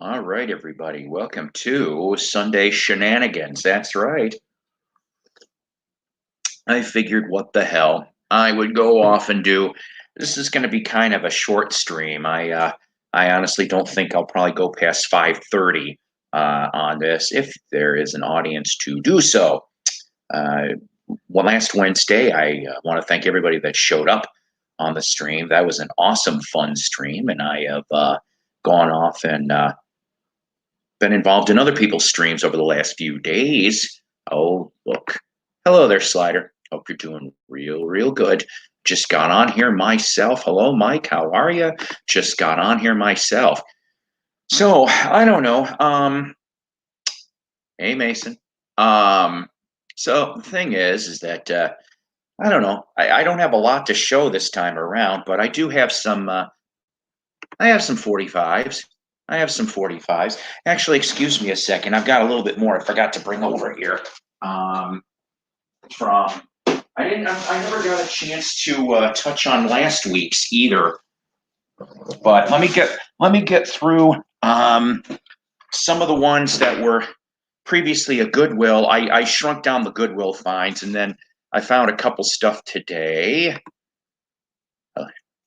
All right, everybody. Welcome to Sunday Shenanigans. That's right. I figured what the hell I would go off and do. This is going to be kind of a short stream. I honestly don't think I'll probably go past 5:30 on this if there is an audience to do so. Uh, well, last Wednesday, I want to thank everybody that showed up on the stream. That was an awesome, fun stream, and I have gone off and been involved in other people's streams over the last few days. Oh, look. Hello there, Slider. Hope you're doing real good. Just got on here myself. Hello, Mike. How are you? Just got on here myself. So, I don't know. Hey, Mason. Um, so the thing is that I don't know. I don't have a lot to show this time around, but I do have some. I have some 45s. I have some 45s. Actually, excuse me a second. I've got a little bit more I forgot to bring over here. Um, from I never got a chance to touch on last week's either. But let me get through some of the ones that were previously a Goodwill. I shrunk down the Goodwill finds, and then I found a couple stuff today.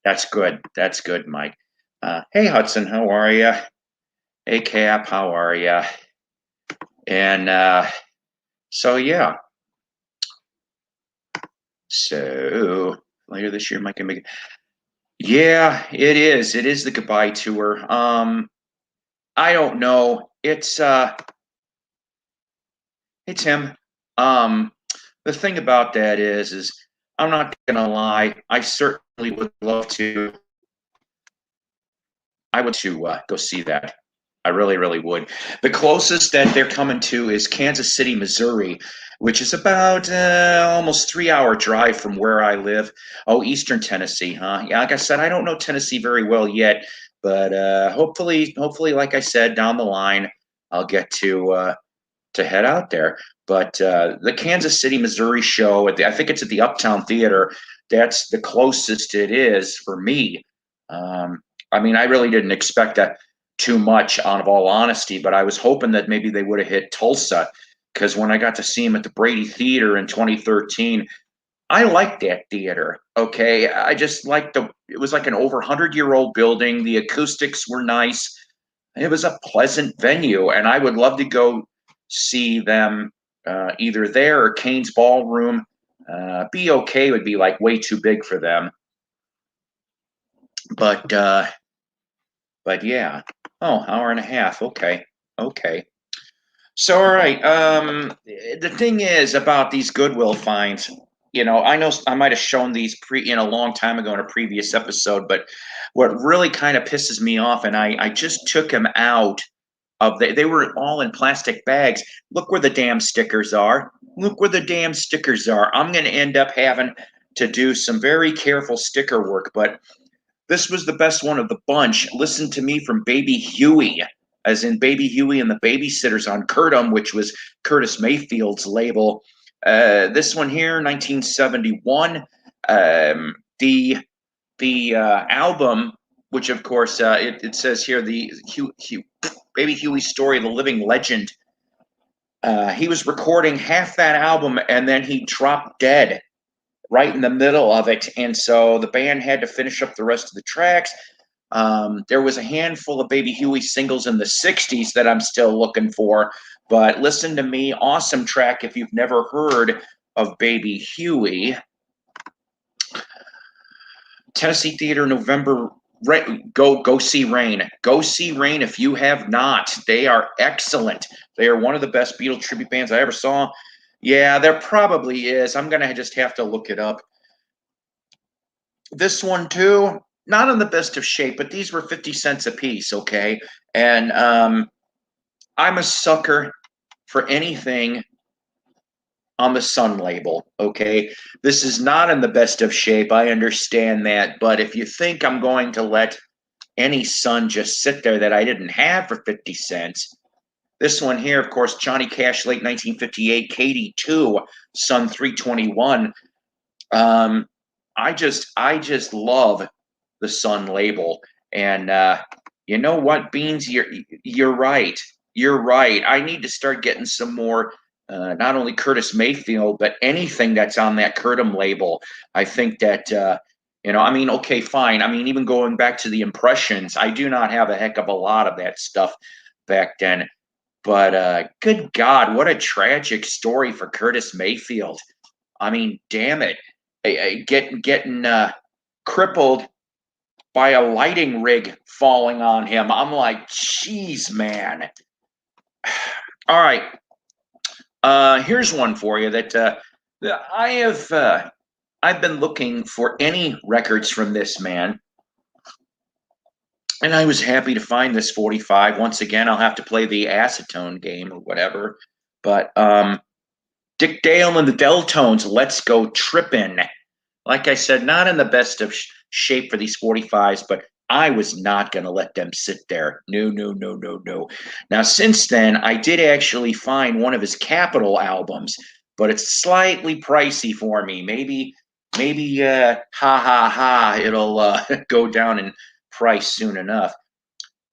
That's good. That's good, Mike. Hey, Hudson, how are you? Hey, Cap, how are you? And so, yeah. So later this year, Mike can make it. Yeah, it is. It is the goodbye tour. I don't know. It's him. Um, the thing about that is I'm not gonna lie. I certainly would love to. I would to go see that. I really would. The closest that they're coming to is Kansas City, Missouri, which is about almost 3 hour drive from where I live. Oh, Eastern Tennessee, huh? Yeah, like I said, I don't know Tennessee very well yet, but hopefully, like I said, down the line, I'll get to head out there. But the Kansas City, Missouri show, I think it's at the Uptown Theater. That's the closest it is for me. Um, I mean, I really didn't expect that too much, out of all honesty, but I was hoping that maybe they would have hit Tulsa because when I got to see him at the Brady Theater in 2013, I liked that theater. Okay, I just liked it was like an over 100-year-old building. The acoustics were nice. It was a pleasant venue, and I would love to go see them either there or Kane's Ballroom. BOK would be like way too big for them, but yeah. Oh, hour and a half. Okay, okay. So all right. The thing is about these Goodwill finds. I know I might have shown these a long time ago in a previous episode, but what really kind of pisses me off, and I just took them out they were all in plastic bags. Look where the damn stickers are. Look where the damn stickers are. I'm going to end up having to do some very careful sticker work, but this was the best one of the bunch. Listen to me from Baby Huey, as in Baby Huey and the Babysitters on Curtum, which was Curtis Mayfield's label. This one here, 1971. The album, which of course it says here, the Baby Huey's story, the living legend. He was recording half that album and then he dropped dead right in the middle of it. And so the band had to finish up the rest of the tracks. There was a handful of Baby Huey singles in the 60s that I'm still looking for. But listen to me, awesome track if you've never heard of Baby Huey. Tennessee Theater, November. Go see Rain. Go see Rain if you have not. They are excellent. They are one of the best Beatle tribute bands I ever saw. Yeah, there probably is. I'm gonna just have to look it up. This one too, not in the best of shape, but these were 50 cents a piece, okay? And I'm a sucker for anything on the Sun label, okay? This is not in the best of shape. I understand that, but if you think I'm going to let any Sun just sit there that I didn't have for 50 cents, this one here, of course, Johnny Cash, late 1958, Katie 2, Sun 321. I just love the Sun label, and You know what, Beans? You're right. You're right. I need to start getting some more, not only Curtis Mayfield, but anything that's on that Curtum label. I think that I mean, okay, fine. I mean, even going back to the impressions, I do not have a heck of a lot of that stuff back then. But good God, what a tragic story for Curtis Mayfield. I mean, damn it, getting crippled by a lighting rig falling on him. I'm like, geez, man. All right, here's one for you that I have. I've been looking for any records from this man, and I was happy to find this 45. Once again, I'll have to play the acetone game or whatever. But Dick Dale and the Deltones, Let's Go Trippin'. Like I said, not in the best of shape for these 45s, but I was not going to let them sit there. No, no, no, no, no. Now, since then, I did actually find one of his Capitol albums, but it's slightly pricey for me. Maybe, ha ha ha, it'll go down in price soon enough.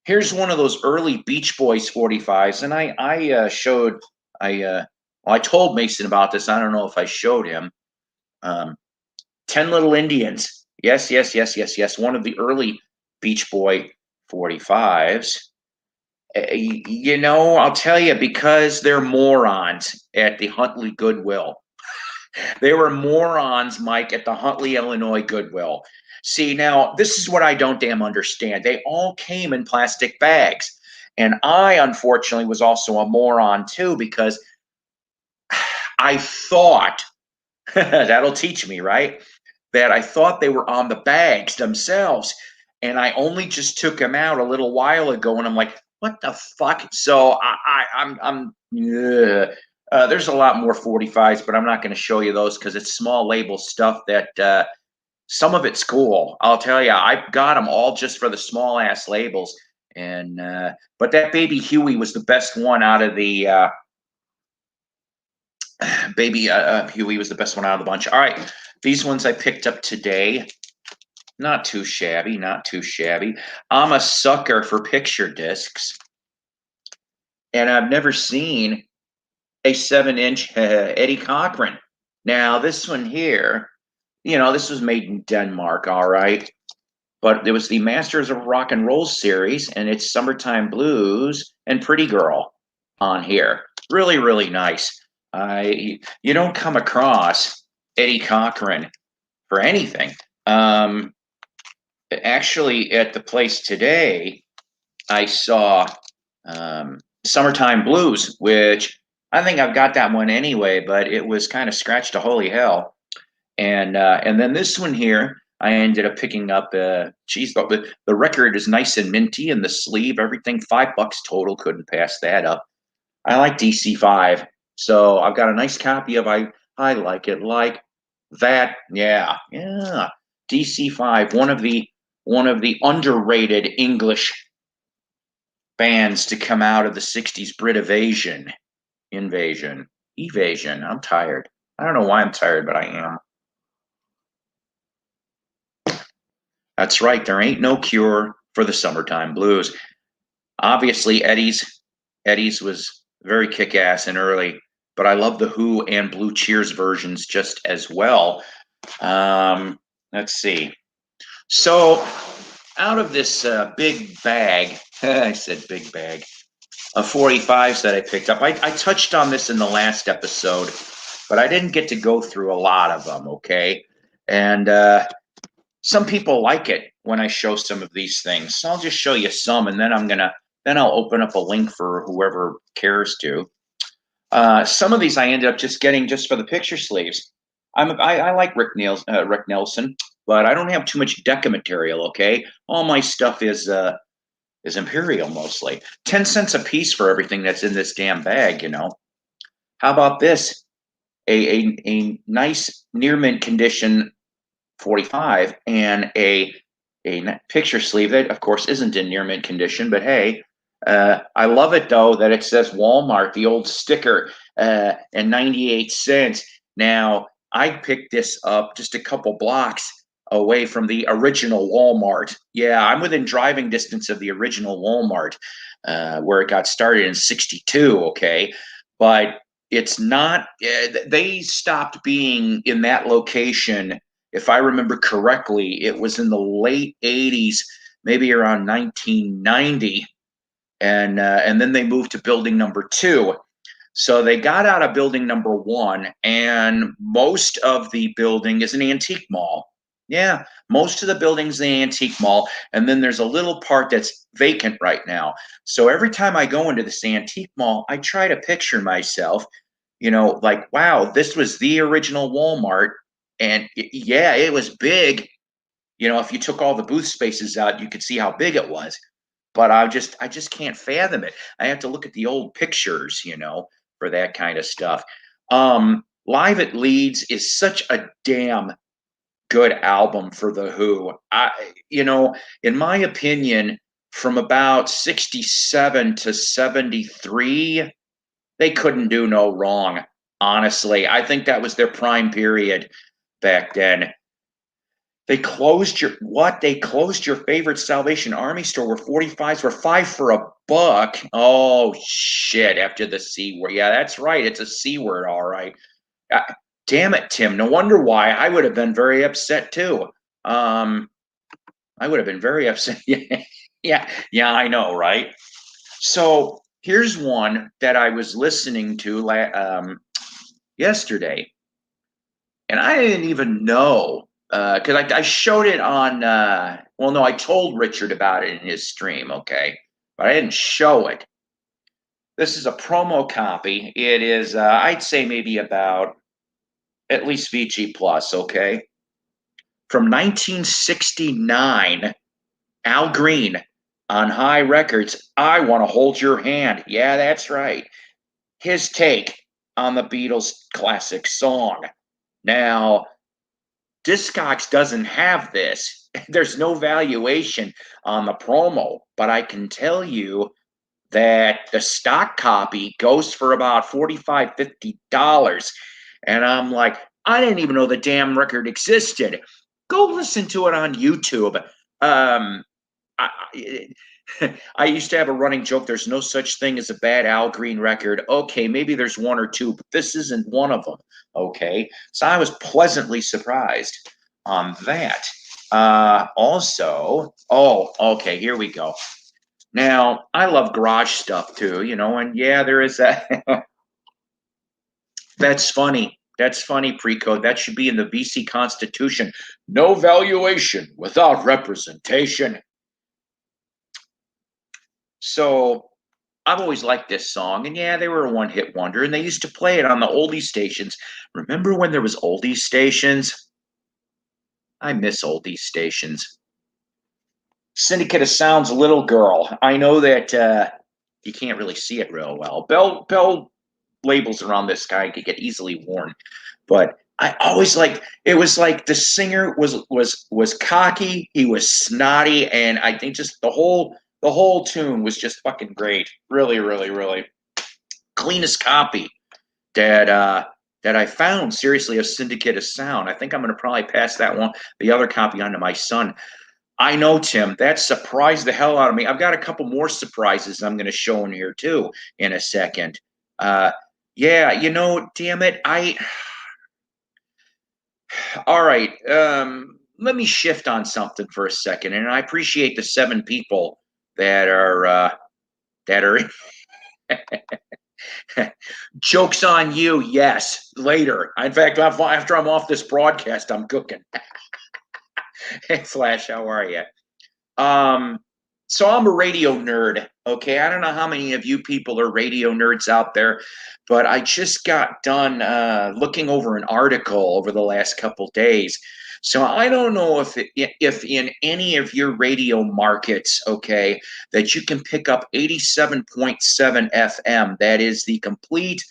Here's one of those early Beach Boys 45s, and I told Mason about this. I don't know if I showed him. 10 Little Indians. Yes, yes, yes, yes, yes. One of the early Beach Boy 45s. I'll tell you, because they're morons at the Huntley Goodwill. They were morons, Mike, at the Huntley, Illinois Goodwill. See, now, this is what I don't damn understand. They all came in plastic bags. And I, unfortunately, was also a moron, too, because I thought, that'll teach me, right? That I thought they were on the bags themselves. And I only just took them out a little while ago, and I'm like, what the fuck? So I'm there's a lot more 45s, but I'm not going to show you those because it's small label stuff that some of it's cool. I'll tell you, I got them all just for the small ass labels. And but that Baby Huey was the best one out of the Huey was the best one out of the bunch. All right, these ones I picked up today. Not too shabby, not too shabby. I'm a sucker for picture discs, and I've never seen a 7-inch Eddie Cochran. Now, this one here, this was made in Denmark, all right, but it was the Masters of Rock and Roll series, and it's Summertime Blues and Pretty Girl on here. Really, really nice. You don't come across Eddie Cochran for anything. Actually, at the place today, I saw Summertime Blues, which I think I've got that one anyway, but it was kind of scratched to holy hell. And then this one here, I ended up picking up. Geez, but the record is nice and minty, and the sleeve, everything, $5 total. Couldn't pass that up. I like DC5, so I've got a nice copy of I Like It Like That. Yeah, yeah. DC5, one of the underrated English bands to come out of the 60s. Brit Evasion. I'm tired. I don't know why I'm tired, but I am. That's right. There ain't no cure for the Summertime Blues. Obviously, Eddie's was very kick-ass and early, but I love the Who and Blue Cheers versions just as well. Let's see. So, out of this big bag, I said big bag, of 45s that I picked up, I touched on this in the last episode, but I didn't get to go through a lot of them, okay? And some people like it when I show some of these things. So I'll just show you some, and then I'll open up a link for whoever cares to. Some of these I ended up just getting just for the picture sleeves. I like Rick Nelson, but I don't have too much Decca material. Okay, all my stuff is Imperial mostly. 10 cents a piece for everything that's in this damn bag. How about this? A nice near mint condition 45 and a picture sleeve that, of course, isn't in near mint condition. But hey, I love it though that it says Walmart, the old sticker, and 98 cents. Now I picked this up just a couple blocks away from the original Walmart. Yeah, I'm within driving distance of the original Walmart, where it got started in '62. Okay, but it's not. They stopped being in that location. If I remember correctly, it was in the late '80s, maybe around 1990, and then they moved to building number two. So they got out of building number one, and most of the building is an antique mall. Yeah, most of the building's the antique mall, and then there's a little part that's vacant right now. So every time I go into this antique mall, I try to picture myself, like, wow, this was the original Walmart, and yeah, it was big. If you took all the booth spaces out, you could see how big it was. But I just can't fathom it. I have to look at the old pictures, for that kind of stuff. Live at Leeds is such a damn good album for the Who. In my opinion, from about 67 to 73, they couldn't do no wrong. Honestly, I think that was their prime period back then. They closed your favorite Salvation Army store where 45s were $5 for $1. Oh shit, after the C word. Yeah, that's right. It's a C word, all right. Uh, Damn it, Tim. No wonder why. I would have been very upset too. Um, I would have been very upset. Yeah, I know, right? So here's one that I was listening to yesterday, and I didn't even know because I showed it on. Well, no, I told Richard about it in his stream. Okay, but I didn't show it. This is a promo copy. It is, I'd say, maybe about at least VG plus. Okay, from 1969, Al Green on High Records. I want to hold your hand. Yeah, that's right. His take on the Beatles' classic song. Now, Discogs doesn't have this. There's no valuation on the promo, but I can tell you that the stock copy goes for about $45, $50. And I'm like, I didn't even know the damn record existed. Go listen to it on YouTube. I, I used to have a running joke. There's no such thing as a bad Al Green record. Okay, maybe there's one or two, but this isn't one of them. Okay, so I was pleasantly surprised on that. Also, oh, okay, here we go. Now, I love garage stuff too, and yeah, there is that. That's funny. That's funny, Precode. That should be in the BC Constitution. No valuation without representation. So I've always liked this song, and yeah, they were a one-hit wonder, and they used to play it on the oldie stations. Remember when there was oldie stations? I miss oldie stations. Syndicate of Sound's Little Girl. I know that you can't really see it real well. Bell labels around this guy could get easily worn, but I always liked. It was like the singer was cocky. He was snotty, and I think just the whole tune was just fucking great. Really, really, really cleanest copy that I found, seriously, of Syndicate of Sound. I think I'm going to probably pass the other copy on to my son. I know, Tim. That surprised the hell out of me. I've got a couple more surprises I'm going to show in here too in a second. Yeah, damn it. All right. Let me shift on something for a second, and I appreciate the 7 people that are Joke's on you. Yes, later. In fact, after I'm off this broadcast, I'm cooking. Hey, Flash, how are you? So I'm a radio nerd. Okay, I don't know how many of you people are radio nerds out there, but I just got done looking over an article over the last couple days. So I don't know if in any of your radio markets, okay, that you can pick up 87.7 FM. That is the complete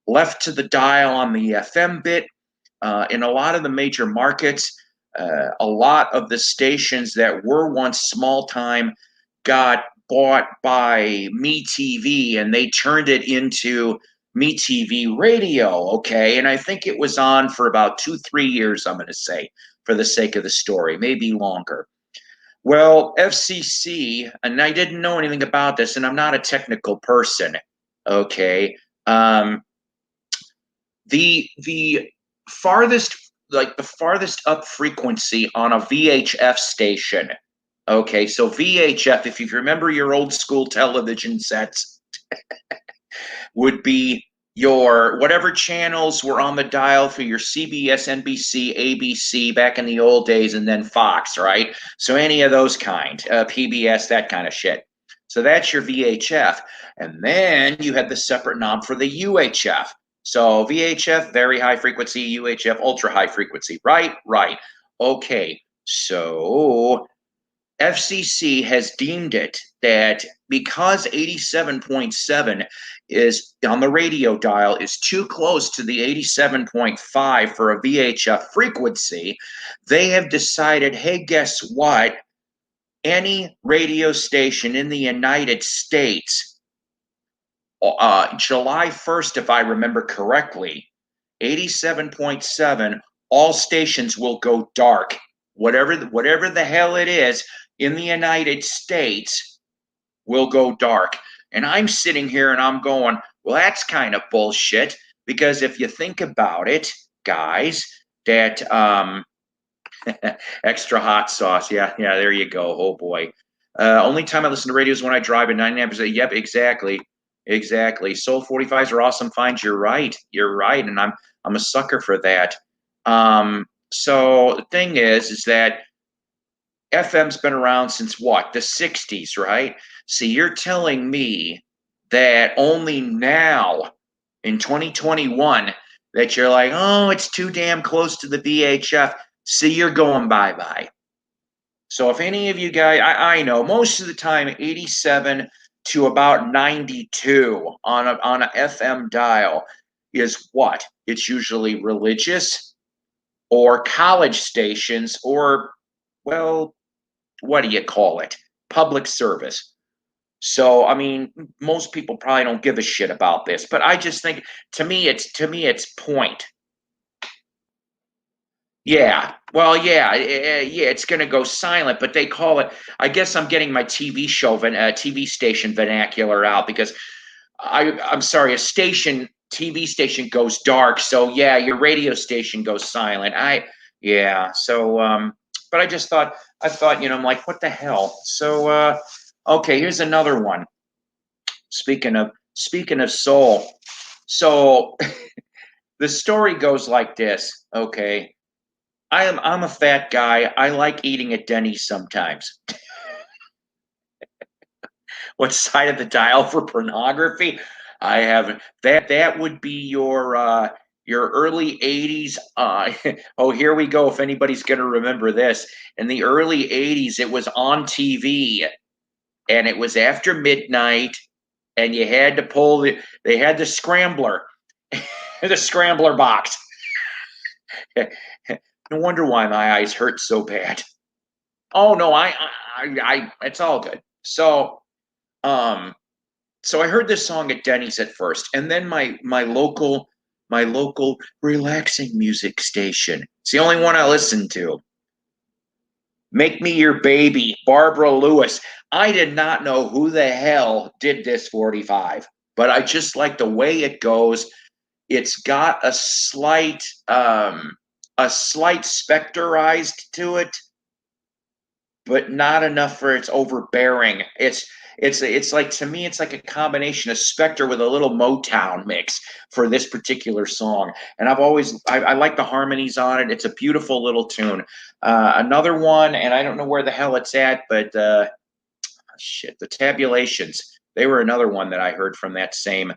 left to the dial on the FM bit. In a lot of the major markets, a lot of the stations that were once small time got bought by MeTV, and they turned it into MeTV Radio, okay? And I think it was on for about 2-3 years, I'm going to say, for the sake of the story, maybe longer. Well, FCC, and I didn't know anything about this, and I'm not a technical person. Okay, um, the farthest the farthest up frequency on a VHF station. Okay, so VHF, if you remember your old school television sets, would be your whatever channels were on the dial for your CBS, NBC, ABC back in the old days, and then Fox, right? So any of those kind, PBS, that kind of shit. So that's your VHF. And then you had the separate knob for the UHF. So VHF, very high frequency, UHF, ultra high frequency, right? Right. Okay. So FCC has deemed it that because 87.7 is on the radio dial is too close to the 87.5 for a VHF frequency, they have decided, hey, guess what? Any radio station in the United States, July 1st, if I remember correctly, 87.7, all stations will go dark. Whatever the hell it is in the United States will go dark. And I'm sitting here and I'm going, well, that's kind of bullshit. Because if you think about it, guys, that extra hot sauce. Yeah, there you go. Oh boy. Only time I listen to radio is when I drive at 99%. Yep, exactly. Exactly. Soul 45s are awesome finds. You're right. You're right. And I'm a sucker for that. So the thing is that FM's been around since what? The 60s, right? See, you're telling me that only now in 2021 that you're like, oh, it's too damn close to the VHF. See, you're going bye-bye. So if any of you guys, I know most of the time 87 to about 92 on a FM dial is what? It's usually religious or college stations or, well, what do you call it? Public service. So, I mean, most people probably don't give a shit about this, but I just think to me it's point. Yeah. Well, yeah, yeah, it's going to go silent, but they call it. I guess I'm getting my TV station vernacular out because I'm sorry, a TV station goes dark, so yeah, your radio station goes silent. Yeah. So, but I thought, I'm like, what the hell? So, okay, here's another one. Speaking of soul, so the story goes like this. Okay. I'm a fat guy. I like eating at Denny's sometimes. What side of the dial for pornography? I have that would be your early 80s. Oh, here we go. If anybody's going to remember this, in the early 80s, it was on TV and it was after midnight, and you had to they had the scrambler, the scrambler box. No wonder why my eyes hurt so bad. Oh no, it's all good. So I heard this song at Denny's at first, and then my local relaxing music station. It's the only one I listen to. Make Me Your Baby, Barbara Lewis. I did not know who the hell did this 45, but I just like the way it goes. It's got a slight specterized to it, but not enough for it's overbearing. It's like, to me, it's like a combination of Spectre with a little Motown mix for this particular song. And I like the harmonies on it. It's a beautiful little tune. Another one, and I don't know where the hell it's at, but shit, the Tabulations. They were another one that I heard from that same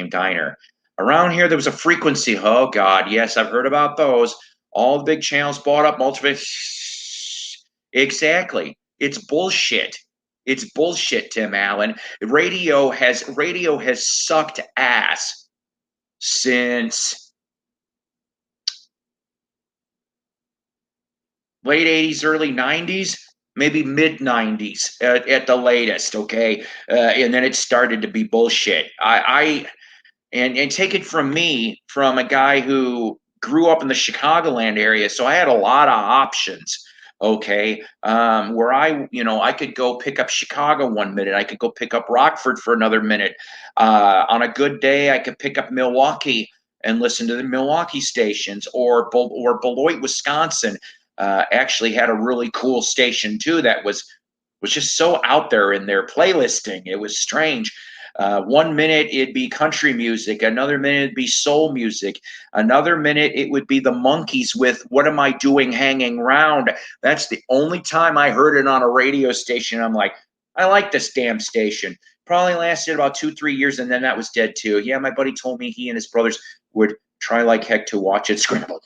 diner. Around here, there was a frequency. Oh God, yes, I've heard about those. All the big channels bought up multiple. Exactly. It's bullshit. It's bullshit, Tim Allen. Radio has sucked ass since late 80s, early 90s, maybe mid 90s at the latest, okay? And then it started to be bullshit. And take it from me, from a guy who grew up in the Chicagoland area, so I had a lot of options. Okay, where I could go pick up Chicago one minute, I could go pick up Rockford for another minute. On a good day, I could pick up Milwaukee and listen to the Milwaukee stations, or Beloit, Wisconsin. Actually, had a really cool station too that was just so out there in their playlisting. It was strange. One minute it'd be country music, another minute it'd be soul music, another minute it would be the Monkees with "What Am I Doing Hanging Round." That's the only time I heard it on a radio station. I'm like, I like this damn station. Probably lasted about 2, 3 years, and then that was dead too. Yeah, my buddy told me he and his brothers would try like heck to watch it scrambled.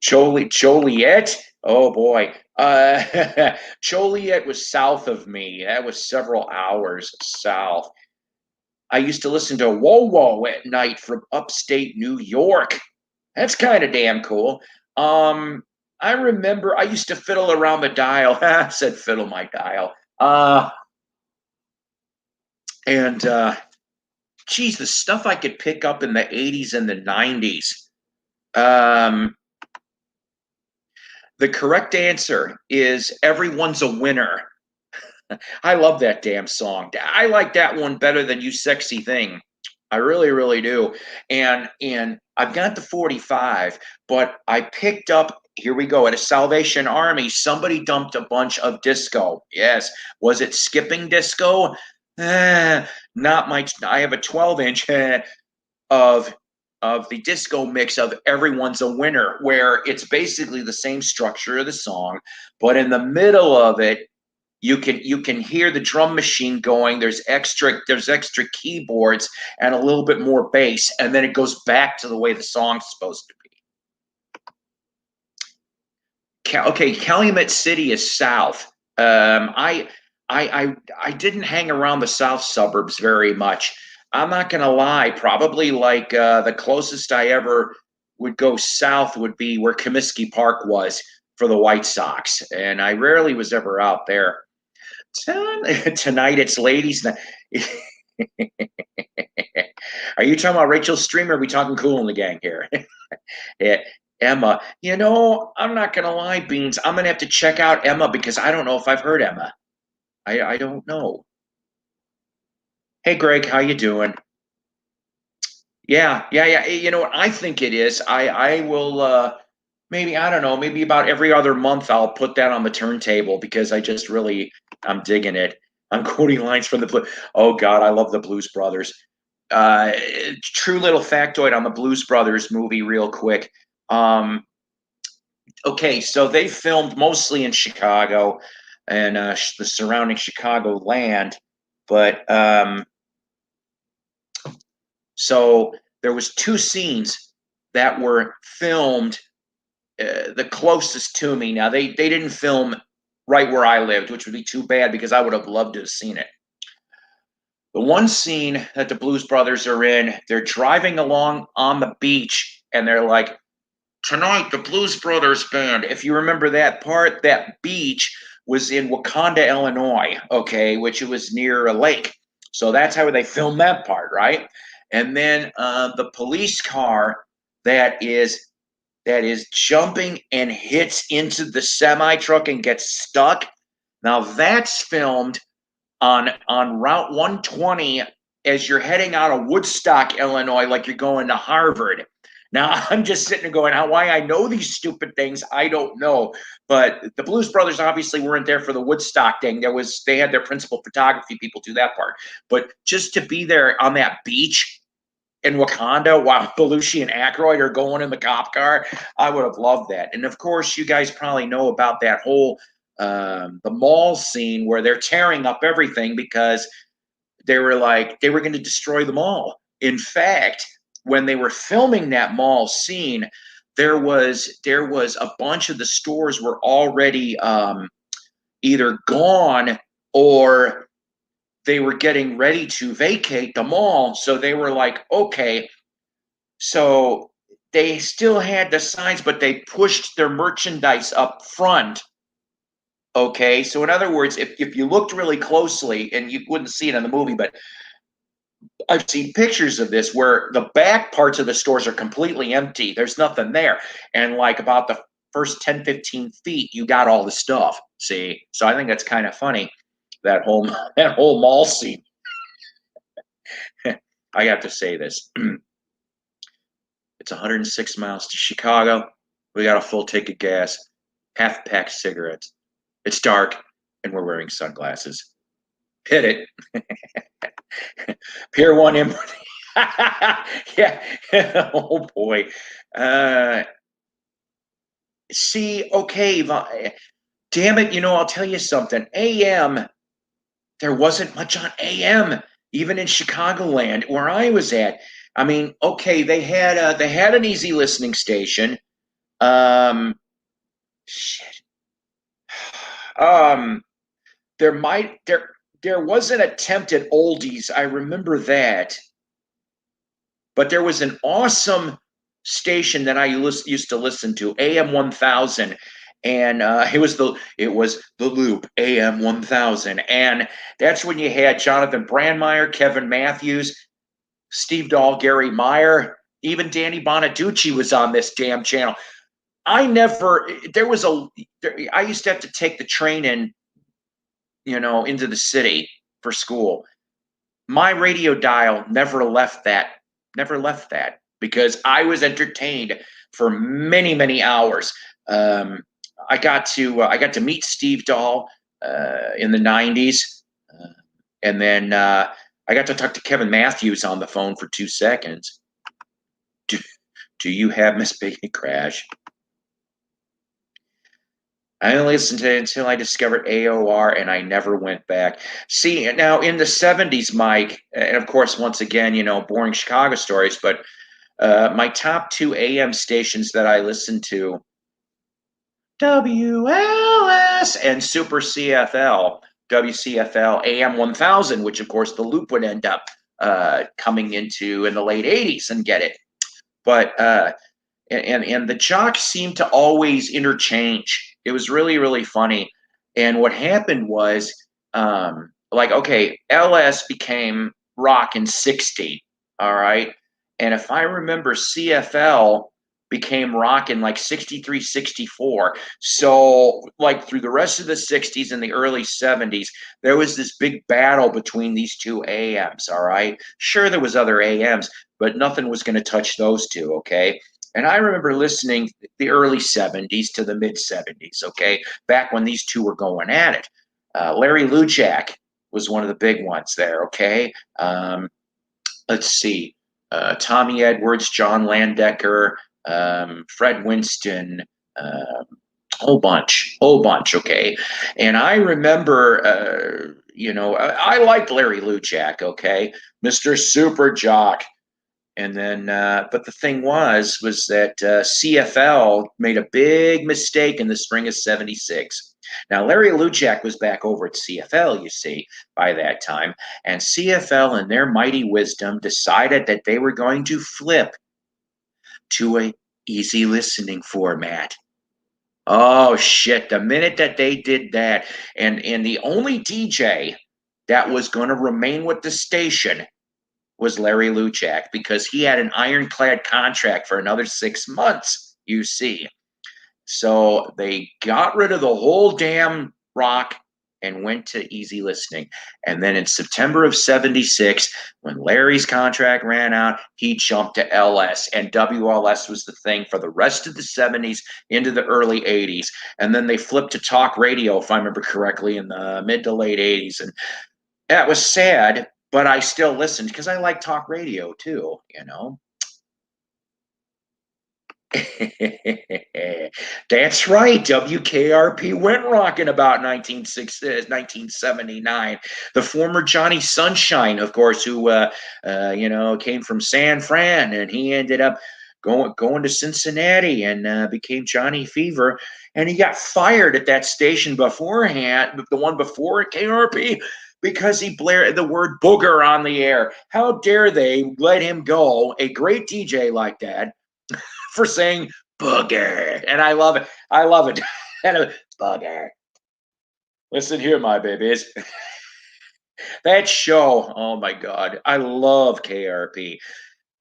Joliet? Oh boy. Joliet was south of me. That was several hours south. I used to listen to Whoa Whoa at night from upstate New York. That's kind of damn cool. I remember I used to fiddle around the dial. I said fiddle my dial. And geez, the stuff I could pick up in the 80s and the 90s. Um, The correct answer is "Everyone's a Winner." I love that damn song. I like that one better than "You Sexy Thing." I really, really do. And I've got the 45, but I picked up, here we go, at a Salvation Army, somebody dumped a bunch of disco. Yes. Was it skipping disco? Not my, I have a 12-inch of the disco mix of "Everyone's a Winner," where it's basically the same structure of the song, but in the middle of it, you can hear the drum machine going. There's extra keyboards and a little bit more bass, and then it goes back to the way the song's supposed to be. Okay, Calumet City is south. I didn't hang around the south suburbs very much. I'm not gonna lie. Probably like the closest I ever would go south would be where Comiskey Park was for the White Sox, and I rarely was ever out there. Tonight it's ladies' night. Are you talking about Rachel Streamer? Or are we talking Cool in the Gang here? Yeah, Emma. I'm not gonna lie, Beans. I'm gonna have to check out Emma because I don't know if I've heard Emma. I don't know. Hey, Greg, how you doing? Yeah, yeah, yeah. You know what I think it is? I will maybe, I don't know, maybe about every other month I'll put that on the turntable because I'm digging it. I'm quoting lines from the Blue. Oh God, I love the Blues Brothers. Uh, True little factoid on the Blues Brothers movie, real quick. Um, okay, so they filmed mostly in Chicago and the surrounding Chicago land, but so there was two scenes that were filmed the closest to me. Now they didn't film right where I lived, which would be too bad because I would have loved to have seen it. The one scene that the Blues Brothers are in, they're driving along on the beach and they're like, "Tonight, the Blues Brothers band." If you remember that part, that beach was in Wakanda, Illinois, okay, which was near a lake. So that's how they filmed that part, right? And then the police car that is that is jumping and hits into the semi truck and gets stuck. Now that's filmed on Route 120 as you're heading out of Woodstock, Illinois, like you're going to Harvard. Now I'm just sitting there going, why I know these stupid things, I don't know. But the Blues Brothers obviously weren't there for the Woodstock thing. They had their principal photography people do that part. But just to be there on that beach in Wakanda while Belushi and Aykroyd are going in the cop car, I would have loved that. And of course, you guys probably know about that whole the mall scene where they're tearing up everything because they were going to destroy the mall. In fact, when they were filming that mall scene, there was a bunch of the stores were already either gone or they were getting ready to vacate the mall. So they were like, okay, so they still had the signs, but they pushed their merchandise up front. Okay, so in other words, if you looked really closely, and you wouldn't see it in the movie, but I've seen pictures of this where the back parts of the stores are completely empty. There's nothing there. And like about the first 10, 15 feet, you got all the stuff. See? So I think that's kind of funny, that whole that whole mall scene. I have to say this. It's 106 miles to Chicago. We got a full tank of gas, half a pack of cigarettes. It's dark, and we're wearing sunglasses. Hit it. Pier 1 in. Yeah. Oh, boy. Uh, See, okay. Damn it. I'll tell you something. AM, there wasn't much on AM, even in Chicagoland, where I was at. I mean, okay, they had an easy listening station. Um, shit. Um, there was an attempt at oldies. I remember that, but there was an awesome station that I used to listen to, AM 1000, and it was the Loop AM 1000, and that's when you had Jonathan Brandmeier, Kevin Matthews, Steve Dahl, Gary Meyer, even Danny Bonaducci was on this damn channel. I never there was a I used to have to take the train into the city for school. My radio dial never left that because I was entertained for many, many hours. Um, I got to meet Steve Dahl in the '90s, and then I got to talk to Kevin Matthews on the phone for 2 seconds. Do, do you have Miss Bacon Crash? I only listened to it until I discovered AOR, and I never went back. See, now in the '70s, Mike, and of course, once again, boring Chicago stories, but my top two AM stations that I listened to, WLS and Super CFL, WCFL AM 1000, which of course the Loop would end up coming into in the late '80s and get it. But and the jocks seemed to always interchange. It was really, really funny. And what happened was, like, okay, LS became rock in '60, all right? And if I remember, CFL became rock in like '63, '64. So, like, through the rest of the '60s and the early '70s, there was this big battle between these two AMs, all right? Sure, there was other AMs, but nothing was going to touch those two, okay? And I remember listening the early '70s to the mid '70s, okay, back when these two were going at it. Larry Lujak was one of the big ones there, okay. Let's see, Tommy Edwards, John Landecker, Fred Winston, whole bunch, okay. And I remember, I liked Larry Lujak, okay, Mr. Super Jock. And then, but the thing was that CFL made a big mistake in the spring of '76. Now, Larry Lujak was back over at CFL, you see, by that time. And CFL, in their mighty wisdom, decided that they were going to flip to a easy listening format. Oh, shit. The minute that they did that, and the only DJ that was going to remain with the station was Larry Lujak because he had an ironclad contract for another 6 months, you see. So they got rid of the whole damn rock and went to easy listening. And then in September of '76, when Larry's contract ran out, he jumped to LS, and WLS was the thing for the rest of the '70s into the early '80s. And then they flipped to talk radio, if I remember correctly, in the mid to late '80s. And that was sad, but I still listened because I like talk radio too. That's right. WKRP went rocking about 1979. The former Johnny Sunshine, of course, who came from San Fran, and he ended up going to Cincinnati and became Johnny Fever. And he got fired at that station beforehand, the one before KRP, because he blared the word booger on the air. How dare they let him go, a great DJ like that, for saying booger. And I love it. I love it. And booger. Listen here, my babies. That show, oh my God, I love KRP.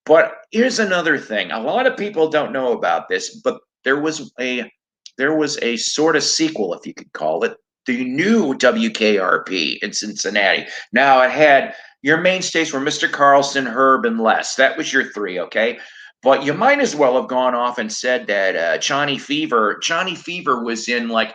But here's another thing. A lot of people don't know about this, but there was a sort of sequel, if you could call it, the new WKRP in Cincinnati. Now it had your mainstays were Mr. Carlson, Herb, and Les. That was your three, okay? But you might as well have gone off and said that Johnny Fever. Johnny Fever was in like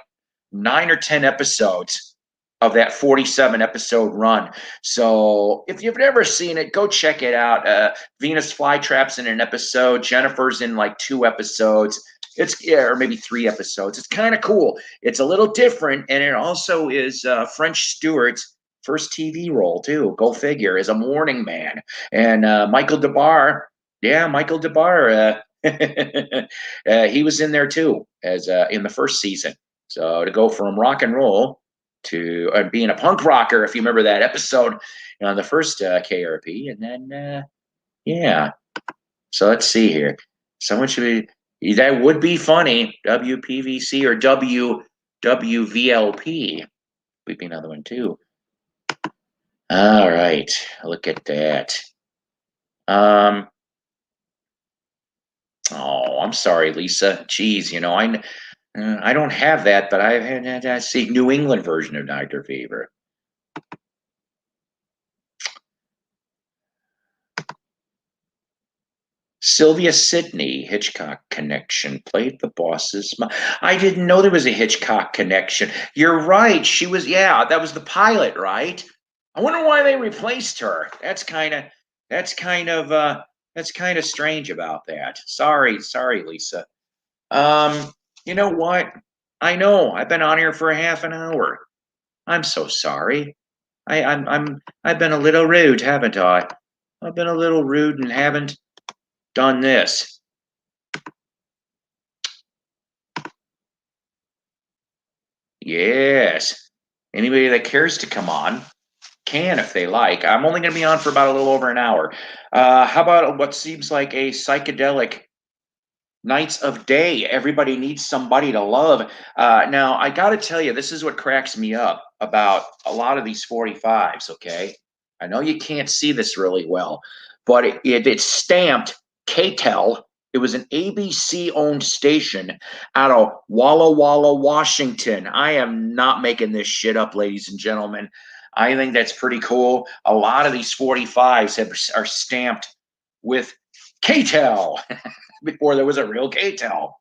9 or 10 episodes of that 47 episode run. So if you've never seen it, go check it out. Venus Flytrap's in an episode. Jennifer's in like 2 episodes. It's yeah, or maybe 3 episodes. It's kind of cool. It's a little different, and it also is French Stewart's first TV role too. Go figure, as a morning man. And Michael DeBar, yeah, Michael DeBar, he was in there too as in the first season. So to go from rock and roll to being a punk rocker, if you remember that episode on the first KRP, and then yeah. So let's see here. Someone should be that would be funny. WPVC or WWVLP would be another one too. All right, look at that. Oh, I'm sorry, Lisa. Geez, I don't have that, but I've had I see New England version of Dr. Fever. Sylvia Sidney, Hitchcock connection, played the boss's mom. I didn't know there was a Hitchcock connection. You're right. She was, yeah, that was the pilot, right? I wonder why they replaced her. That's kind of strange about that. Sorry, Lisa. Um, you know what? I know. I've been on here for a half an hour. I'm so sorry. I've been a little rude, haven't I? I've been a little rude and haven't done this. Yes. Anybody that cares to come on can if they like. I'm only going to be on for about a little over an hour. How about what seems like a psychedelic Nights of Day? Everybody needs somebody to love. Now, I got to tell you, this is what cracks me up about a lot of these 45s, okay? I know you can't see this really well, but it's stamped KTEL. It was an ABC owned station out of Walla Walla, Washington. I am not making this shit up, ladies and gentlemen. I think that's pretty cool. A lot of these 45s are stamped with KTEL before there was a real KTEL.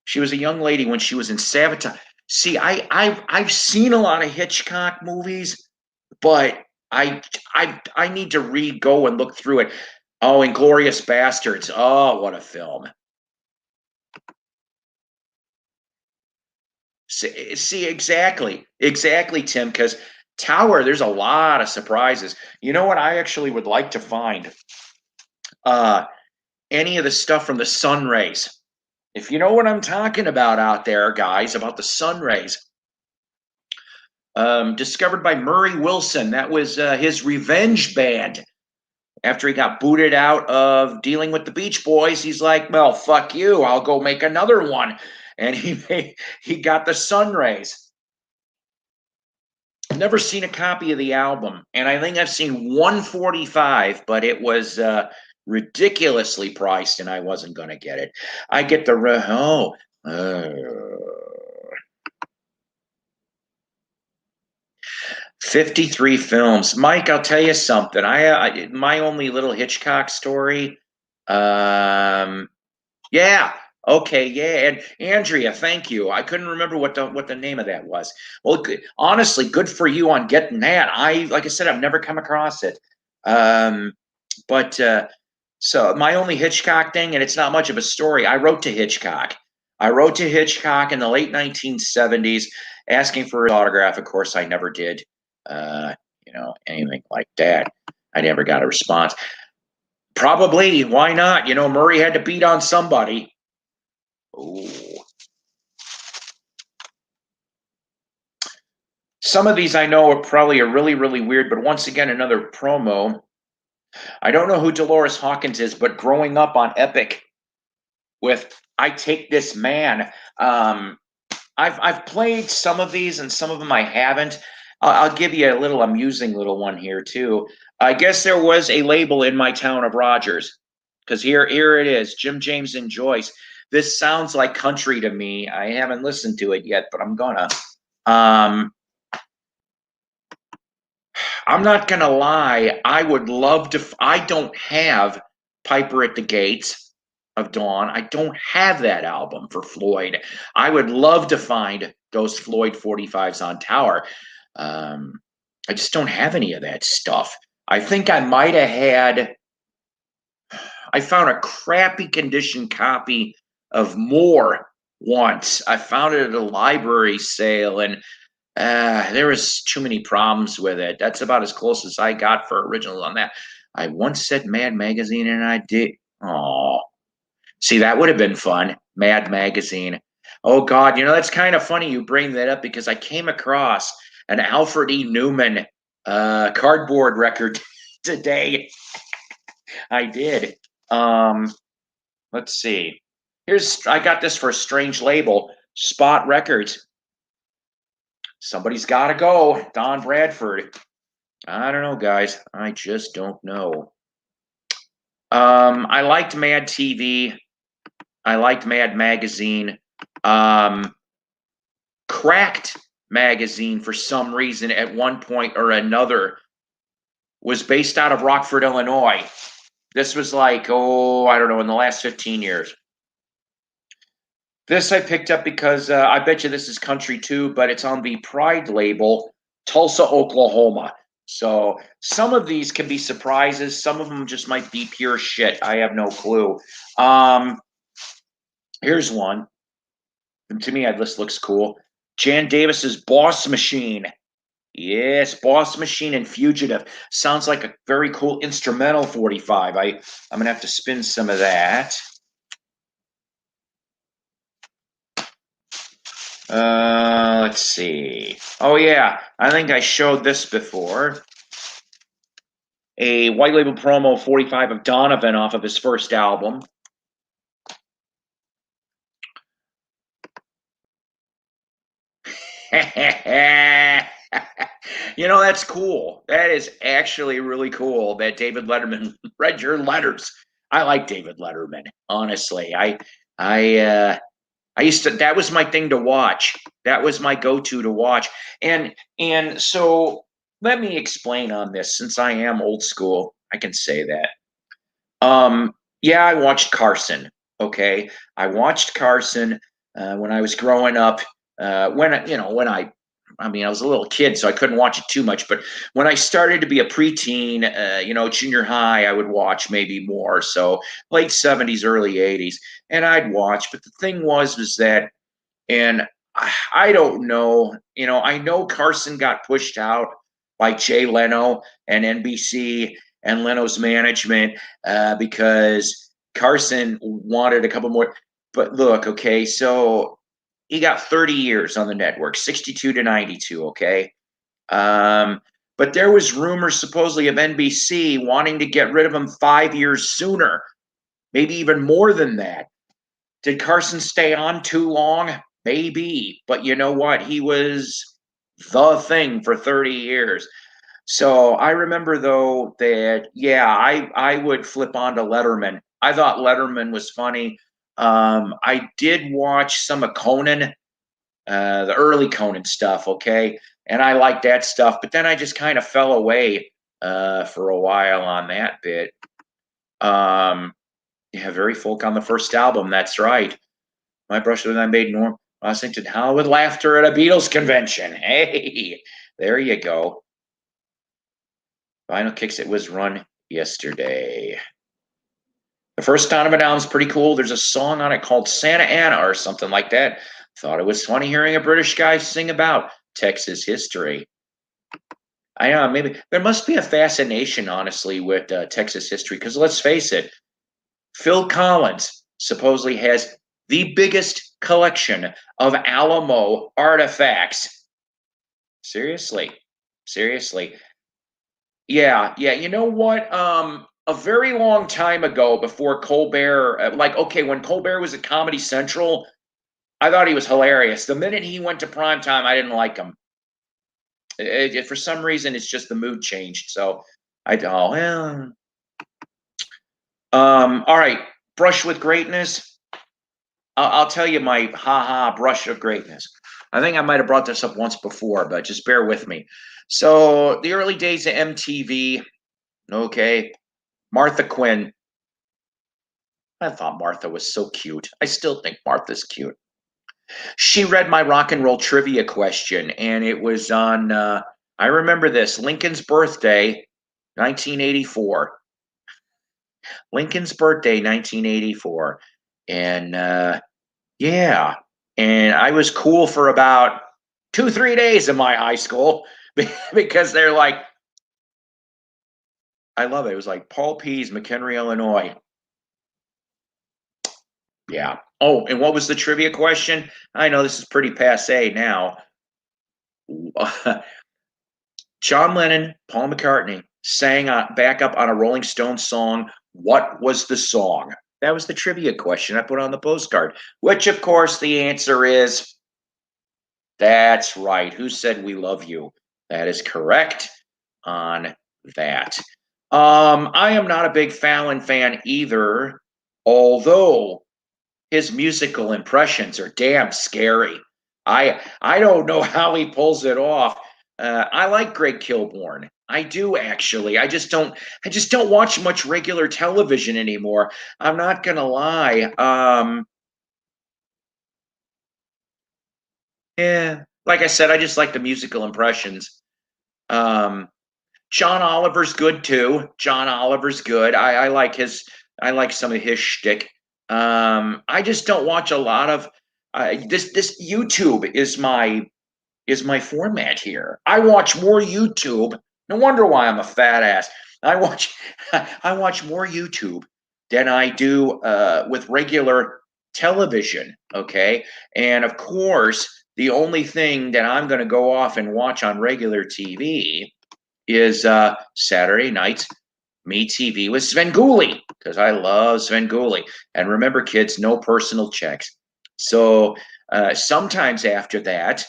She was a young lady when she was in Sabotage. See, I've seen a lot of Hitchcock movies, but I need to go and look through it. Oh, Inglorious Bastards. Oh, what a film. See, exactly, Tim, because Tower, there's a lot of surprises. You know what I actually would like to find? Uh, any of the stuff from the Sun Rays. If you know what I'm talking about out there, guys, about the Sun Rays. Discovered by Murray Wilson. That was his revenge band. After he got booted out of Dealing with the Beach Boys, he's like, well, fuck you. I'll go make another one. And he got the Sun Rays. I've never seen a copy of the album. And I think I've seen 145, but it was ridiculously priced and I wasn't going to get it. I get the, 53 films. Mike, I'll tell you something. I my only little Hitchcock story. Um, yeah. Okay, yeah. And Andrea, thank you. I couldn't remember what the name of that was. Well, honestly, good for you on getting that. Like I said, I've never come across it. Um, but so my only Hitchcock thing, and it's not much of a story. I wrote to Hitchcock. I wrote to Hitchcock in the late 1970s, asking for his autograph. Of course, I never did. Uh, anything like that. I never got a response. Probably, why not? Murray had to beat on somebody. Ooh. Some of these I know are probably really, really weird, but once again, another promo. I don't know who Dolores Hawkins is, but growing up on Epic with I Take This Man, I've played some of these and some of them I haven't. I'll give you a little amusing little one here too. I guess there was a label in my town of Rogers, because here it is, Jim James and Joyce. This sounds like country to me. I haven't listened to it yet, but I'm gonna. Um, I'm not gonna lie. I would love to. I don't have Piper at the Gates of Dawn. I don't have that album for Floyd. I would love to find those Floyd 45s on Tower. Um, I just don't have any of that stuff. I think I might have had. I found a crappy condition copy of More once. I found it at a library sale, and there was too many problems with it. That's about as close as I got for originals on that. I once said Mad Magazine, and I did. Oh, see, that would have been fun. Mad Magazine. Oh God, that's kind of funny you bring that up because I came across an Alfred E. Newman cardboard record today. I did. Um, let's see. I got this for a strange label, Spot Records. Somebody's got to go. Don Bradford. I don't know, guys. I just don't know. I liked Mad TV. I liked Mad Magazine. Cracked Magazine, for some reason, at one point or another, was based out of Rockford, Illinois. This was like, I don't know, in the last 15 years. This I picked up because I bet you this is country too, but it's on the Pride label, Tulsa, Oklahoma. So some of these can be surprises. Some of them just might be pure shit. I have no clue. Here's one. And to me, this looks cool. Jan Davis's Boss Machine. Yes, Boss Machine and Fugitive. Sounds like a very cool instrumental 45. I'm going to have to spin some of that. Let's see. Oh yeah, I think I showed this before. A white label promo 45 of Donovan off of his first album. That's cool. That is actually really cool that David Letterman read your letters. I like David Letterman, honestly. I used to, that was my thing to watch. That was my go-to to watch. And so let me explain on this, since I am old school. I can say that. Yeah, I watched Carson. Okay, I watched Carson when I was growing up. I was a little kid, so I couldn't watch it too much. But when I started to be a preteen, junior high, I would watch maybe more. So late '70s, early '80s, and I'd watch. But the thing was that, and I don't know. I know Carson got pushed out by Jay Leno and NBC and Leno's management because Carson wanted a couple more. But look, okay, so he got 30 years on the network, 62 to 92, okay? But there was rumors supposedly of NBC wanting to get rid of him 5 years sooner, maybe even more than that. Did Carson stay on too long? Maybe. But you know what? He was the thing for 30 years. So I remember though that I would flip on to Letterman. I thought Letterman was funny. I did watch some of Conan, the early Conan stuff, okay, and I liked that stuff. But then I just kind of fell away for a while on that bit. Yeah, very folk on the first album. That's right. My brush with I made Norm Washington howl with laughter at a Beatles convention. Hey, there you go. Vinyl Kicks It was run yesterday. The first Donovan album's pretty cool. There's a song on it called Santa Ana or something like that. Thought it was funny hearing a British guy sing about Texas history. I know, maybe there must be a fascination, honestly, with Texas history, because let's face it, Phil Collins supposedly has the biggest collection of Alamo artifacts. Seriously. Seriously. Yeah, yeah. You know what? A very long time ago, before Colbert, okay, when Colbert was at Comedy Central, I thought he was hilarious. The minute he went to prime time, I didn't like him. For some reason, it's just the mood changed. So oh well. All right, brush with greatness. I'll tell you my brush of greatness. I think I might have brought this up once before, but just bear with me. So the early days of MTV, okay, Martha Quinn. I thought Martha was so cute. I still think Martha's cute. She read my rock and roll trivia question, and it was on, I remember this, Lincoln's birthday, 1984. Lincoln's birthday, 1984. And yeah, and I was cool for about 2, 3 days in my high school because they're like, I love it. It was like Paul Pease, McHenry, Illinois. Yeah. Oh, and what was the trivia question? I know this is pretty passe now. John Lennon, Paul McCartney sang back up on a Rolling Stones song. What was the song? That was the trivia question I put on the postcard, which, of course, the answer is that's right. Who said we love you? That is correct on that. I am not a big Fallon fan either, although his musical impressions are damn scary. I don't know how he pulls it off. I like Greg Kilborn. I do actually. I just don't watch much regular television anymore. I'm not gonna lie. Yeah, like I said, I just like the musical impressions. Um, John Oliver's good too. John Oliver's good. I like his. I like some of his shtick. I just don't watch a lot of this. YouTube is my format here. I watch more YouTube. No wonder why I'm a fat ass. I watch I watch more YouTube than I do with regular television. Okay, and of course, the only thing that I'm going to go off and watch on regular TV is Saturday nights Me TV with Svengoolie because I love Svengoolie. And remember, kids, no personal checks. So sometimes after that,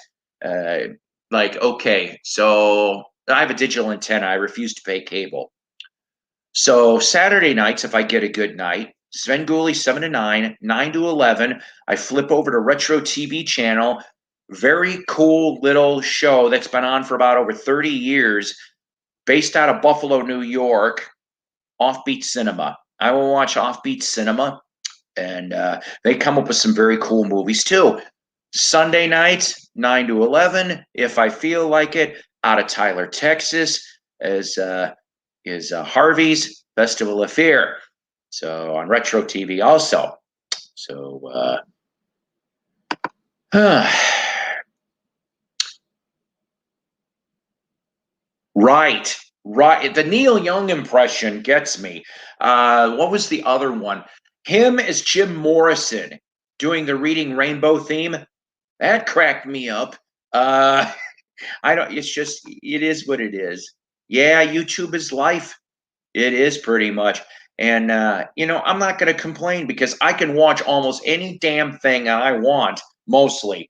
uh, like, okay, so I have a digital antenna. I refuse to pay cable. So Saturday nights, if I get a good night, Svengoolie 7 to 9, 9 to 11, I flip over to Retro TV channel. Very cool little show that's been on for about over 30 years, based out of Buffalo, New York, Offbeat Cinema. I will watch Offbeat Cinema, and they come up with some very cool movies too. Sunday nights, 9 to 11, if I feel like it, out of Tyler, Texas, is Harvey's Festival of Fear. So on Retro TV also. So, right, right. The Neil Young impression gets me. What was the other one? Him as Jim Morrison doing the Reading Rainbow theme. That cracked me up. Uh, I don't. It's just. It is what it is. Yeah, YouTube is life. It is pretty much. And I'm not going to complain because I can watch almost any damn thing I want. Mostly,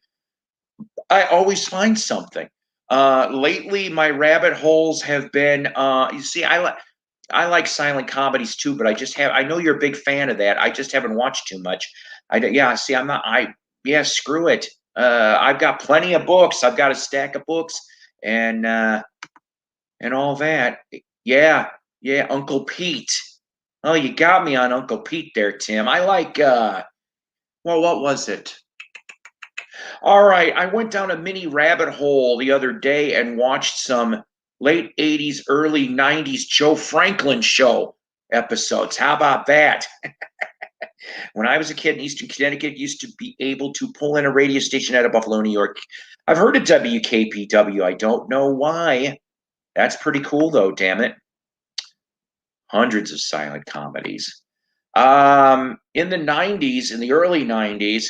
I always find something. Lately, my rabbit holes have been. You see, I like silent comedies too, but I know you're a big fan of that. I just haven't watched too much. Yeah. See, I'm not. Yeah. Screw it. I've got plenty of books. I've got a stack of books and all that. Yeah. Yeah. Uncle Pete. Oh, you got me on Uncle Pete there, Tim. I like. Well, what was it? All right, I went down a mini rabbit hole the other day and watched some late 80s, early 90s Joe Franklin show episodes. How about that? When I was a kid in Eastern Connecticut, used to be able to pull in a radio station out of Buffalo, New York. I've heard of WKPW. I don't know why. That's pretty cool, though, damn it. Hundreds of silent comedies. In the 90s, in the early 90s,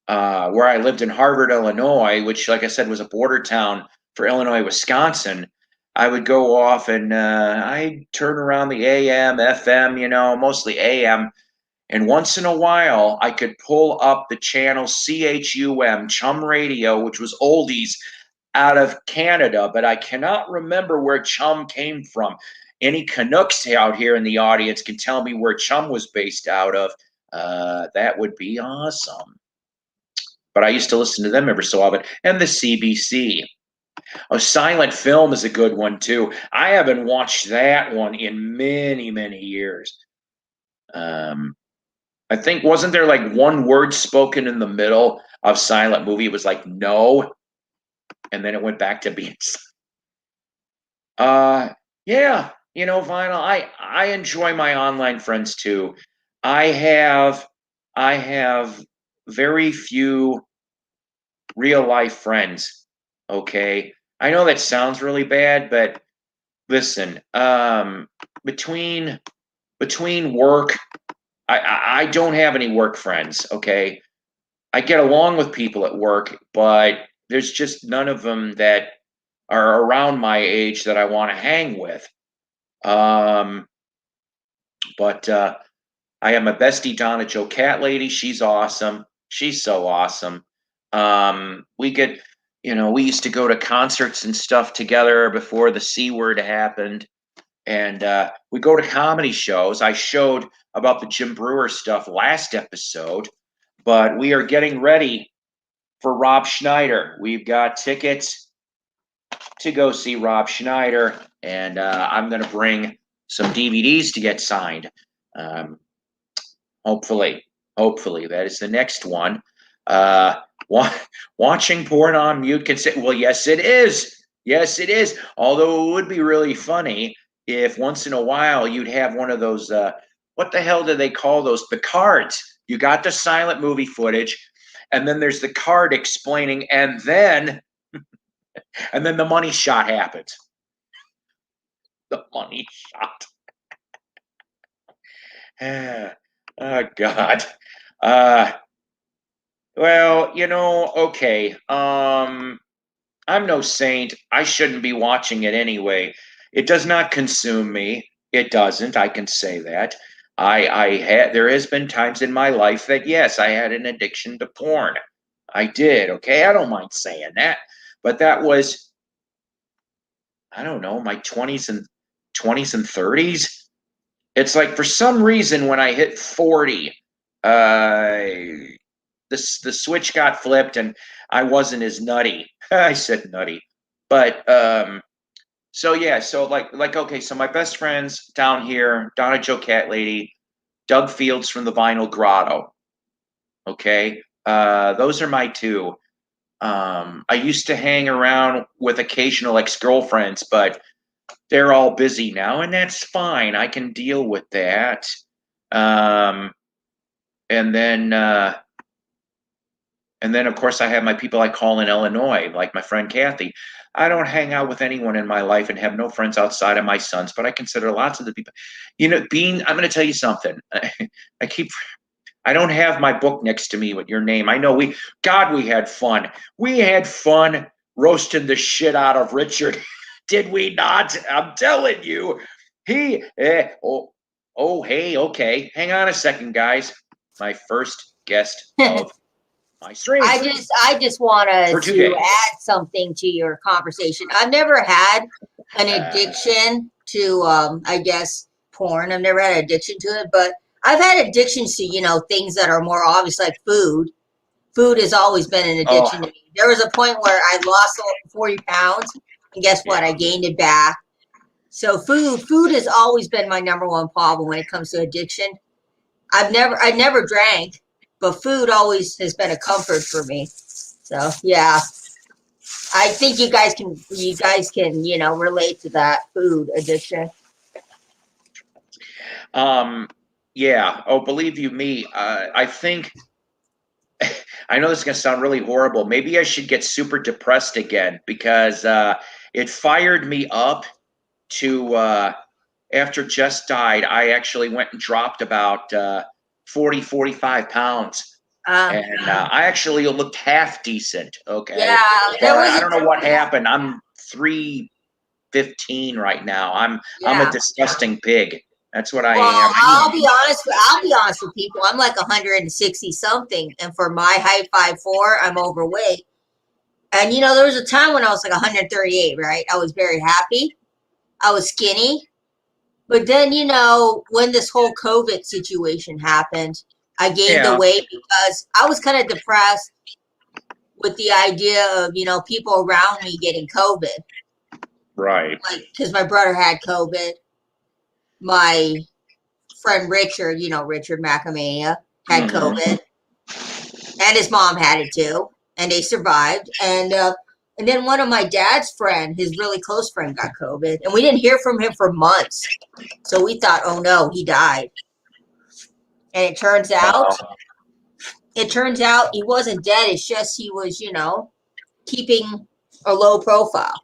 where I lived in Harvard, Illinois, which, like I said, was a border town for Illinois, Wisconsin, I would go off and I'd turn around the AM, FM, mostly AM, And once in a while, I could pull up the channel CHUM, Chum Radio, which was oldies out of Canada, but I cannot remember where Chum came from. Any Canucks out here in the audience can tell me where Chum was based out of. That would be awesome. But I used to listen to them every so often. And the CBC. A silent film is a good one too. I haven't watched that one in many, many years. I think wasn't there like one word spoken in the middle of silent movie? It was like no, and then it went back to being. Yeah, vinyl. I enjoy my online friends too. I have I have very few real life friends. Okay, I know that sounds really bad, but listen, between work, I don't have any work friends. Okay, I get along with people at work, but there's just none of them that are around my age that I want to hang with. Um, but I have my bestie Donna Joe Cat Lady. She's awesome. She's so awesome. We get, we used to go to concerts and stuff together before the C word happened, and we go to comedy shows. I showed about the Jim Brewer stuff last episode, but we are getting ready for Rob Schneider. We've got tickets to go see Rob Schneider, and I'm going to bring some DVDs to get signed. Um, hopefully, that is the next one. Wa- Watching porn on mute can say, well, yes, it is. Yes, it is. Although it would be really funny if once in a while you'd have one of those. What the hell do they call those? The cards. You got the silent movie footage, and then there's the card explaining, and then the money shot happens. The money shot. Oh God. Uh well, okay. I'm no saint. I shouldn't be watching it anyway. It does not consume me. It doesn't. I can say that. I had there has been times in my life that yes, I had an addiction to porn. I did. Okay, I don't mind saying that. But that was, I don't know, my 20s and 30s. It's like for some reason when I hit 40, the switch got flipped and I wasn't as nutty. I said nutty, but so yeah, so like okay, so my best friends down here, Donna Joe Cat Lady, Doug Fields from the Vinyl Grotto. Okay, those are my two. I used to hang around with occasional ex-girlfriends, but they're all busy now, and that's fine. I can deal with that. Um, and then of course I have my people I call in Illinois, like my friend Kathy. I don't hang out with anyone in my life and have no friends outside of my sons, but I consider lots of the people. I'm going to tell you something. I keep. I don't have my book next to me with your name. I know we had fun. We had fun roasting the shit out of Richard. Did we not? I'm telling you. Hey, okay. Hang on a second, guys. My first guest of my stream. I just wanted to add something to your conversation. I've never had an addiction to I guess porn. I've never had an addiction to it, but I've had addictions to, things that are more obvious like food. Food has always been an addiction to me. There was a point where I lost 40 pounds, and guess what? I gained it back. So food has always been my number one problem when it comes to addiction. I never drank, but food always has been a comfort for me. So yeah, I think you guys can relate to that food addiction. Yeah. Oh, believe you me, I think I know this is going to sound really horrible. Maybe I should get super depressed again because it fired me up to after Jess died. I actually went and dropped about 45 pounds. And I actually looked half decent. Okay. Yeah. I don't know what happened. I'm 315 right now. I'm a disgusting pig. That's what I Well, am. I'll be honest. I'll be honest with people. I'm like 160 something, and for my height, 5'4", I'm overweight. And there was a time when I was like 138. Right, I was very happy. I was skinny, but then when this whole COVID situation happened, I gained the Yeah. weight because I was kind of depressed with the idea of people around me getting COVID. Right. Like, because my brother had COVID, my friend Richard, Richard McAmania, had COVID, and his mom had it too, and they survived. And then one of my dad's friend, his really close friend, got COVID, and we didn't hear from him for months. So we thought, oh no, he died. And it turns out he wasn't dead. It's just he was, keeping a low profile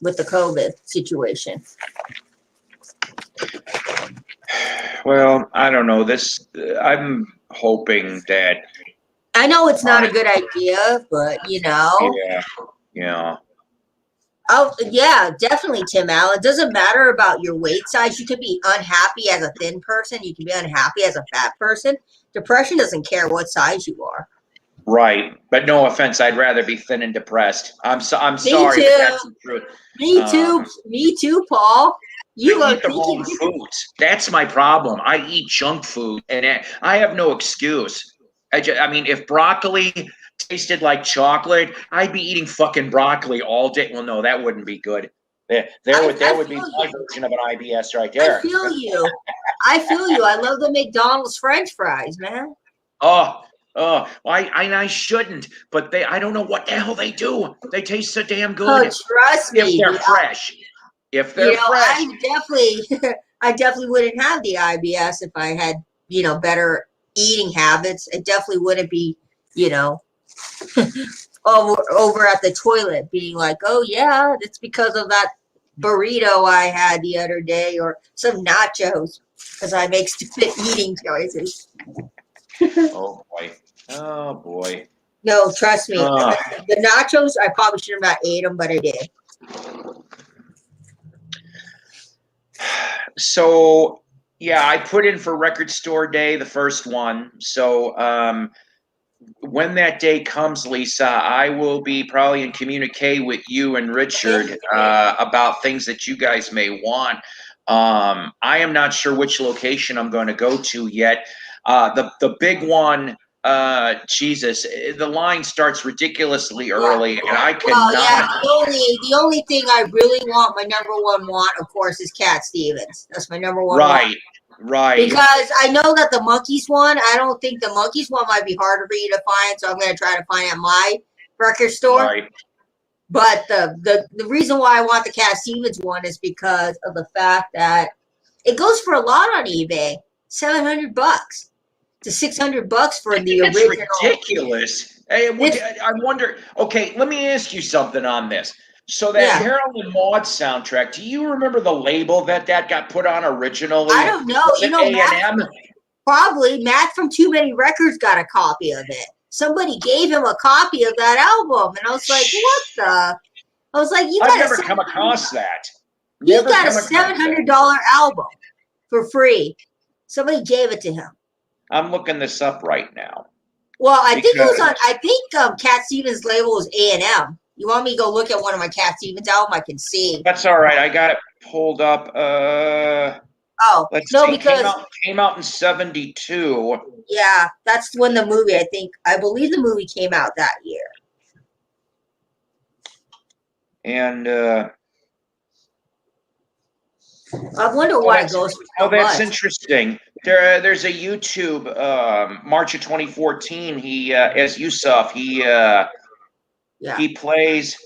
with the COVID situation. Well, I don't know. I'm hoping that. I know it's not a good idea, but Yeah. Oh, yeah, definitely, Tim Allen. It doesn't matter about your weight size. You could be unhappy as a thin person. You can be unhappy as a fat person. Depression doesn't care what size you are. Right, but no offense, I'd rather be thin and depressed. I'm sorry, too. but that's the truth. Me too, Paul. I eat the wrong foods. That's my problem. I eat junk food, and I have no excuse. I mean, if broccoli tasted like chocolate, I'd be eating fucking broccoli all day. Well, no, that wouldn't be good. There would be my version of an IBS right there. I feel you. I love the McDonald's French fries, man. I shouldn't, but I don't know what the hell they do. They taste so damn good. Oh, trust me. If they're fresh. If they're fresh. I definitely wouldn't have the IBS if I had, better eating habits. It definitely wouldn't be, over at the toilet being like, oh yeah, it's because of that burrito I had the other day or some nachos because I make stupid eating choices. Oh boy. No, trust me. The nachos, I probably should have not ate them, but I did. So, yeah, I put in for Record Store Day, the first one. So, when that day comes, Lisa, I will be probably in communique with you and Richard about things that you guys may want. I am not sure which location I'm going to go to yet. The big one, Jesus, the line starts ridiculously early, and I cannot. Well, yeah, the only thing I really want, my number one want, of course, is Cat Stevens. That's my number one want. Right. Because I know that the Monkees one, I don't think the Monkees one might be harder for you to find, so I'm going to try to find at my record store. Right. But the reason why I want the Cat Stevens one is because of the fact that it goes for a lot on eBay, $700 to $600 for the original. It's ridiculous. Hey, I wonder. Okay, let me ask you something on this. So that Harold and Maude soundtrack, do you remember the label that got put on originally? I don't know. A&M? Probably. Matt from Too Many Records got a copy of it. Somebody gave him a copy of that album, and I was like, "What the?" I was like, I've never come across that. He got a $700 album for free. Somebody gave it to him. I'm looking this up right now. Well, I think it was on. I think Cat Stevens' label was A&M. You want me to go look at one of my Cat Stevens album? I can see. That's all right. I got it pulled up. Because came out in 1972. Yeah, that's when the movie. I believe the movie came out that year. And I wonder why it goes for so that's much. Interesting. There's a YouTube March of 2014. He as Yusuf, he plays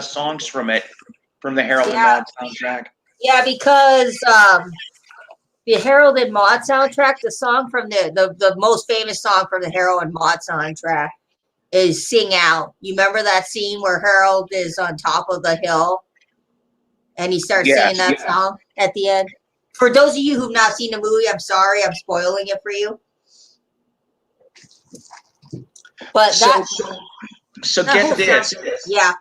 songs from the Harold and Maude soundtrack. Yeah, because the Harold and Maude soundtrack, the song from the most famous song from the Harold and Maude soundtrack is "Sing Out." You remember that scene where Harold is on top of the hill and he starts singing that song at the end? For those of you who've not seen the movie, I'm sorry, I'm spoiling it for you. But so get this. Yeah.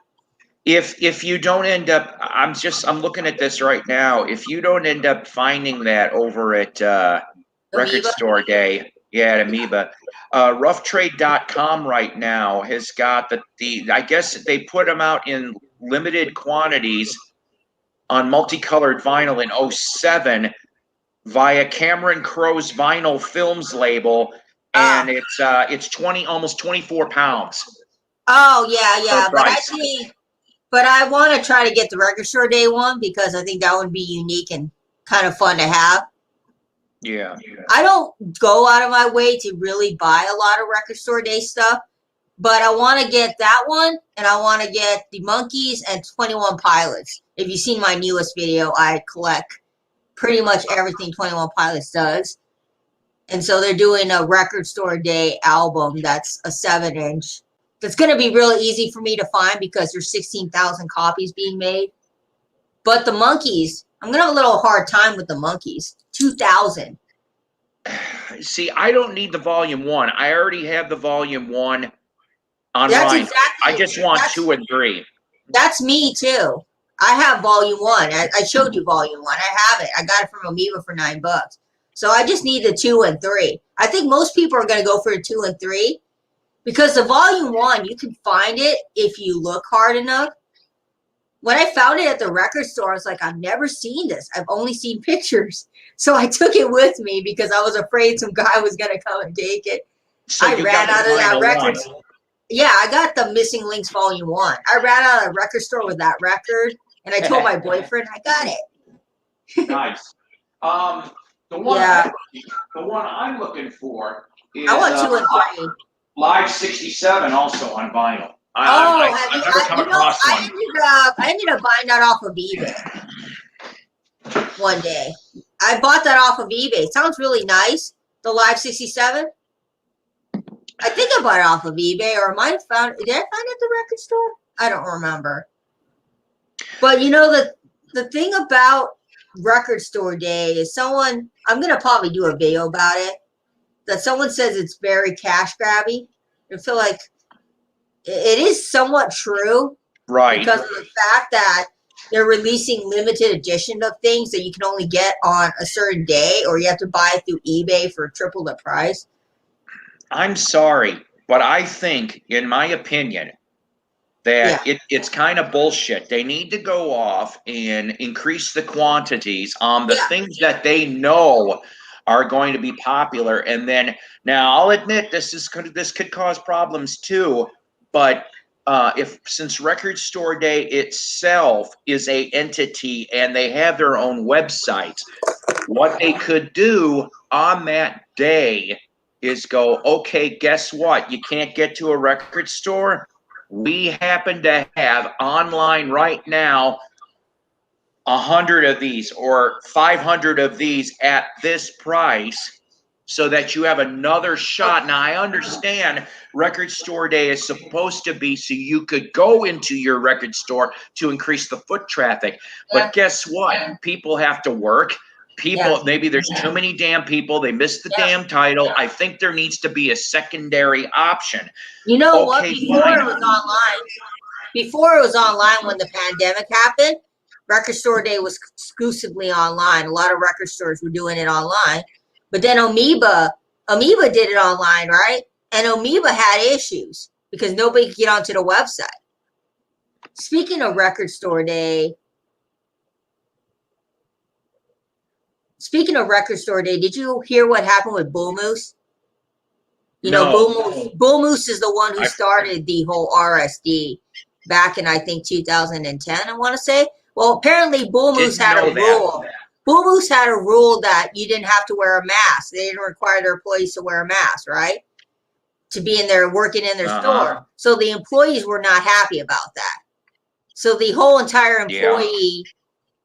if you don't end up, I'm looking at this right now. If you don't end up finding that over at Record Amoeba? Store Day, yeah, at Amoeba, roughtrade.com right now has got the I guess they put them out in limited quantities on multicolored vinyl in '07 via Cameron Crowe's Vinyl Films label, and it's 20 almost 24 pounds Oh yeah, per yeah. price. But I want to try to get the Record Store Day one because I think that would be unique and kind of fun to have. Yeah. I don't go out of my way to really buy a lot of Record Store Day stuff, but I want to get that one, and I want to get the Monkees and 21 Pilots. If you've seen my newest video, I collect pretty much everything 21 Pilots does. And so they're doing a Record Store Day album that's a 7-inch. That's going to be really easy for me to find because there's 16,000 copies being made. But the Monkees, I'm going to have a little hard time with the Monkees. 2,000. See, I don't need the volume 1. I already have the volume 1 on That's mine. exactly. I just want 2 and 3. That's me too. I have volume 1. I showed you volume 1. I have it. I got it from Amoeba for $9. So I just need the 2 and 3. I think most people are going to go for the 2 and 3 because the volume 1, you can find it if you look hard enough. When I found it at the record store, I was like, I've never seen this. I've only seen pictures. So I took it with me because I was afraid some guy was going to come and take it. So I ran out of that record. Yeah, I got the Missing Links Volume 1. I ran out of the record store with that record, and I told my boyfriend I got it. Nice. The one I'm looking for is I want 2 and 3. Live 67 also on vinyl. I've never come across one. I ended up buying that off of eBay one day. I bought that off of eBay. It sounds really nice, the Live 67. I think I bought it off of eBay, or I might have found it. Did I find it at the record store? I don't remember. But you know, the thing about Record Store Day is I'm going to probably do a video about it, that someone says it's very cash grabby. I feel like it is somewhat true. Right. Because of the fact that they're releasing limited edition of things that you can only get on a certain day, or you have to buy it through eBay for triple the price. I'm sorry, but I think, in my opinion, that it's kind of bullshit. They need to go off and increase the quantities on the things that they know are going to be popular. And then, now I'll admit this could cause problems too, but since Record Store Day itself is a entity and they have their own website, what they could do on that day is go, okay, guess what? You can't get to a record store. We happen to have online right now 100 of these or 500 of these at this price, so that you have another shot. Now, I understand Record Store Day is supposed to be so you could go into your record store to increase the foot traffic. But guess what? People have to work. Maybe there's too many damn people. They missed the damn title. I think there needs to be a secondary option. You know what? Before it was online when the pandemic happened, Record Store Day was exclusively online. A lot of record stores were doing it online. But then Amoeba did it online, right? And Amoeba had issues because nobody could get onto the website. Speaking of Record Store Day, did you hear what happened with Bull Moose? You know, Bull Moose is the one who started the whole RSD back in, I think, 2010, I want to say. Well, apparently Bull Moose had a rule. Bull Moose had a rule that you didn't have to wear a mask. They didn't require their employees to wear a mask, right? To be in there working in their store. So the employees were not happy about that. So the whole entire employee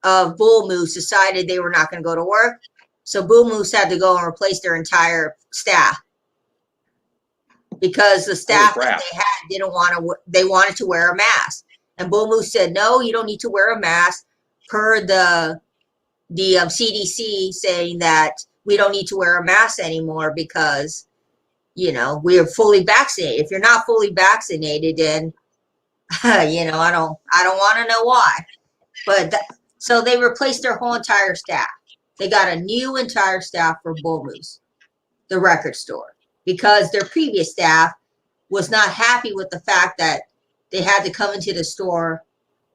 of Bull Moose decided they were not going to go to work. So Bull Moose had to go and replace their entire staff because the staff that they had they wanted to wear a mask. And Bull Moose said, no, you don't need to wear a mask, per the CDC saying that we don't need to wear a mask anymore because, you know, we are fully vaccinated. If you're not fully vaccinated, then You know, I don't want to know why. But so they replaced their whole entire staff. They got a new entire staff for Bull Moose, the record store, because their previous staff was not happy with the fact that they had to come into the store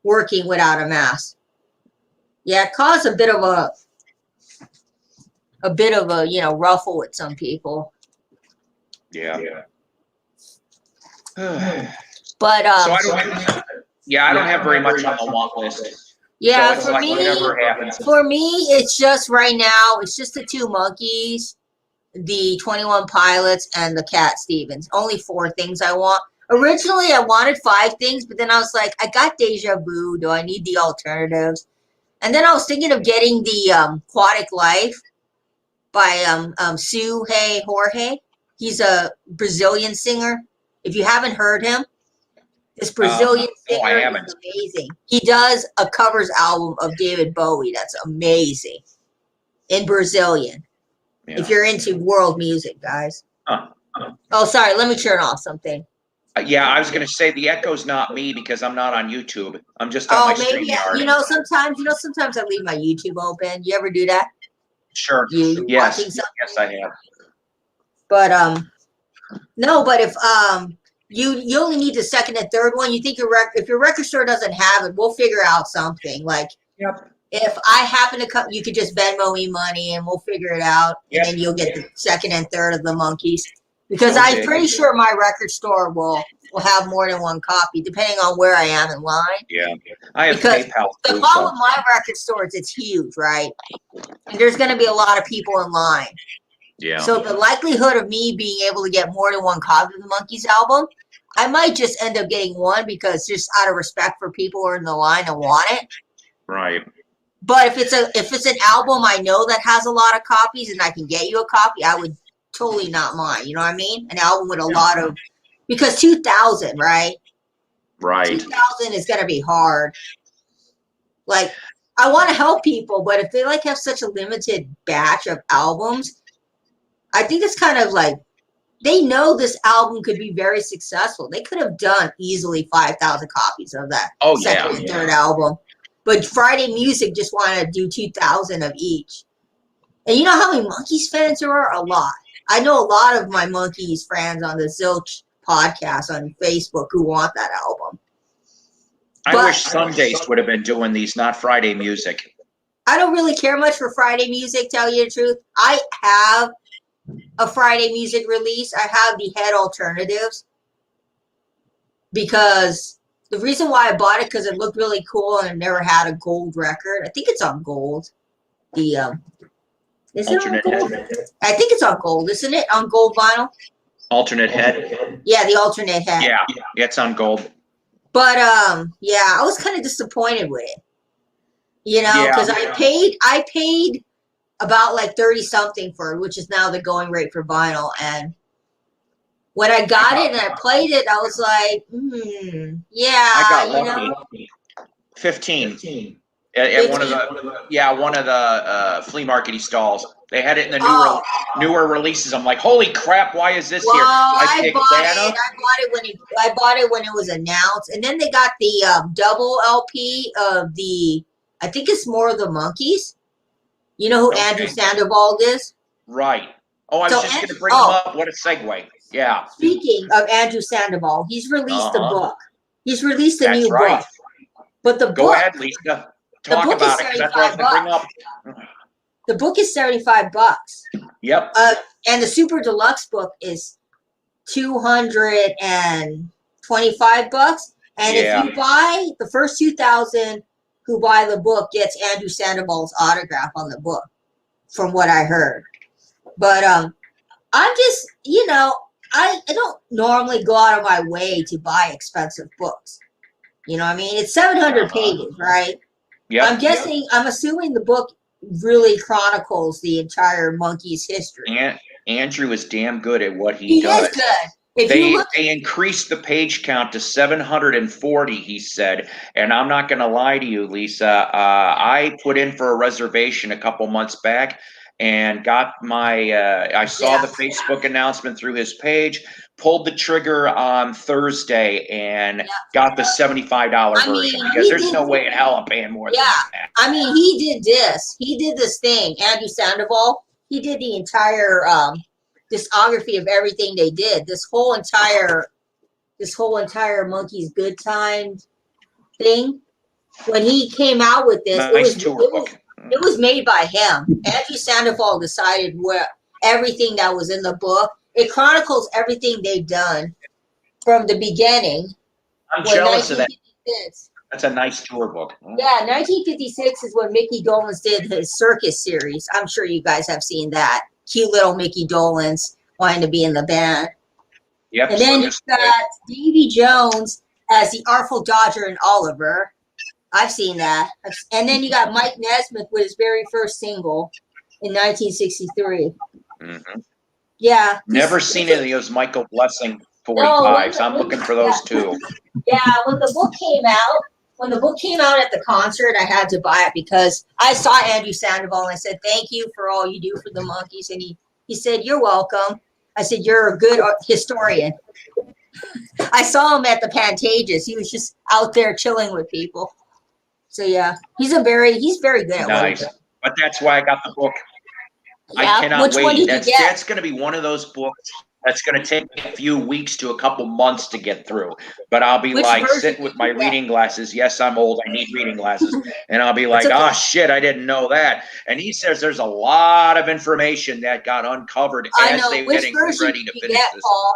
working without a mask. Yeah, it caused a bit of a ruffle with some people. Yeah. But so I don't I don't have very much on the want list. Yeah, so for me, it's just right now, it's just the two monkeys, the 21 Pilots, and the Cat Stevens. Only 4 things I want. Originally, I wanted 5 things, but then I was like, I got Deja Vu. Do I need the alternatives? And then I was thinking of getting the Aquatic Life by Sue Hey Jorge. He's a Brazilian singer. If you haven't heard him, this Brazilian singer is amazing. He does a covers album of David Bowie that's amazing in Brazilian. Yeah. If you're into world music, guys. Oh, sorry. Let me turn off something. I was going to say the echo's not me because I'm not on YouTube. I'm just on my StreamYard. You know, sometimes I leave my YouTube open. You ever do that? Sure. Yes, I have. But no. But if you only need the second and third one. You think if your record store doesn't have it, we'll figure out something. Like, if I happen to come, you could just Venmo me money and we'll figure it out. And then you'll get the second and third of the monkeys. Because I'm pretty sure my record store will have more than one copy, depending on where I am in line. Yeah, I have PayPal. The problem with my record store is it's huge, right? And there's going to be a lot of people in line. Yeah. So the likelihood of me being able to get more than one copy of the Monkees album, I might just end up getting one because just out of respect for people who are in the line and want it. Right. But if it's an album I know that has a lot of copies and I can get you a copy, I would totally not mind. You know what I mean? An album with a lot of, because 2000, right? Right. 2000 is going to be hard. Like, I want to help people, but if they like have such a limited batch of albums, I think it's kind of like they know this album could be very successful. They could have done easily 5,000 copies of that second and third album. But Friday Music just wanted to do 2,000 of each. And you know how many Monkees fans there are? A lot. I know a lot of my Monkees friends on the Zilch podcast on Facebook who want that album. I wish Sundays would have been doing these, not Friday Music. I don't really care much for Friday Music, tell you the truth. I have a Friday Music release. I have the Head Alternatives. Because the reason why I bought it, because it looked really cool and it never had a gold record. I think it's on gold. Is it on gold? I think it's on gold, isn't it? On gold vinyl? Alternate Head? Yeah, the Alternate Head. Yeah, it's on gold. But I was kind of disappointed with it. You know, because I paid about like 30 something for it, which is now the going rate for vinyl. And when I got it and I played it, I was like, I got lucky. 15. At one of the flea markety stalls. They had it in the newer releases. I'm like, holy crap! Why is this here? I bought it when it was announced, and then they got the double LP of the. I think it's more of the Monkees. You know who Andrew Sandoval is? Right. Oh, I was just going to bring him up. What a segue. Yeah. Speaking of Andrew Sandoval, he's released a book. He's released a new book. But the book. Go ahead, Lisa. Talk about it. That's what I was going to bring up. The book is $75. Yep. And the Super Deluxe book is $225. And if you buy the first 2,000 who buy the book gets Andrew Sandoval's autograph on the book, from what I heard. But I'm just, I don't normally go out of my way to buy expensive books. You know what I mean? It's 700 pages, right? Yeah. I'm assuming the book really chronicles the entire Monkees history. Andrew is damn good at what he does. He is good. They increased the page count to 740, he said. And I'm not going to lie to you, Lisa. I put in for a reservation a couple months back, and got my. I saw the Facebook announcement through his page. Pulled the trigger on Thursday and got the $75 version because there's no way in hell I'm paying more than that. I mean, he did this. He did this thing. Andrew Sandoval. He did the entire discography of everything they did. This whole entire Monkey's Good Times thing. When he came out with this, it was made by him. Andrew Sandoval decided everything that was in the book. It chronicles everything they've done from the beginning. I'm jealous of that. That's a nice tour book. Yeah, 1956 is when Mickey Dolenz did his circus series. I'm sure you guys have seen that. Cute little Mickey Dolenz wanting to be in the band. Yep. And then you've got Davy Jones as the Artful Dodger and Oliver. I've seen that. And then you got Mike Nesmith with his very first single in 1963. Mm-hmm. Yeah. Never seen any of those Michael Blessing 45s. I'm looking for those too. Yeah, when the book came out at the concert, I had to buy it because I saw Andrew Sandoval and I said, "Thank you for all you do for the Monkees." And he said, "You're welcome." I said, "You're a good historian." I saw him at the Pantages. He was just out there chilling with people. So yeah, he's very good at nice. But that's why I got the book. Yeah. I cannot Which wait. one did you get? That's going to be one of those books that's going to take a few weeks to a couple months to get through. But I'll be sitting with my reading glasses. Yes, I'm old. I need reading glasses. And I'll be like, oh, shit, I didn't know that. And he says there's a lot of information that got uncovered as they were getting ready to finish this. Paul?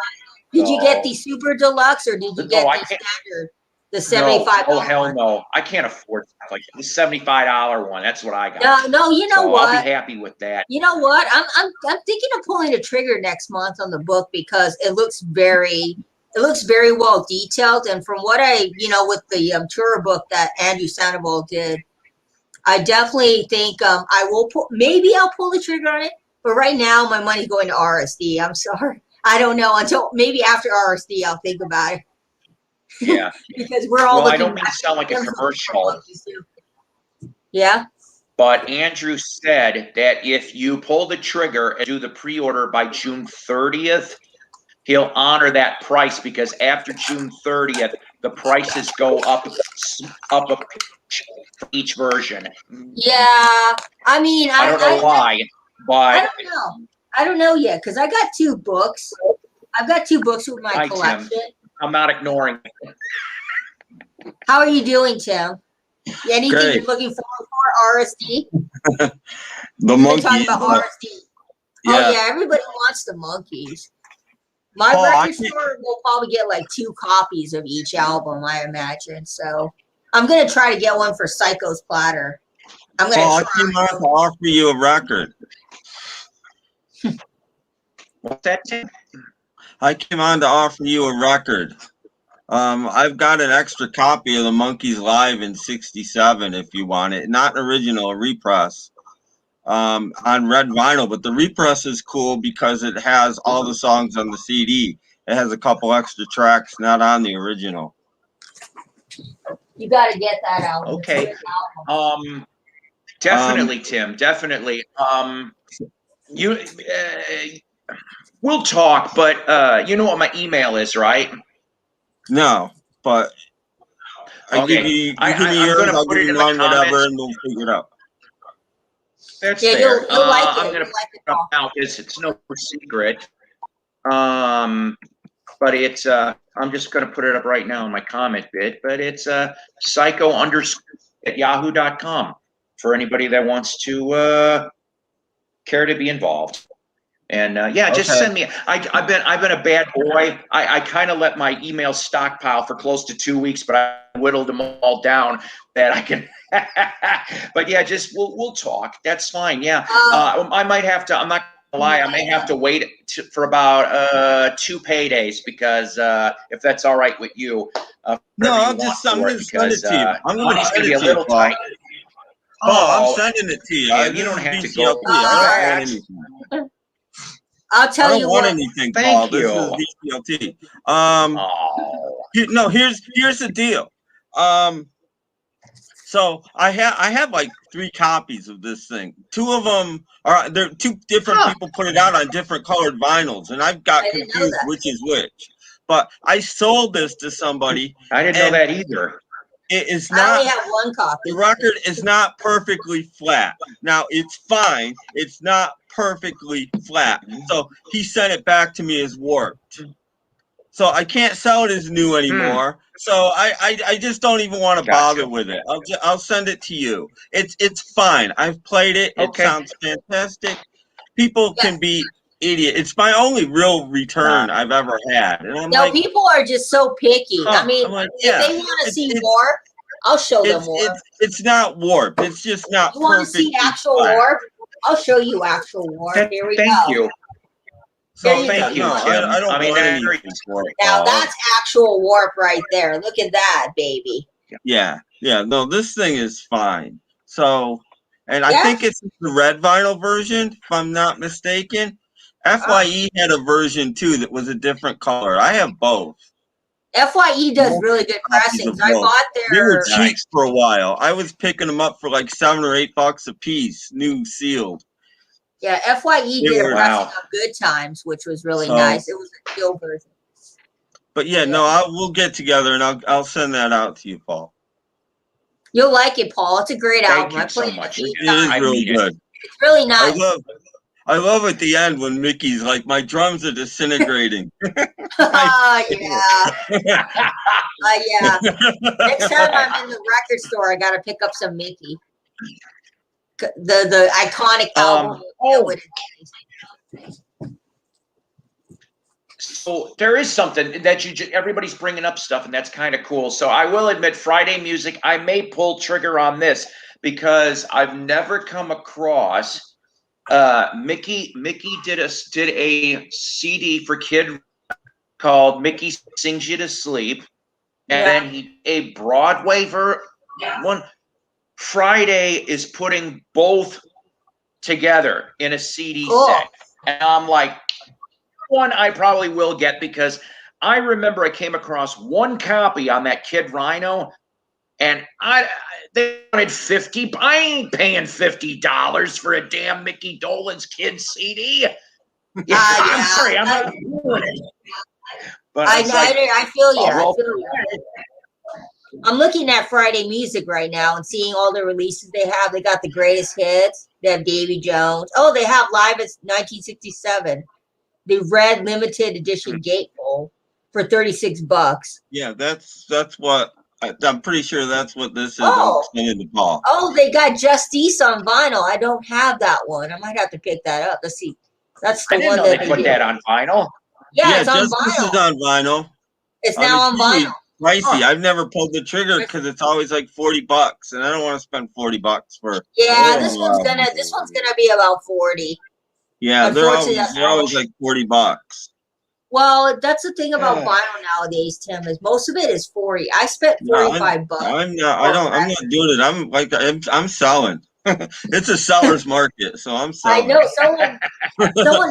Did you get the super deluxe or did you get the standard? The $75. Oh hell no! I can't afford like the $75 one. That's what I got. No. You know what? I'll be happy with that. You know what? I'm thinking of pulling a trigger next month on the book because it looks very well detailed. And from what with the tour book that Andrew Sandoval did, I definitely think I will maybe I'll pull the trigger on it. But right now, my money's going to RSD. I'm sorry. I don't know until maybe after RSD I'll think about it. Yeah, because we're all. Well, I don't mean to sound like a commercial. Yeah. But Andrew said that if you pull the trigger and do the pre-order by June 30th, he'll honor that price because after June 30th, the prices go up a pitch for each version. Yeah, I mean, I don't know why, but I don't know. I don't know yet because I got 2 books. I've got 2 books with my collection. Tim. I'm not ignoring it. How are you doing, Tim? Anything you're looking forward for? RSD? The Monkees. Talking about RSD. Yeah. Oh yeah, everybody wants the Monkees. My record store will probably get like 2 copies of each album, I imagine. So I'm gonna try to get one for Psycho's Platter. I came on to offer you a record. What's that, Tim? I came on to offer you a record. I've got an extra copy of the Monkees Live in '67 if you want it. Not an original, a repress on red vinyl. But the repress is cool because it has all the songs on the CD. It has a couple extra tracks not on the original. You got to get that out. Okay. Definitely, Tim. Definitely. We'll talk, but you know what my email is, right? No, but I'll give you yours, I'll give you mine, whatever, and we'll figure it out. That's fair. You'll like it. I'm going to put it up now because it's no secret. But it's I'm just going to put it up right now in my comment bit. But it's psycho_at yahoo.com for anybody that wants to care to be involved. And just send me. I've been a bad boy. I kind of let my email stockpile for close to 2 weeks, but I whittled them all down that I can. But yeah, just we'll talk. That's fine. Yeah, I might have to. I'm not gonna lie. I may have to wait for about 2 paydays because if that's all right with you. No, I'm gonna send it to you. I'm gonna send it to you. Tight. I'm sending it to you. Yeah, you don't have to go. I don't want anything. I'll tell you what. I don't want anything, Paul. This is VCLT. Here's the deal. So I have like 3 copies of this thing. 2 of them are there. 2 different people put it out on different colored vinyls, and I've got confused which is which. But I sold this to somebody. I didn't know that either. It is I not. only have 1 copy. The record is not perfectly flat. Now it's fine. It's not perfectly flat. So he sent it back to me as warped. So I can't sell it as new anymore. So I just don't even want to bother with it. I'll send it to you. It's fine. I've played it. It sounds fantastic. People can be idiot. It's my only real return I've ever had. And I'm like, people are just so picky. I mean, if they want to see warp, I'll show them warp. It's not warp. It's just not. You want to see actual warp? I'll show you actual warp. Here we go. Thank you. So thank you, Tim. I don't want anything for it. Now that's actual warp right there. Look at that, baby. Yeah. No, this thing is fine. So, and I think it's the red vinyl version, if I'm not mistaken. FYE had a version too that was a different color. I have both. FYE does really good pressings. I bought their. They were cheap for a while. I was picking them up for like $7 or $8 a piece, new sealed. Yeah, FYE did a pressing of Good Times, which was really nice. It was a steel version. But we'll get together and I'll send that out to you, Paul. You'll like it, Paul. It's a great album. Thank you so much. It is really good. It's really nice. I love at the end when Mickey's like, my drums are disintegrating. Yeah. Yeah. Next time I'm in the record store, I got to pick up some Mickey. The iconic album. So there is something that everybody's bringing up stuff, and that's kind of cool. So I will admit, Friday music, I may pull trigger on this because I've never come across. Mickey did a CD for kid called Mickey Sings You to Sleep, and then he a Broadway one. Friday is putting both together in a CD set, and I'm like, one I probably will get because I remember I came across 1 copy on that Kid Rhino, and they wanted $50. I ain't paying $50 for a damn Mickey Dolenz Kids CD. I'm sorry, I'm not doing it. But I feel you. I feel you. I'm looking at Friday music right now and seeing all the releases they have. They got the greatest hits. They have Davy Jones. Oh, they have Live at 1967. The red limited edition gatefold for $36. Yeah, that's what I'm pretty sure that's what this is. I'm sending the ball. Oh, they got Justice on vinyl. I don't have that one. I might have to pick that up. Let's see. That's the one that they put that on vinyl. Yeah, it's on Justice vinyl. is on vinyl. It's now on vinyl. Pricey. I've never pulled the trigger because it's always like $40, and I don't want to spend $40 for. Yeah, this one's gonna be about 40. Yeah, they're always like $40. Well, that's the thing about vinyl nowadays, Tim, is most of it is 40. I spent $45. I'm not doing it. I'm selling. It's a seller's market, so I'm selling. I know someone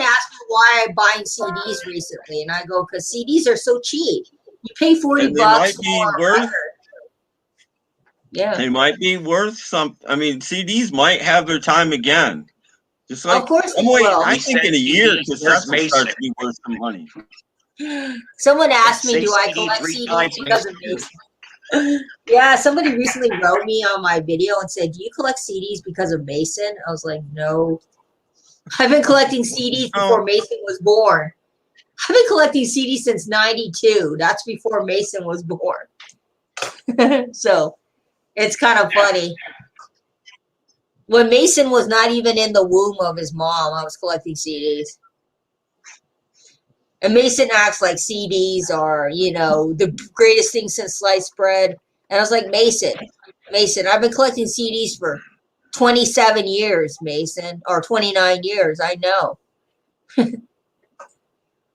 asked me why I'm buying CDs recently, and I go, because CDs are so cheap. You pay $40 for a record. Yeah. They might be worth something. I mean, CDs might have their time again. Just like, of course they will. I think in a year, cassettes starts to be worth some money. Someone asked me, do I collect CDs because of Mason? Yeah, somebody recently wrote me on my video and said, do you collect CDs because of Mason? I was like, no. I've been collecting CDs before Mason was born. I've been collecting CDs since 92. That's before Mason was born. So it's kind of funny. When Mason was not even in the womb of his mom, I was collecting CDs. And Mason acts like CDs are, the greatest thing since sliced bread. And I was like, Mason, I've been collecting CDs for 27 years, Mason, or 29 years. I know.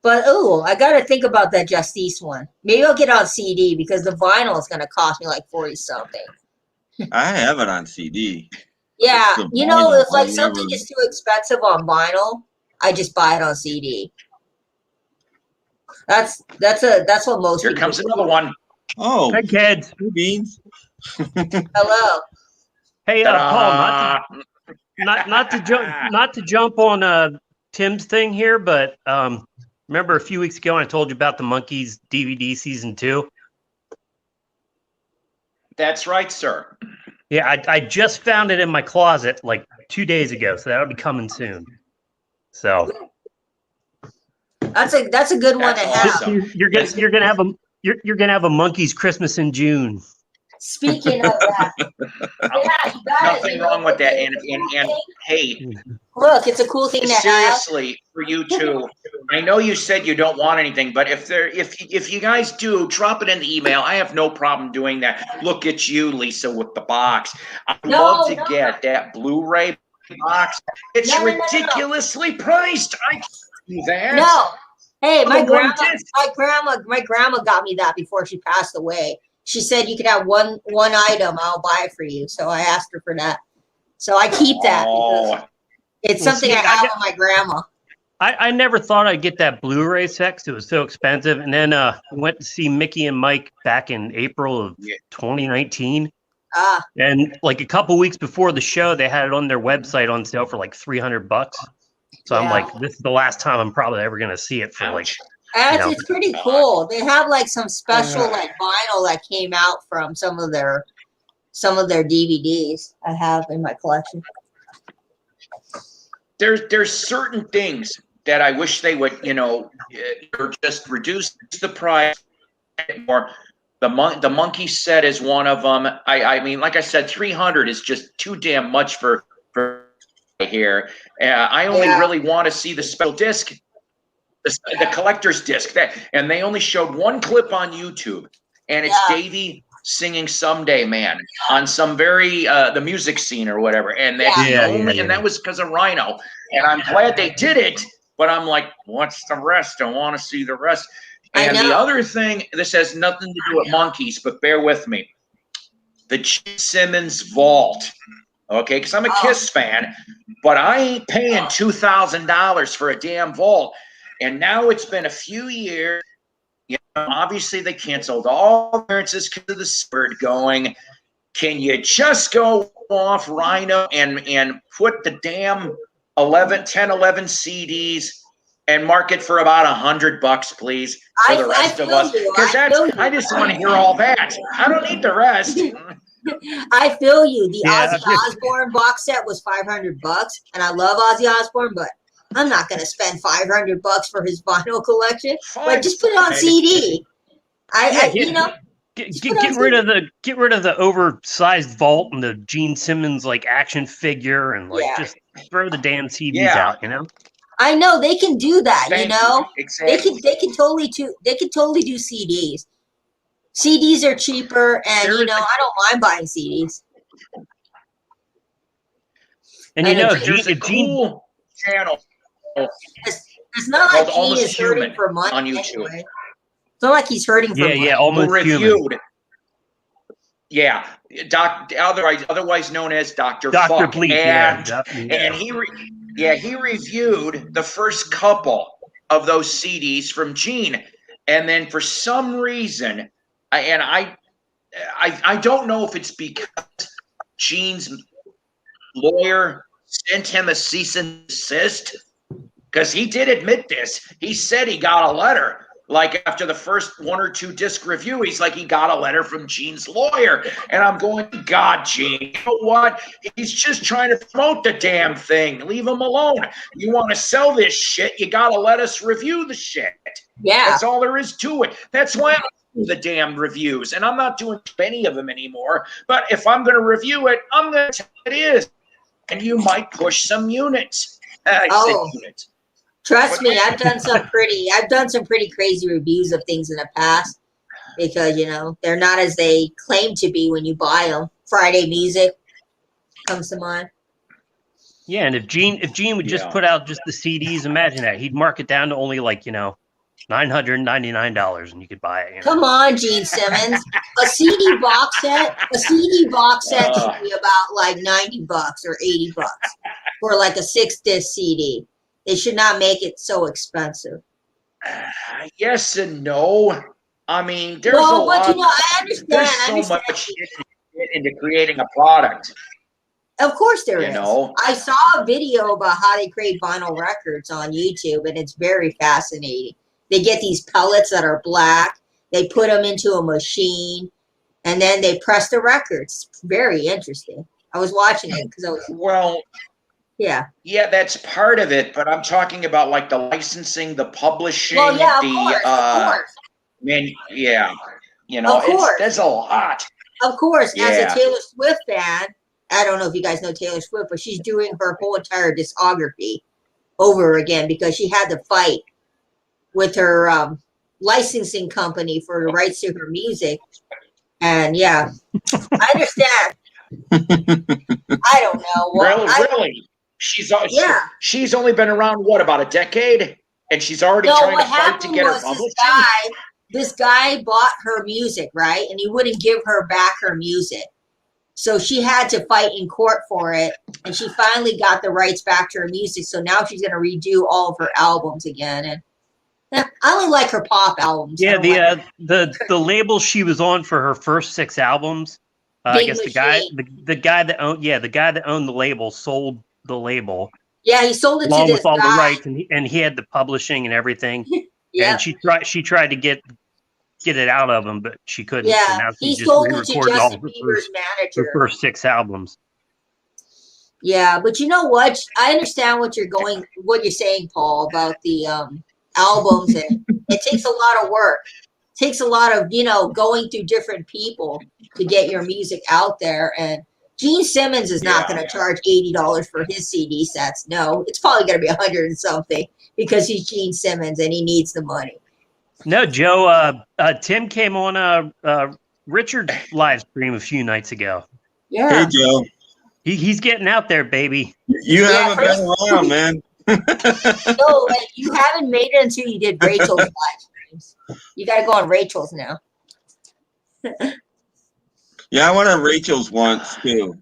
But, I got to think about that Justice one. Maybe I'll get it on CD because the vinyl is going to cost me like 40-something. I have it on CD. Yeah. If like something is too expensive on vinyl, I just buy it on CD. That's what most Here people comes do. another one. Oh. Hi, kids. Beans. Hello. Hey, Paul, Ta-da! not to jump on Tim's thing here, but remember a few weeks ago I told you about the Monkees DVD season 2? That's right, sir. Yeah, I just found it in my closet like 2 days ago, so that'll be coming soon. So That's a good one That's to have. awesome. you're gonna have a Monkees Christmas in June. Speaking of that, yeah, you got Nothing wrong with that. And hey, look, it's a cool thing to have. seriously, for you two, I know you said you don't want anything, but if you guys do, drop it in the email. I have no problem doing that. Look at you, Lisa, with the box. I'd love to get that Blu-ray box. It's ridiculously priced. I can't do that. No. Hey, my The one grandma got me that before she passed away. She said you could have one item, I'll buy it for you. So I asked her for that. So I keep that because it's something I have with my grandma. I never thought I'd get that Blu-ray set because it was so expensive. And then went to see Mickey and Mike back in April of 2019. And like a couple weeks before the show, they had it on their website on sale for like $300. So I'm like, this is the last time I'm probably ever going to see it for like. It's pretty cool. They have like some special like vinyl that came out from some of their DVDs I have in my collection. There's certain things that I wish they would, or just reduce the price more. The monkey set is one of them. I mean, like I said, 300 is just too damn much for here. I only really want to see the special disc. The collector's disc, and they only showed one clip on YouTube, and it's Davey singing "Someday Man" on some very the music scene or whatever, and that's and that was because of Rhino, and I'm glad they did it, but I'm like, what's the rest? I want to see the rest. And the other thing, this has nothing to do with Monkees, but bear with me, the Gene Simmons vault. Okay, because I'm a Kiss fan, but I ain't paying $2,000 for a damn vault. And now it's been a few years. Obviously they canceled all appearances because of the spurt going. Can you just go off Rhino and put the damn 11 CDs and mark it for about $100, please, for the rest of us? Because I just want to hear all that. I don't need the rest. I feel you. The Ozzy Osbourne box set was $500, and I love Ozzy Osbourne, but I'm not going to spend $500 for his vinyl collection. Like, just put it on CD. Get rid of the oversized vault and the Gene Simmons like action figure and just throw the damn CDs out. I know they can do that. Exactly. They can totally do CDs. CDs are cheaper, and I don't mind buying CDs. And there's a cool channel. It's not like Gene is hurting for money on YouTube. Anyway. It's not like he's hurting for money. Yeah, Almost Human. Yeah, otherwise known as Dr. Dr. Fuck. Bleep, and he reviewed the first couple of those CDs from Gene, and then for some reason, I don't know if it's because Gene's lawyer sent him a cease and desist. Because he did admit this. He said he got a letter. Like after the first 1 or 2 disc review, he's like, he got a letter from Gene's lawyer. And I'm going, God, Gene, you know what? He's just trying to promote the damn thing. Leave him alone. You want to sell this shit, you got to let us review the shit. Yeah. That's all there is to it. That's why I do the damn reviews. And I'm not doing many of them anymore. But if I'm going to review it, I'm going to tell you it is. And you might push some units. I said units. Trust me, I've done some pretty crazy reviews of things in the past because they're not as they claim to be when you buy them. Friday Music comes to mind. Yeah, and if Gene would just put out just the CDs, imagine that he'd mark it down to only like $999, and you could buy it. Come on, Gene Simmons, a CD box set should be about like $90 or $80 for like a 6-disc CD. They should not make it so expensive. Yes and no. I mean, there's a lot. I understand. There's so much into creating a product. Of course there You is. know? I saw a video about how they create vinyl records on YouTube, and it's very fascinating. They get these pellets that are black, they put them into a machine, and then they press the records. It's very interesting. I was watching it because I was yeah, that's part of it, but I'm talking about like the licensing, the publishing, well, yeah, the of course. man, yeah, you know, there's a lot. Of course, as a Yeah. Taylor Swift fan, I don't know if you guys know Taylor Swift, but she's doing her whole entire discography over again because she had to fight with her licensing company for the rights to her music. And yeah, I understand. I don't know. Well, Really? She's only been around what, about a decade, and she's already trying to fight to get her publishing. This guy bought her music, right? And he wouldn't give her back her music. So she had to fight in court for it. And she finally got the rights back to her music. So now she's going to redo all of her albums again. And I only like her pop albums. Yeah, the label she was on for her first 6 albums. I guess the guy that owned the label sold the label. Yeah, he sold it along to this with all guy. the rights, and he had the publishing and everything. Yeah. And she tried to get it out of him, but she couldn't. Yeah, so now he just sold it to re-recorded all Justin her Bieber's manager. Her first 6 albums. Yeah, but you know what? I understand what you're saying, Paul, about the albums, and it takes a lot of work. It takes a lot of, going through different people to get your music out there. And Gene Simmons is not going to charge $80 for his CD sets. No, it's probably going to be $100 and something because he's Gene Simmons and he needs the money. No, Joe. Tim came on Richard's live stream a few nights ago. Yeah. Hey, Joe. He's getting out there, baby. You haven't been around, man. No, you haven't made it until you did Rachel's live streams. You got to go on Rachel's now. Yeah, I went on Rachel's once too.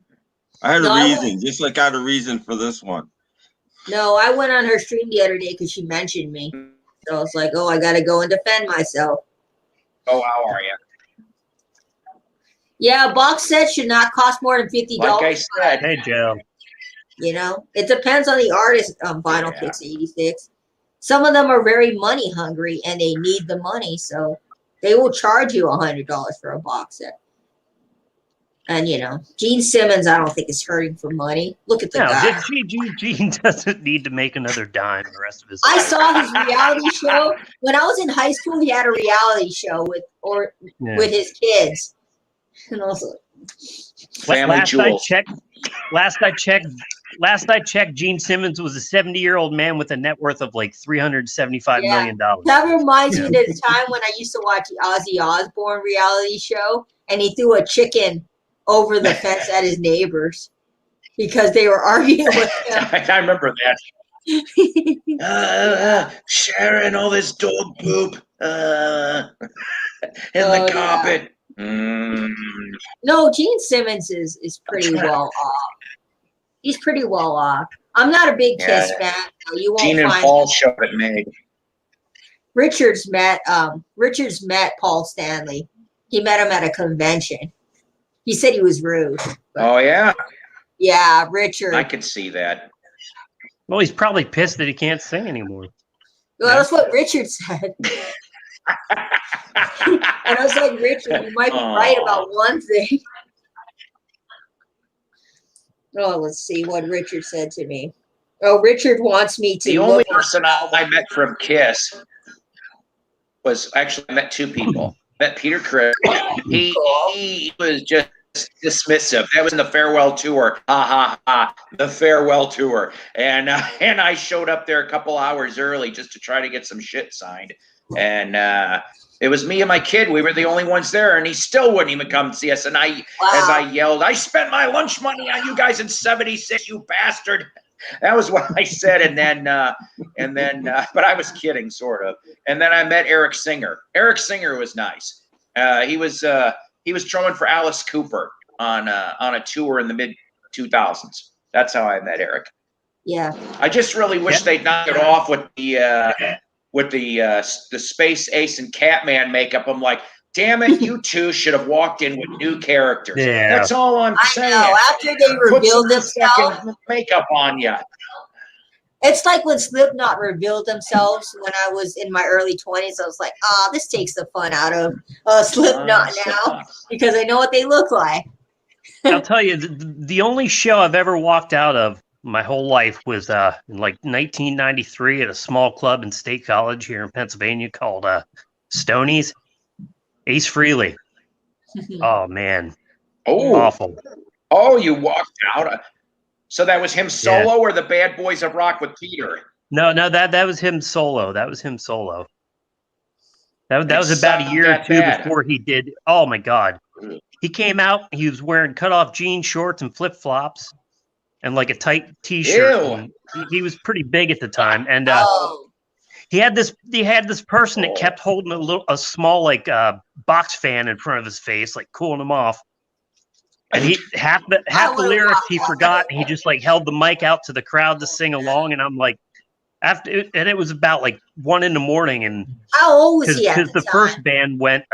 I had a reason, just like I had a reason for this one. No, I went on her stream the other day because she mentioned me. So I was like, I got to go and defend myself. Oh, how are you? Yeah, a box set should not cost more than $50. Like I said. Hey, Joe. It depends on the artist. Vinyl Kicks 86. Some of them are very money hungry and they need the money, so they will charge you $100 for a box set. And Gene Simmons, I don't think is hurting for money. Look at the guy. Gene doesn't need to make another dime the rest of his life. life. I saw his reality show when I was in high school. He had a reality show with his kids, and I was like, Family Jewels. Last I checked, Gene Simmons was a 70-year-old man with a net worth of like $375 million. That reminds me of the time when I used to watch the Ozzy Osbourne reality show, and he threw a chicken over the fence at his neighbors because they were arguing with him. I remember that. Sharon, all this dog poop in the carpet. Yeah. No, Gene Simmons is pretty well off. He's pretty well off. I'm not a big Kiss fan. So you won't Gene and Paul showed it made. Richards met Paul Stanley. He met him at a convention. He said he was rude. Oh, yeah? Yeah, Richard. I could see that. Well, he's probably pissed that he can't sing anymore. Well, that's what Richard said. And I was like, Richard, you might be right about one thing. Oh, let's see what Richard said to me. Oh, Richard wants me to. The only person I met from Kiss was actually, I met 2 people. Met Peter Criss. He was just dismissive. That was in the farewell tour. The farewell tour. And I showed up there a couple hours early just to try to get some shit signed. And it was me and my kid. We were the only ones there, and he still wouldn't even come see us. And as I yelled, I spent my lunch money on you guys in '76, you bastard. That was what I said. And then, but I was kidding, sort of. And then I met Eric Singer. Eric Singer was nice. He was drumming for Alice Cooper on a tour in the mid 2000s. That's how I met Eric. Yeah. I just really wish they'd knock it off with the Space Ace and Catman makeup. I'm like, Damn it, you two should have walked in with new characters. Yeah. That's all I'm saying. I know. After they revealed themselves, makeup on you. It's like when Slipknot revealed themselves when I was in my early 20s. I was like, this takes the fun out of Slipknot now because I know what they look like. I'll tell you, the only show I've ever walked out of my whole life was in like 1993 at a small club in State College here in Pennsylvania called Stoney's. Ace Frehley. Oh, man. Oh. Awful. Oh, you walked out. So that was him solo or the Bad Boys of Rock with Peter? No, that was him solo. That was him solo. That was about a year or two before he did. Oh, my God. He came out. He was wearing cut-off jean shorts and flip-flops and like a tight T-shirt. He was pretty big at the time. And he had this person that kept holding a small like box fan in front of his face, like cooling him off. And he half the lyrics he forgot. And he just like held the mic out to the crowd to sing along. And I'm like, and it was about like 1 a.m. And how old was he? Because the first band went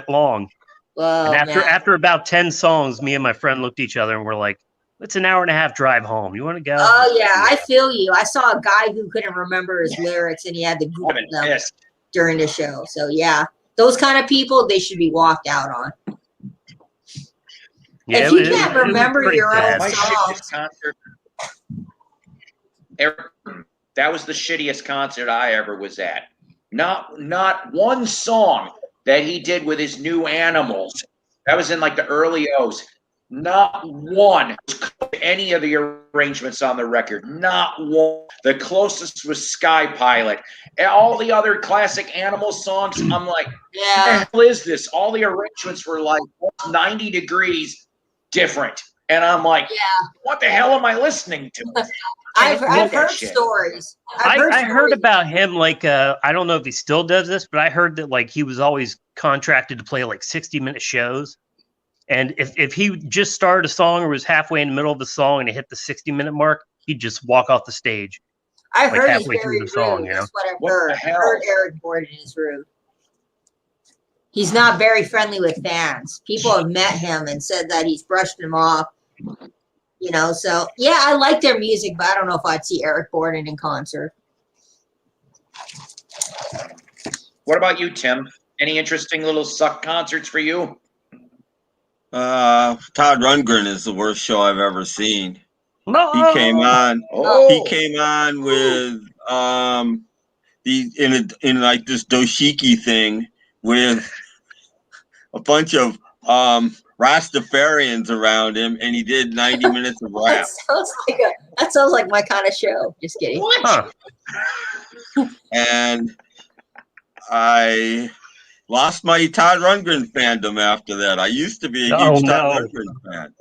long. Whoa, and after about 10 songs, me and my friend looked at each other and we're like, it's an 1.5-hour drive home. You want to go? Oh, yeah. I feel you. I saw a guy who couldn't remember his lyrics and he had to Google them during the show. So, yeah, those kind of people, they should be walked out on. Yeah, if you can't remember your own songs. That was the shittiest concert I ever was at. Not one song that he did with his new Animals. That was in like the early O's. Not one was any of the arrangements on the record. Not one. The closest was Sky Pilot. And all the other classic Animal songs, I'm like, what the hell is this? All the arrangements were like 90 degrees different. And I'm like, what the hell am I listening to? I've heard stories. I heard about him, like, I don't know if he still does this, but I heard that like he was always contracted to play like 60-minute shows. And if he just started a song or was halfway in the middle of the song and it hit the 60-minute mark, he'd just walk off the stage. I heard he's very rude. That's what I've heard. I heard Eric Borden is rude. He's not very friendly with fans. People have met him and said that he's brushed them off. You know, so yeah, I like their music, but I don't know if I'd see Eric Borden in concert. What about you, Tim? Any interesting little suck concerts for you? Todd Rundgren is the worst show I've ever seen. No. He came on. He came on with in like this dashiki thing with a bunch of Rastafarians around him, and he did 90 minutes of rap. That sounds like my kind of show. Just kidding. What? And I lost my Todd Rundgren fandom after that. I used to be a huge Todd Rundgren fan.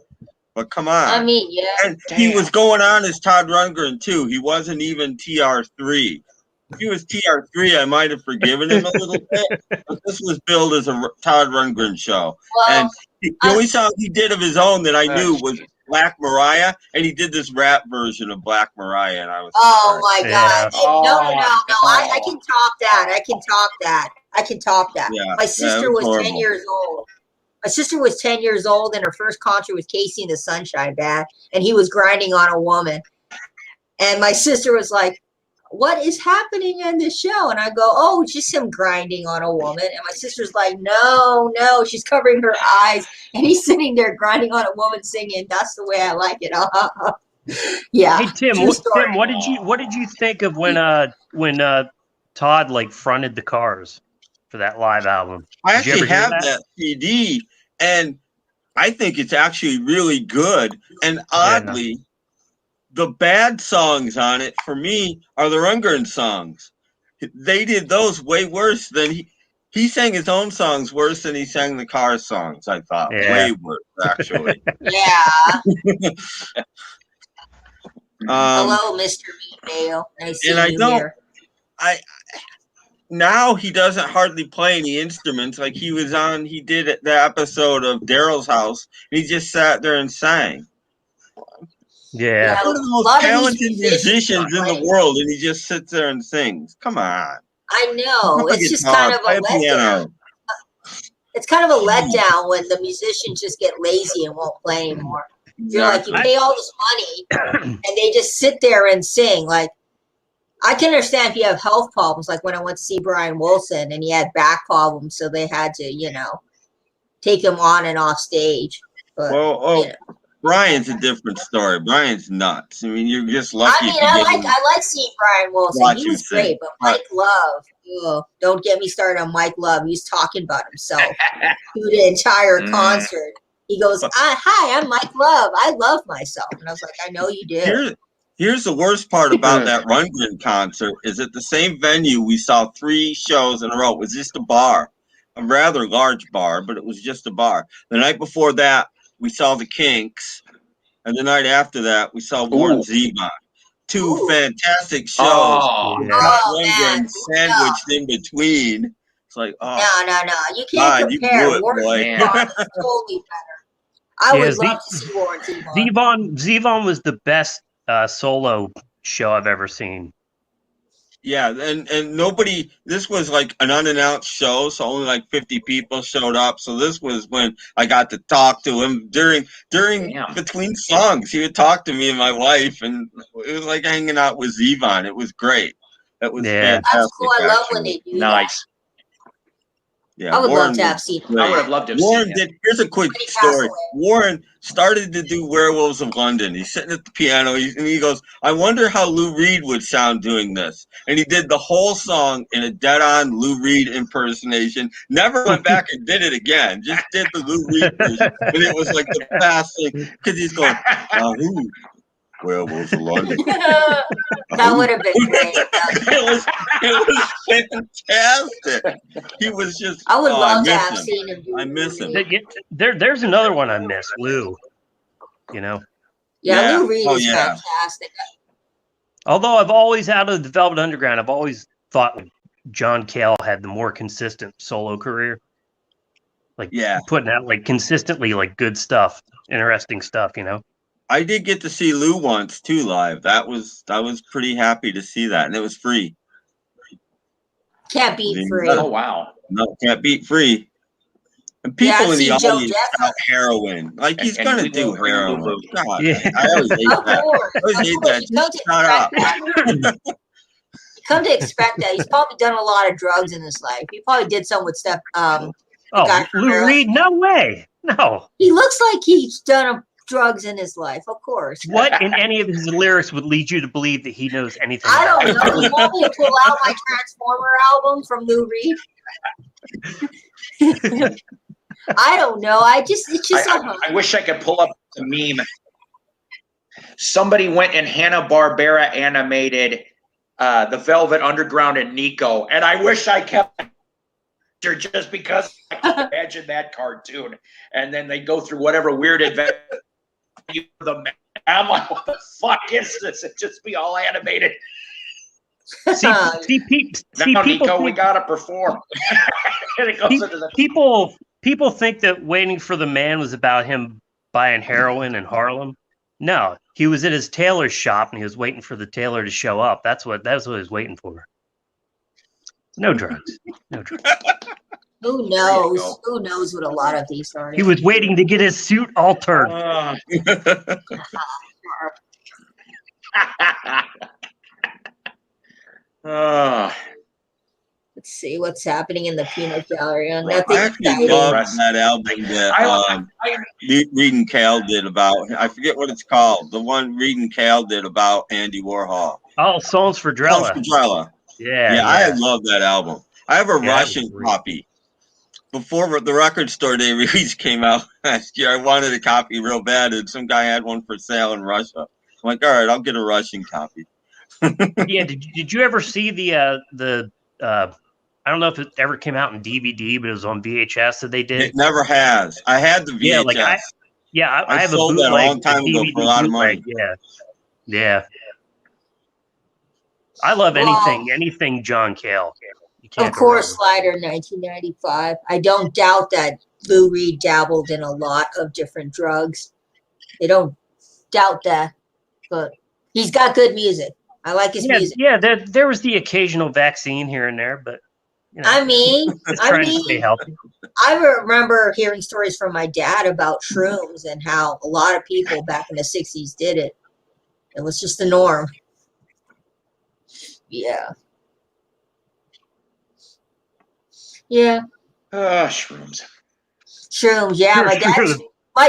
But come on. I mean, yeah. And he was going on as Todd Rundgren, too. He wasn't even TR3. If he was TR3, I might have forgiven him a little bit. But this was billed as a Todd Rundgren show. Well, and the only song he did of his own that I knew was Black Mariah, and he did this rap version of Black Mariah, and I was my God. No, I can top that. I can top that. Yeah, my sister was 10 years old. My sister was 10 years old, and her first concert was Casey and the Sunshine Band, and he was grinding on a woman. And my sister was like, what is happening in this show? And I go, oh, it's just him grinding on a woman. And my sister's like, no, she's covering her eyes. And he's sitting there grinding on a woman singing, that's the way I like it. Yeah. Hey, Tim, what did you think of when Todd like fronted the Cars for that live album? I actually have that CD, and I think it's actually really good. And oddly, the bad songs on it for me are the Rundgren songs. They did those way worse than he sang his own songs worse than he sang the Cars songs. I thought way worse actually. Yeah. Hello, Mr. Meatbale. Nice seeing you here. Now he doesn't hardly play any instruments. Like he did the episode of Daryl's House, and he just sat there and sang. Yeah. One of the most talented musicians in the world, and he just sits there and sings. Come on. I know. It's just kind of a letdown. it's kind of a letdown when the musicians just get lazy and won't play anymore. You're like, you pay all this money and they just sit there and sing. Like, I can understand if you have health problems, like when I went to see Brian Wilson and he had back problems, so they had to, take him on and off stage. But, Brian's a different story. Brian's nuts. I mean, you're just lucky. I like seeing Brian Wilson. He was great, but Mike Love, don't get me started on Mike Love. He was talking about himself through the entire concert. He goes, "Hi, I'm Mike Love. I love myself," and I was like, "I know you do." Here's the worst part about that Rundgren concert is at the same venue we saw 3 shows in a row. It was just a bar, a rather large bar, but it was just a bar. The night before that, we saw the Kinks, and the night after that, we saw Warren Zevon. 2 fantastic shows. Rundgren sandwiched in between. It's like, no, you can't compare. Warren Zevon is totally better. I would love to see Warren Zevon. Zevon was the best solo show I've ever seen. Yeah, and nobody. This was like an unannounced show, so only like 50 people showed up. So this was when I got to talk to him during between songs. He would talk to me and my wife, and it was like hanging out with Zevon. It was great. It was fantastic. That's cool. I love when they do that. Yeah, I would love to have seen him. I would have loved to have Warren seen him. Here's a quick story. Warren started to do Werewolves of London. He's sitting at the piano and he goes, "I wonder how Lou Reed would sound doing this." And he did the whole song in a dead-on Lou Reed impersonation. Never went back and did it again. Just did the Lou Reed version. And it was like the best thing because he's going, who? Werewolves of London. That would have been great. It was fantastic. He was just. I would love to have seen him. I miss him. There's another one I miss, Lou. Yeah, Lou Reed is fantastic. Although I've always, out of the Velvet Underground, I've always thought John Cale had the more consistent solo career. Putting out consistently good stuff, interesting stuff. I did get to see Lou once too live. I was pretty happy to see that, and it was free. Can't beat free. Oh wow! No, can't beat free. And people in the audience shout heroin. Like he's gonna do heroin. God, Yeah. I always hate that. I always hate that. Just shut up. Come to expect that he's probably done a lot of drugs in his life. He probably did some with stuff. Lou Reed? No way. No. He looks like he's done drugs in his life, of course. What in any of his lyrics would lead you to believe that he knows anything? I don't know. You want me to pull out my Transformer album from Lou Reed? I don't know. It's just. I wish I could pull up the meme. Somebody went and Hanna-Barbera animated the Velvet Underground and Nico, and I wish I kept just because I can imagine that cartoon, and then they go through whatever weird adventure. I'm like, what the fuck is this? It just be all animated. Now, Nico, we gotta perform. People think that Waiting for the Man was about him buying heroin in Harlem. No, he was at his tailor's shop and he was waiting for the tailor to show up. That's what he was waiting for. No drugs. No drugs. Who knows? Who knows what a lot of these are? He was waiting to get his suit altered. Let's see what's happening in the peanut gallery. I actually love that album that Reed and Cale did about. I forget what it's called. The one Reed and Cale did about Andy Warhol. Oh, Songs for Drella. Yeah, I love that album. I have a Russian copy. Before the record store day release came out last year, I wanted a copy real bad, and some guy had one for sale in Russia. I'm like, all right, I'll get a Russian copy. Yeah, did you ever see the I don't know if it ever came out in DVD, but it was on VHS that they did. It never has. I had the VHS. I have sold a bootleg, that a long time ago for a lot of money. Yeah. I love anything John Cale. Of course, Slider 1995. I don't doubt that Lou Reed dabbled in a lot of different drugs. I don't doubt that, but he's got good music. I like his music. Yeah, there was the occasional vaccine here and there, but You know, I mean, to stay healthy. I remember hearing stories from my dad about shrooms and how a lot of people back in the 60s did it. It was just the norm. Yeah. Yeah. Shrooms. Shrooms. Yeah, my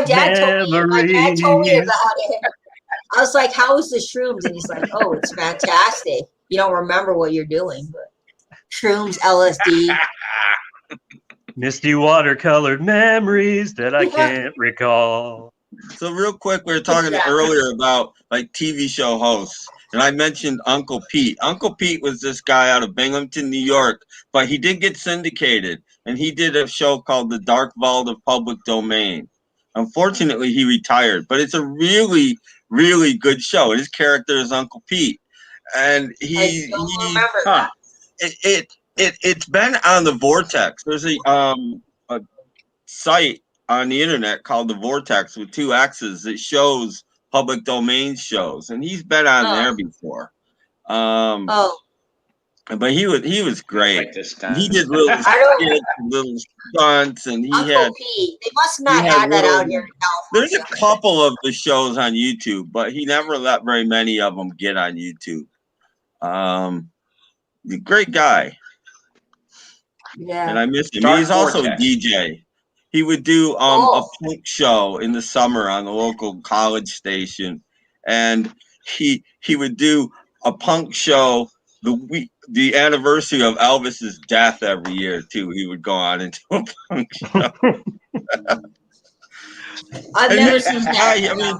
dad told me about it. I was like, "How is the shrooms?" And he's like, "Oh, it's fantastic. You don't remember what you're doing, but shrooms, LSD." Misty watercolored memories that I can't recall. So real quick, we were talking earlier about like TV show hosts, and I mentioned Uncle Pete. Uncle Pete was this guy out of Binghamton, New York, but he did get syndicated, and he did a show called The Dark Vault of Public Domain. Unfortunately, he retired, but it's a really, really good show. His character is Uncle Pete, and it's been on the Vortex. There's a site on the internet called the Vortex with 2 X's that shows public domain shows, and he's been on there before. But he was great. He did little stunts, and Uncle Pete. They must not have that out here in California. There's a couple of the shows on YouTube, but he never let very many of them get on YouTube. Great guy. Yeah. And I miss him. He's also a DJ. He would do a punk show in the summer on the local college station, and he would do a punk show the anniversary of Elvis's death every year too. He would go on and do a punk show. I've never seen that. I mean,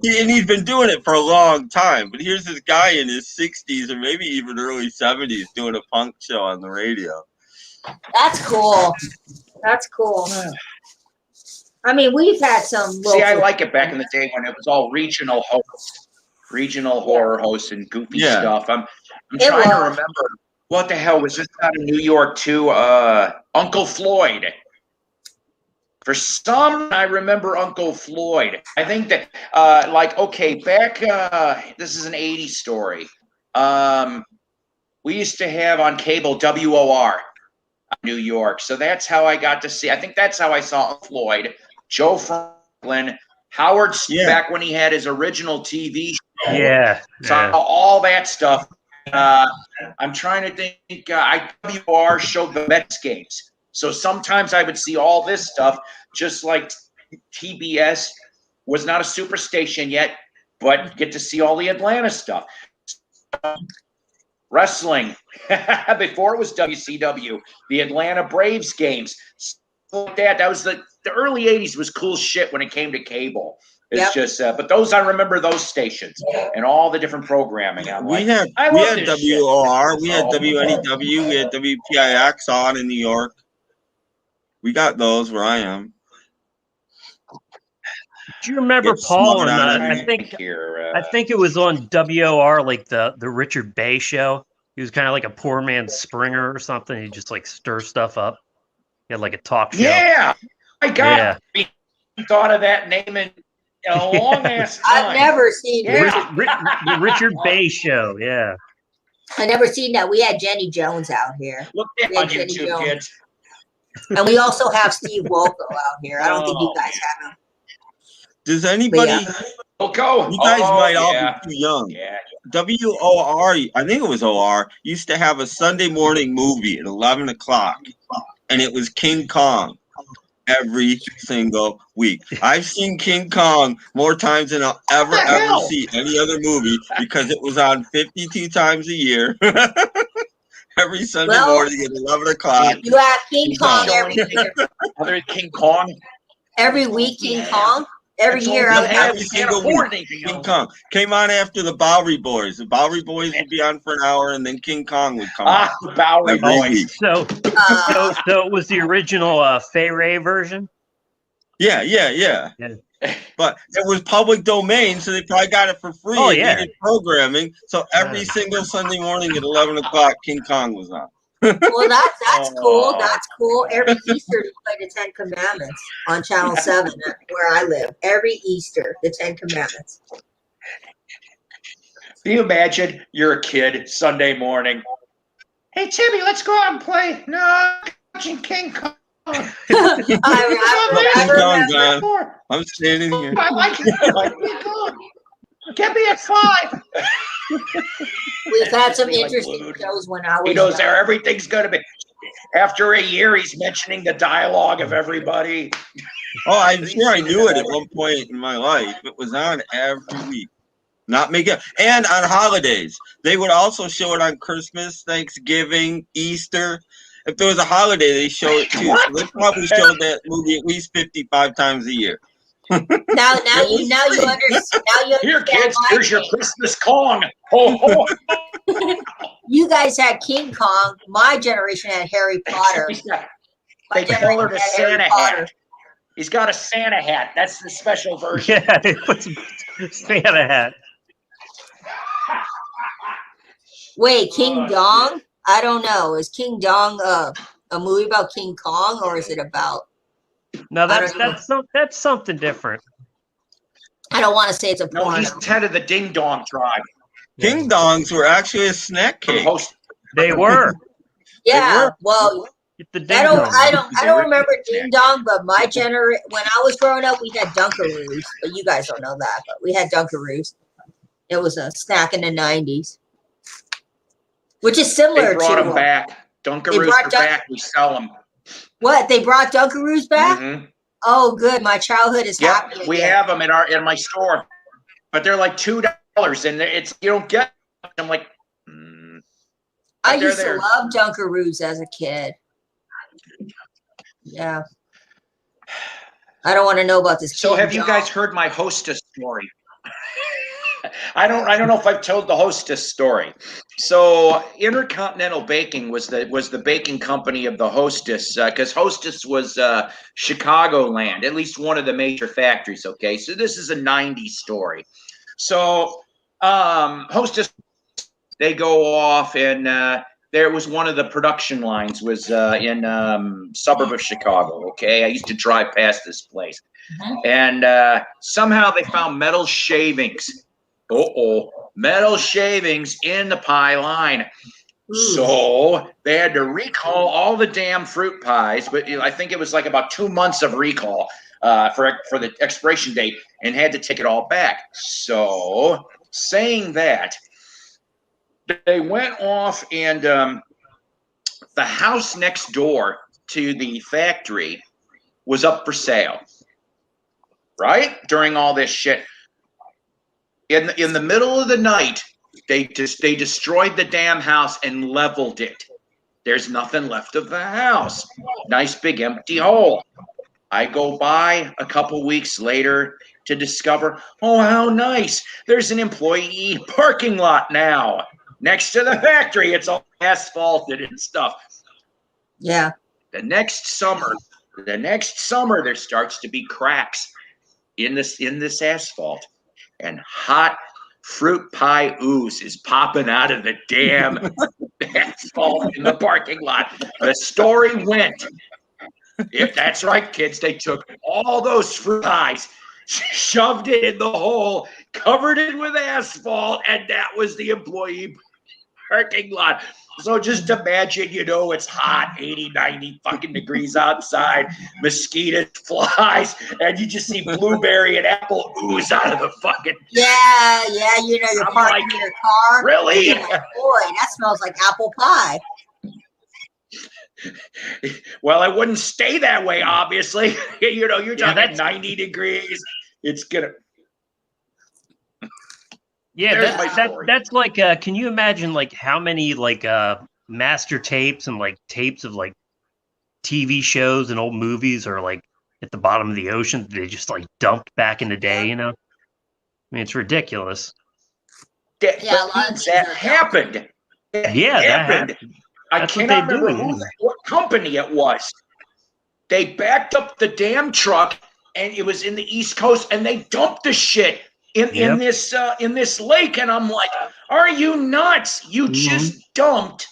he's been doing it for a long time. But here's this guy in his 60s or maybe even early 70s doing a punk show on the radio. That's cool. That's cool. I mean, we've had some. See, I like it back in the day when it was all regional horror hosts and goofy stuff. I'm trying to remember what the hell was this out of New York too? Uncle Floyd. For some, I remember Uncle Floyd. I think that back. This is an '80s story. We used to have on cable WOR. New York. So that's how I got to see. I think that's how I saw Floyd, Joe Franklin, Howard back when he had his original TV show. Yeah. So all that stuff. I'm trying to think. IWR showed the Mets games. So sometimes I would see all this stuff, just like TBS was not a superstation yet, but get to see all the Atlanta stuff. Wrestling, before it was WCW, the Atlanta Braves games, like that. That was the early '80s was cool shit when it came to cable. It's just, but those I remember those stations and all the different programming. We had WOR, we had WNEW, we had WPIX on in New York. We got those where I am. Do you remember Paul? And I think it was on WOR, like the Richard Bay show. He was kind of like a poor man's Springer or something. He just like stir stuff up. He had like a talk show. Yeah, I got thought of that name in a long ass time. I've never seen the Richard Bay show. Yeah, I never seen that. We had Jenny Jones out here. Look at on YouTube, kids. And we also have Steve Wolko out here. I don't think you guys have him. Does anybody? Wolko? You guys might all be too young. Yeah. WOR, I think it was OR, used to have a Sunday morning movie at 11 o'clock, and it was King Kong every single week. I've seen King Kong more times than I'll ever see any other movie because it was on 52 times a year. Every Sunday morning at 11 o'clock. You have King Kong every year. Other King Kong? Every week, King Kong? Every year, every single week. King Kong came on after the Bowery Boys. The Bowery Boys would be on for an hour, and then King Kong would come on. The Bowery Boys. So it was the original Fay Ray version? Yeah. But it was public domain, so they probably got it for free. Oh, yeah. Needed programming. So every single Sunday morning at 11 o'clock, King Kong was on. Well, that's cool. That's cool. Every Easter, they play the 10 Commandments on Channel 7 where I live. Every Easter, the 10 Commandments. Can you imagine you're a kid Sunday morning, Hey, Timmy, let's go out and play. No, I'm watching King Kong. I remember. I'm standing here. I like it. Get me at 5. We've had some interesting shows when I was. He knows there everything's going to be. After a year, he's mentioning the dialogue of everybody. Oh, I'm sure I knew it at one point in my life. It was on every week. Not making and on holidays. They would also show it on Christmas, Thanksgiving, Easter. If there was a holiday, they show it too. So they probably showed that movie at least 55 times a year. Now you understand. Here, kids, here's your Christmas Kong. Oh. You guys had King Kong. My generation had Harry Potter. They call it a Santa hat. He's got a Santa hat. That's the special version. Yeah, they put some Santa hat. Wait, King Dong? I don't know. Is King Dong a movie about King Kong, or is it about? No, that's something different. I don't want to say it's a porno. No, he's head of the Ding Dong tribe. Ding Dongs were actually a snack cake. They were. Yeah. They were. Well, I don't remember Ding Dong, but my generation, when I was growing up, we had Dunkaroos. But you guys don't know that, but we had Dunkaroos. It was a snack in the 90s, which is similar to. They brought them back. Dunkaroos are back. We sell them. What? They brought Dunkaroos back? Mm-hmm. Oh, good. My childhood is happy. We have them in my store, but they're like $2, and it's you don't get. I'm like. I used to love Dunkaroos as a kid. Yeah. I don't want to know about this. So have you guys heard my hostess story? I don't know if I've told the hostess story. So Intercontinental Baking was the baking company of the Hostess, because Hostess was Chicagoland, at least one of the major factories. Okay, so this is a 90s story. So Hostess, they go off, and there was one of the production lines was in suburb of Chicago. Okay, I used to drive past this place, and somehow they found metal shavings. Metal shavings in the pie line. So they had to recall all the damn fruit pies, but I think it was like about 2 months of recall for the expiration date, and had to take it all back. So saying that, they went off, and the house next door to the factory was up for sale, right? During all this shit. In the middle of the night, they destroyed the damn house and leveled it. There's nothing left of the house. Nice big empty hole. I go by a couple weeks later to discover, oh, how nice. There's an employee parking lot now next to the factory. It's all asphalted and stuff. Yeah. The next summer, there starts to be cracks in this asphalt. And hot fruit pie ooze is popping out of the damn asphalt in the parking lot. The story went, if that's right, kids, they took all those fruit pies, shoved it in the hole, covered it with asphalt, and that was the employee parking lot. So just imagine, it's hot, 80, 90 fucking degrees outside, mosquitoes, flies, and you just see blueberry and apple ooze out of the fucking... Yeah, you're parking in your car. Really? You're like, boy, that smells like apple pie. Well, it wouldn't stay that way, obviously. You're talking 90 degrees. It's gonna... Yeah, that's like, can you imagine like how many like master tapes and like tapes of like TV shows and old movies are like at the bottom of the ocean they just like dumped back in the day, I mean, it's ridiculous. That happened. That happened. I cannot remember what company it was. They backed up the damn truck, and it was in the East Coast, and they dumped the shit in this lake, and I'm like, are you nuts? You just dumped.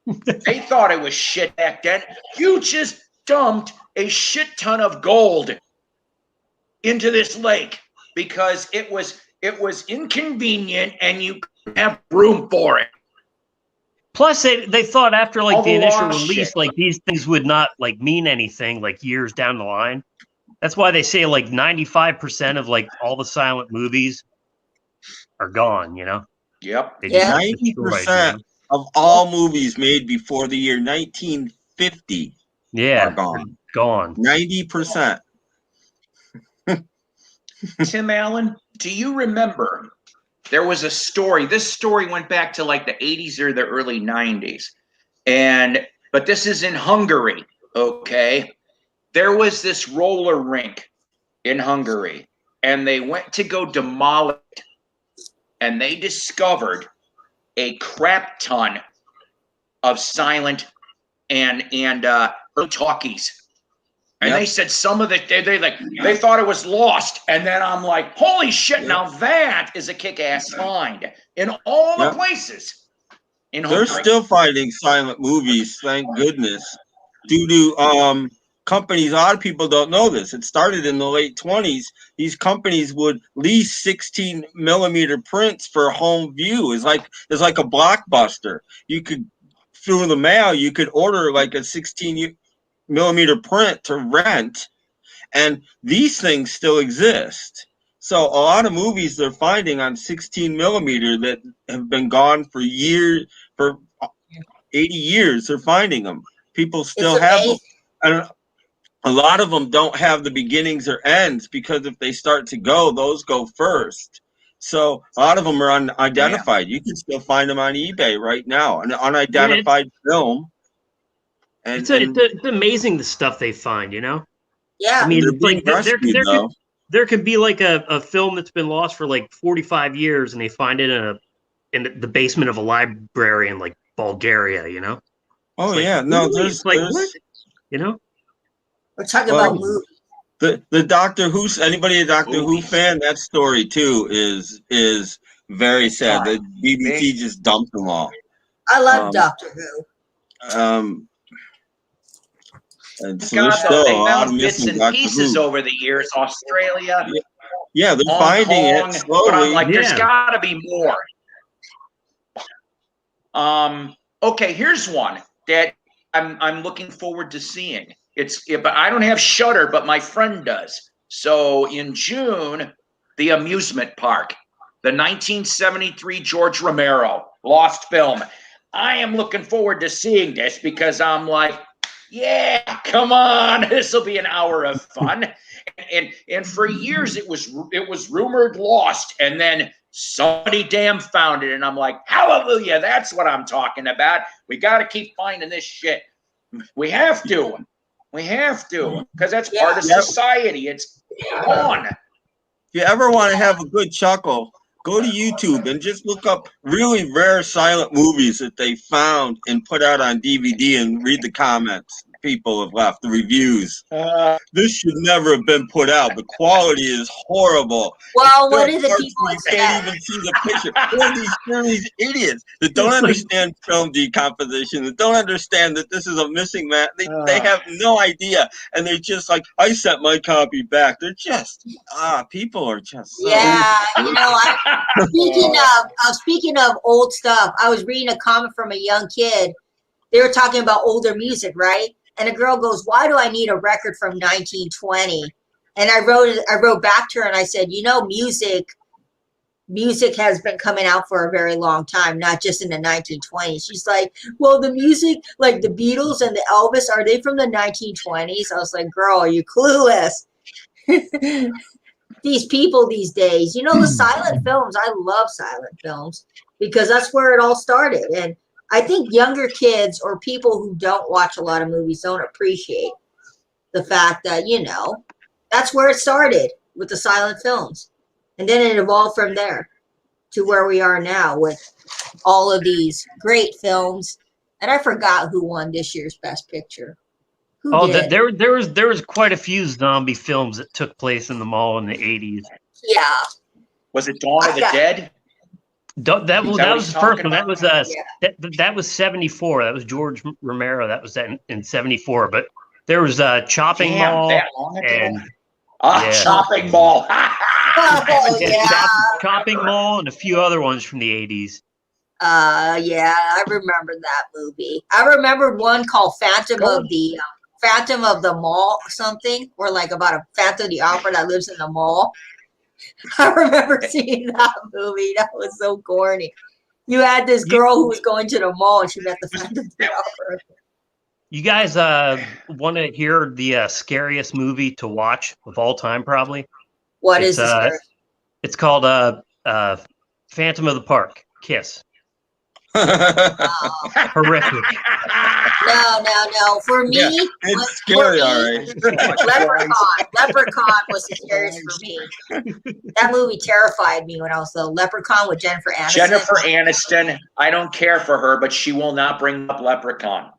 They thought it was shit back then. You just dumped a shit ton of gold into this lake because it was inconvenient and you couldn't have room for it. Plus, they thought after like All the the initial lost release, shit. like these things would not like mean anything like years down the line. That's why they say like 95% of like all the silent movies are gone. You know, Yep. they just get 90% destroyed. You know? of all movies made before the year 1950 Yeah, are gone. Gone. 90%. Tim Allen, do you remember there was a story? This story went back to like the 80s or the early 90s. But this is in Hungary, okay? There was this roller rink in Hungary, and they went to go demolish it, and they discovered a crap ton of silent and talkies. And they said some of it, they thought it was lost. And then I'm like, holy shit, now that is a kick-ass find in all the places. They're still finding silent movies, thank goodness, due to companies. A lot of people don't know this. It started in the late 20s. These companies would lease 16 millimeter prints for home view. It's like a Blockbuster. You could, through the mail, you could order like a 16 millimeter print to rent, and these things still exist. So a lot of movies they're finding on 16 millimeter that have been gone for years, for 80 years, they're finding them. People still have them. And a lot of them don't have the beginnings or ends, because if they start to go, those go first. So a lot of them are unidentified. You can still find them on eBay right now, an unidentified film. And it's amazing the stuff they find, you know? Yeah. I mean, they're it's like being rescued, there could be like a film that's been lost for like 45 years, and they find it in the basement of a library in like Bulgaria, you know? Oh like, yeah, no, really? there's what? You know? We're talking about movies. The Doctor Who, anybody a Doctor Who fan, that story too is very sad. The BBC just dumped them all. I love Doctor Who. And so God, though, they found bits and pieces over the years. Australia, yeah, they're finding it slowly. But I'm like, there's got to be more. Okay, here's one that I'm looking forward to seeing. But I don't have Shudder, but my friend does. So in June, the amusement park, the 1973 George Romero lost film. I am looking forward to seeing this because I'm like, yeah, come on, this will be an hour of fun. And for years it was rumored lost, and then somebody damn found it, and I'm like, hallelujah, that's what I'm talking about. We got to keep finding this shit. We have to, because that's part of society. It's on. If you ever want to have a good chuckle, go to YouTube and just look up really rare silent movies that they found and put out on DVD and read the comments people have left, the reviews. This should never have been put out. The quality is horrible. Well, what are the people you can't even see the picture? They're these idiots that don't understand film decomposition, that don't understand that this is a missing man. They have no idea, and they're just like, I sent my copy back. They're just people are just so you know. Speaking of old stuff, I was reading a comment from a young kid. They were talking about older music, right? And a girl goes, "Why do I need a record from 1920?" And I wrote back to her and I said, you know, music has been coming out for a very long time, not just in the 1920s. She's like, well, the music, like the Beatles and the Elvis, are they from the 1920s? I was like, girl, are you clueless? These people these days, you know, the silent films, I love silent films because that's where it all started. And I think younger kids or people who don't watch a lot of movies don't appreciate the fact that, you know, that's where it started with the silent films. And then it evolved from there to where we are now with all of these great films. And I forgot who won this year's Best Picture. There was quite a few zombie films that took place in the mall in the 80s. Yeah. Was it Dawn of the Dead? That was the first one. That was that was 74. That was George Romero. That was in 74. But there was Chopping Mall and Chopping Mall. Chopping Mall and a few other ones from the 80s. Yeah, I remember that movie. I remember one called Phantom of the Mall or something, or like about a Phantom of the Opera that lives in the mall. I remember seeing that movie. That was so corny. You had this girl who was going to the mall and she met the Phantom of the Opera. You guys want to hear the scariest movie to watch of all time, probably? What is this? It's called Phantom of the Park. Kiss. Horrific. No. For me, it's scary, all right. Leprechaun was the scariest for me. That movie terrified me when I was little. Leprechaun with Jennifer Aniston. Jennifer Aniston, I don't care for her, but she will not bring up Leprechaun.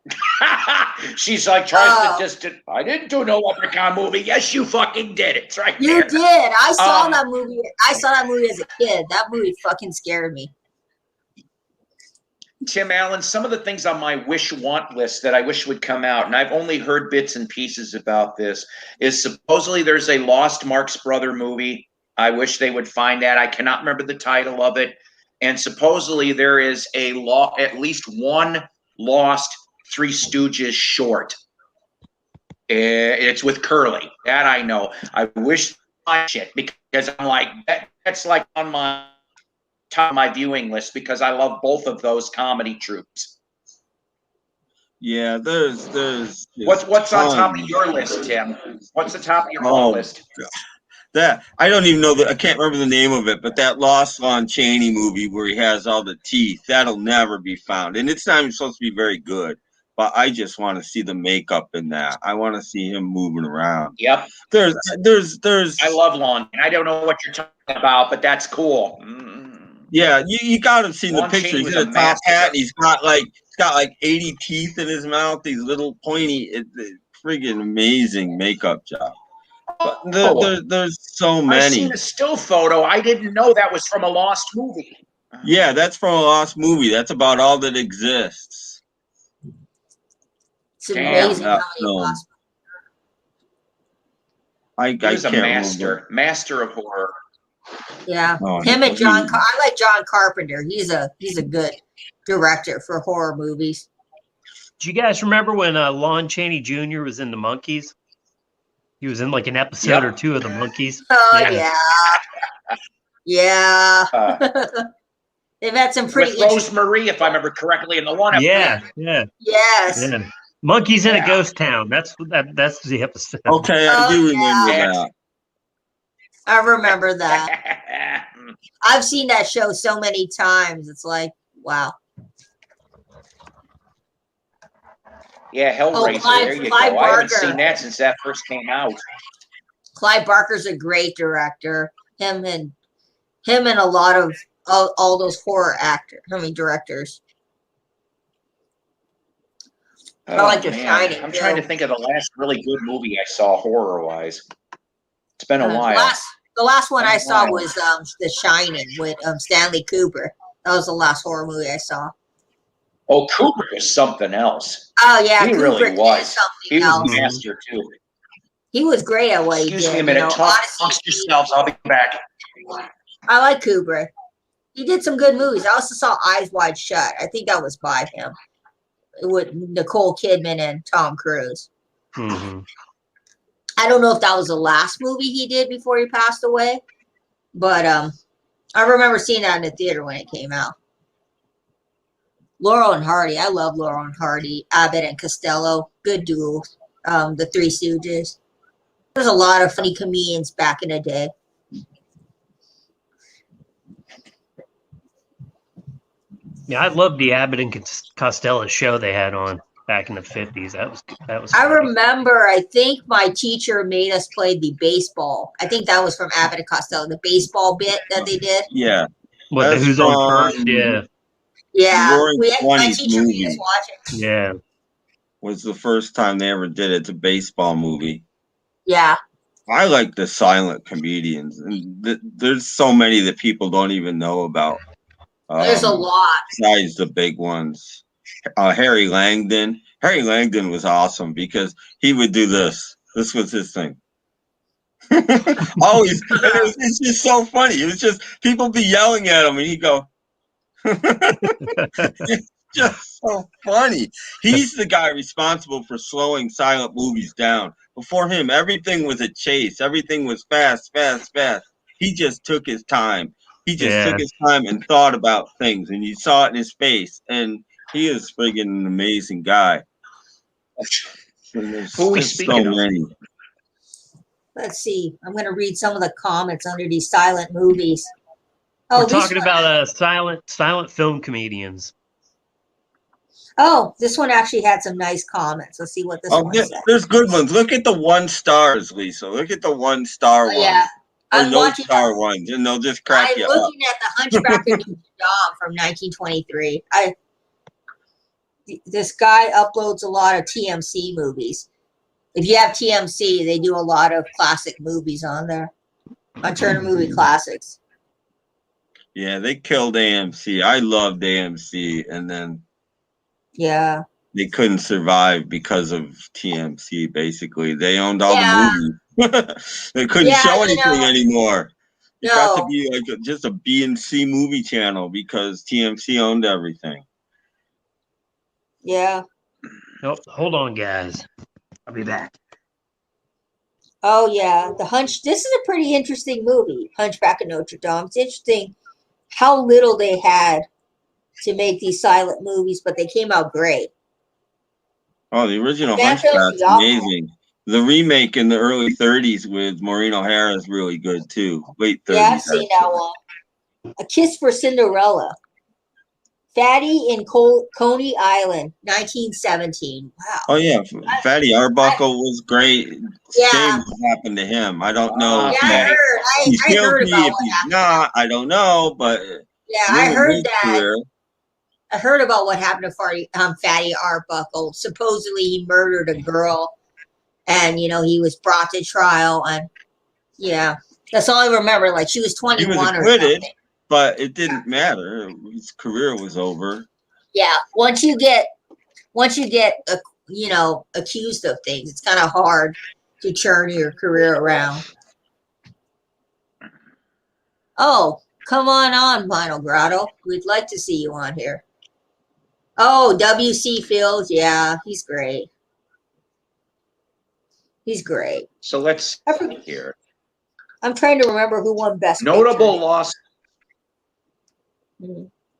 She's like tries to just. I didn't do no Leprechaun movie. Yes, you fucking did. It's right there. You did. I saw that movie. I saw that movie as a kid. That movie fucking scared me. Tim Allen, some of the things on my wish-want list that I wish would come out, and I've only heard bits and pieces about this, is supposedly there's a Lost Marx Brother movie. I wish they would find that. I cannot remember the title of it. And supposedly there is at least one Lost Three Stooges short. It's with Curly. That I know. I wish I shit because I'm like, that's like on my top of my viewing list because I love both of those comedy troupes. Yeah, there's what's on top of your list, Tim? What's the top of your list? That I don't even know I can't remember the name of it, but that Lost Lon Chaney movie where he has all the teeth, that'll never be found. And it's not even supposed to be very good. But I just want to see the makeup in that. I want to see him moving around. Yep. There's I love Lon. I don't know what you're talking about, but that's cool. Yeah, you got to see the picture. He's in a top hat and he's got like 80 teeth in his mouth, these little pointy, friggin' amazing makeup job. But there's so many. I've seen a still photo. I didn't know that was from a Lost movie. Yeah, that's from a Lost movie. That's about all that exists. It's amazing how he lost. He was a master of horror. Yeah, him and John. I like John Carpenter. He's a good director for horror movies. Do you guys remember when Lon Chaney Jr. was in the Monkees? He was in like an episode or two of the Monkees. Oh yeah. They've had some pretty with Rosemary, if I remember correctly, in the one episode. Yes. Yeah. Monkeys in a ghost town. That's the episode. Okay, I do remember that. I remember that. I've seen that show so many times. It's like, wow. Yeah, Hellraiser. There you go. I haven't seen that since that first came out. Clive Barker's a great director. Him and a lot of all those horror directors. I like The Shining. I'm trying to think of the last really good movie I saw horror-wise. It's been a while. The last one I saw was The Shining with Stanley Kubrick. That was the last horror movie I saw. Oh, Kubrick is something else. Oh yeah, he Kubrick really was. He was else. a master too. He was great at what he did. Excuse me a minute. Talk amongst yourselves. I'll be back. I like Kubrick. He did some good movies. I also saw Eyes Wide Shut. I think that was by him. With Nicole Kidman and Tom Cruise. Mm-hmm. I don't know if that was the last movie he did before he passed away, but I remember seeing that in the theater when it came out. Laurel and Hardy. I love Laurel and Hardy. Abbott and Costello. Good duo. The Three Stooges. There's a lot of funny comedians back in the day. Yeah, I loved the Abbott and Costello show they had on back in the 50s. That was. I remember. I think my teacher made us play the baseball. I think that was from Abbott and Costello, the baseball bit that they did. Yeah. Who's on first? Yeah. Yeah. My teacher made us watch it. Yeah. Was the first time they ever did it. It's a baseball movie. Yeah. I like the silent comedians, and there's so many that people don't even know about. There's a lot. Besides the big ones. Harry Langdon. Harry Langdon was awesome because he would do this. This was his thing. Always. It's just so funny. It was just people be yelling at him and he'd go. It's just so funny. He's the guy responsible for slowing silent movies down. Before him, everything was a chase. Everything was fast, fast, fast. He just took his time. He just took his time and thought about things, and you saw it in his face. And he is friggin' an amazing guy. Who are we speaking of? Many. Let's see. I'm going to read some of the comments under these silent movies. Oh, we're talking about silent film comedians. Oh, this one actually had some nice comments. Let's see what this one said. There's good ones. Look at the 1 stars, Lisa. Look at the 1 star ones. Yeah. Or no star ones, and they'll just crack you up. I'm looking at the Hunchback of Notre Dame from 1923. This guy uploads a lot of TMC movies. If you have TMC, they do a lot of classic movies on there. On Turner Movie Classics. Yeah, they killed AMC. I loved AMC, and then they couldn't survive because of TMC. Basically, they owned all the movies. They couldn't show anything anymore. It got to be like just a B and C movie channel because TMC owned everything. Yeah. Oh, hold on, guys. I'll be back. Oh yeah, This is a pretty interesting movie, Hunchback of Notre Dame. It's interesting how little they had to make these silent movies, but they came out great. Oh, the original Hunchback's amazing. The remake in the early 30s with Maureen O'Hara is really good too. Late 30s. Yeah, I've seen that one. A Kiss for Cinderella. Fatty in Coney Island, 1917. Wow. Oh yeah, Fatty Arbuckle was great. Shame what happened to him. I don't know. Yeah, I heard about if he's not, I don't know, but I heard that. I heard about what happened to Fatty Arbuckle. Supposedly he murdered a girl, and he was brought to trial, and that's all I remember. Like she was 21 he was acquitted, or something. But it didn't matter. His career was over. Yeah, once you get accused of things, it's kind of hard to turn your career around. Oh, come on, Vinyl Grotto. We'd like to see you on here. Oh, W.C. Fields. Yeah, he's great. He's great. So let's see here. I'm trying to remember who won Best Notable loss.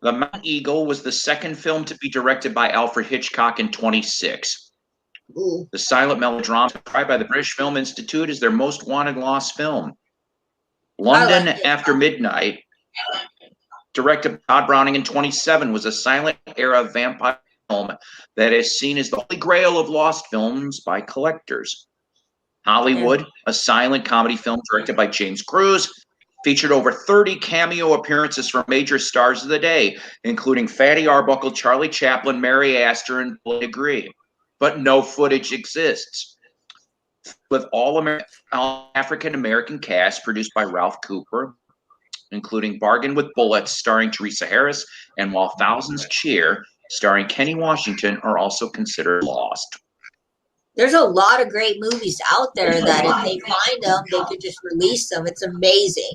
The Mount Eagle was the second film to be directed by Alfred Hitchcock in 1926. The silent melodrama described by the British Film Institute as their most wanted lost film. London After Midnight, directed by Todd Browning in 1927, was a silent era vampire film that is seen as the holy grail of lost films by collectors. Hollywood, a silent comedy film directed by James Cruise, featured over 30 cameo appearances from major stars of the day, including Fatty Arbuckle, Charlie Chaplin, Mary Astor, and Billy Green. But no footage exists. With all African-American cast produced by Ralph Cooper, including Bargain with Bullets starring Teresa Harris, and While Thousands Cheer starring Kenny Washington, are also considered lost. There's a lot of great movies out there that if they find them, they could just release them. It's amazing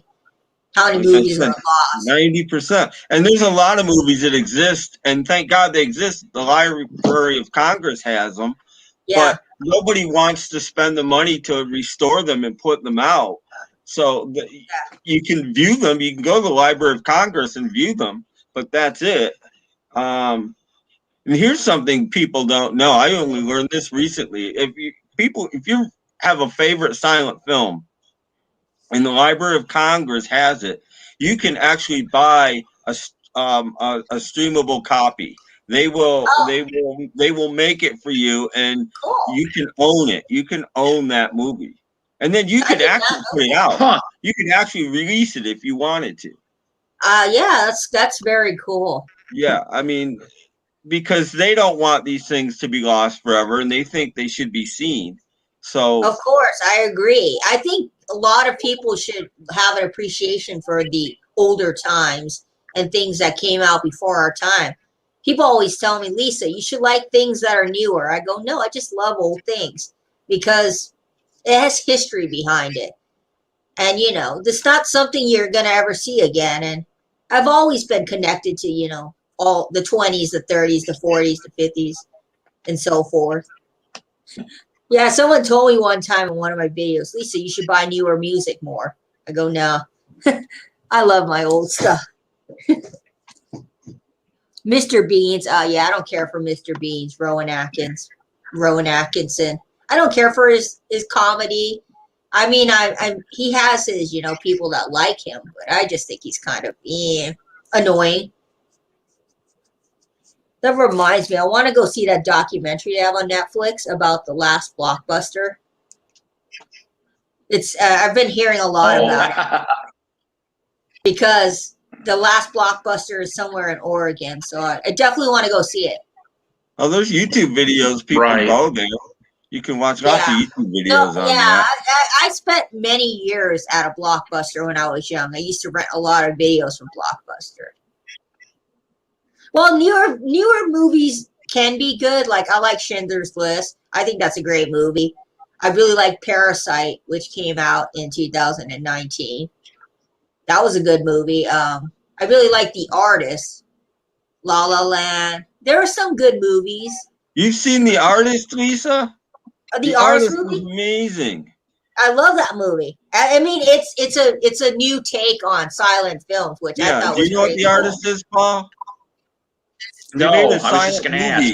how many movies are lost. 90%. And there's a lot of movies that exist, and thank God they exist. The Library of Congress has them, but nobody wants to spend the money to restore them and put them out. So you can view them. You can go to the Library of Congress and view them, but that's it. And here's something people don't know. I only learned this recently. If you have a favorite silent film, and the Library of Congress has it, you can actually buy a streamable copy. They will make it for you, and you can own it. You can own that movie, and then you can actually put it out. You can actually release it if you wanted to. That's very cool. Yeah, I mean, because they don't want these things to be lost forever, and they think they should be seen. So, of course, I agree. I think a lot of people should have an appreciation for the older times and things that came out before our time. People always tell me, Lisa, you should like things that are newer. I go, no, I just love old things because it has history behind it. And, it's not something you're going to ever see again. And I've always been connected to, you know, all the 20s, the 30s, the 40s, the 50s, and so forth. Yeah, someone told me one time in one of my videos, Lisa, you should buy newer music more. I go, no. I love my old stuff. Mr. Beans. Yeah, I don't care for Mr. Beans. Rowan Atkinson. I don't care for his comedy. I mean, he has his, you know, people that like him, but I just think he's kind of annoying. That reminds me, I want to go see that documentary they have on Netflix about the last Blockbuster. It's I've been hearing a lot about it because the last Blockbuster is somewhere in Oregon, so I definitely want to go see it. Oh, there's YouTube videos. People go there. You can watch lots of YouTube videos on that. I spent many years at a Blockbuster when I was young. I used to rent a lot of videos from Blockbuster. Well, newer movies can be good. Like, I like Schindler's List. I think that's a great movie. I really like Parasite, which came out in 2019. That was a good movie. I really like The Artist, La La Land. There are some good movies. You've seen The Artist, Lisa? The Artist movie? Is amazing. I love that movie. I mean, it's a new take on silent films, which I thought was do you know what The Artist is, Paul? No, I was just going to ask.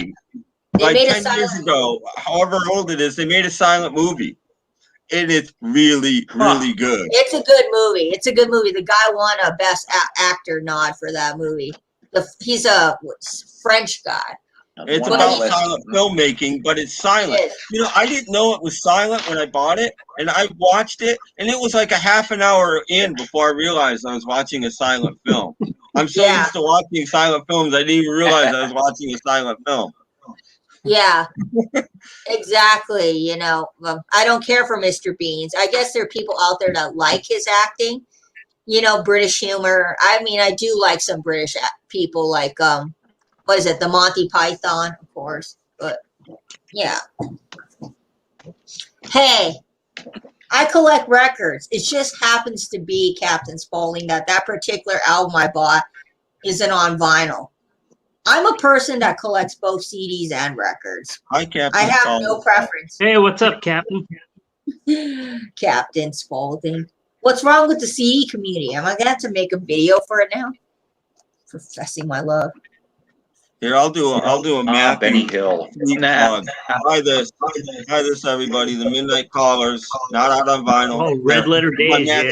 Like 10 years ago, however old it is, they made a silent movie. And it's really, really good. It's a good movie. It's a good movie. The guy won a Best Actor nod for that movie. He's a French guy. It's about silent filmmaking, but it's silent. You know, I didn't know it was silent when I bought it, and I watched it, and it was like a half an hour in before I realized I was watching a silent film. I'm so used to watching silent films, I didn't even realize I was watching a silent film. Yeah, exactly. You know, I don't care for Mr. Beans. I guess there are people out there that like his acting. You know, British humor. I mean, I do like some British people, like what is it, the Monty Python, of course. But yeah. Hey, I collect records. It just happens to be, Captain Spaulding, that particular album I bought isn't on vinyl. I'm a person that collects both CDs and records. Hi, Captain. I have no preference. Hey, what's up, Captain? Captain Spaulding. What's wrong with the CD community? Am I going to have to make a video for it now? Professing my love. Here, I'll do a Matthew Benny Hill. Hi this, everybody. The Midnight Callers, not out on vinyl. Oh, Red Letter Days. Yeah.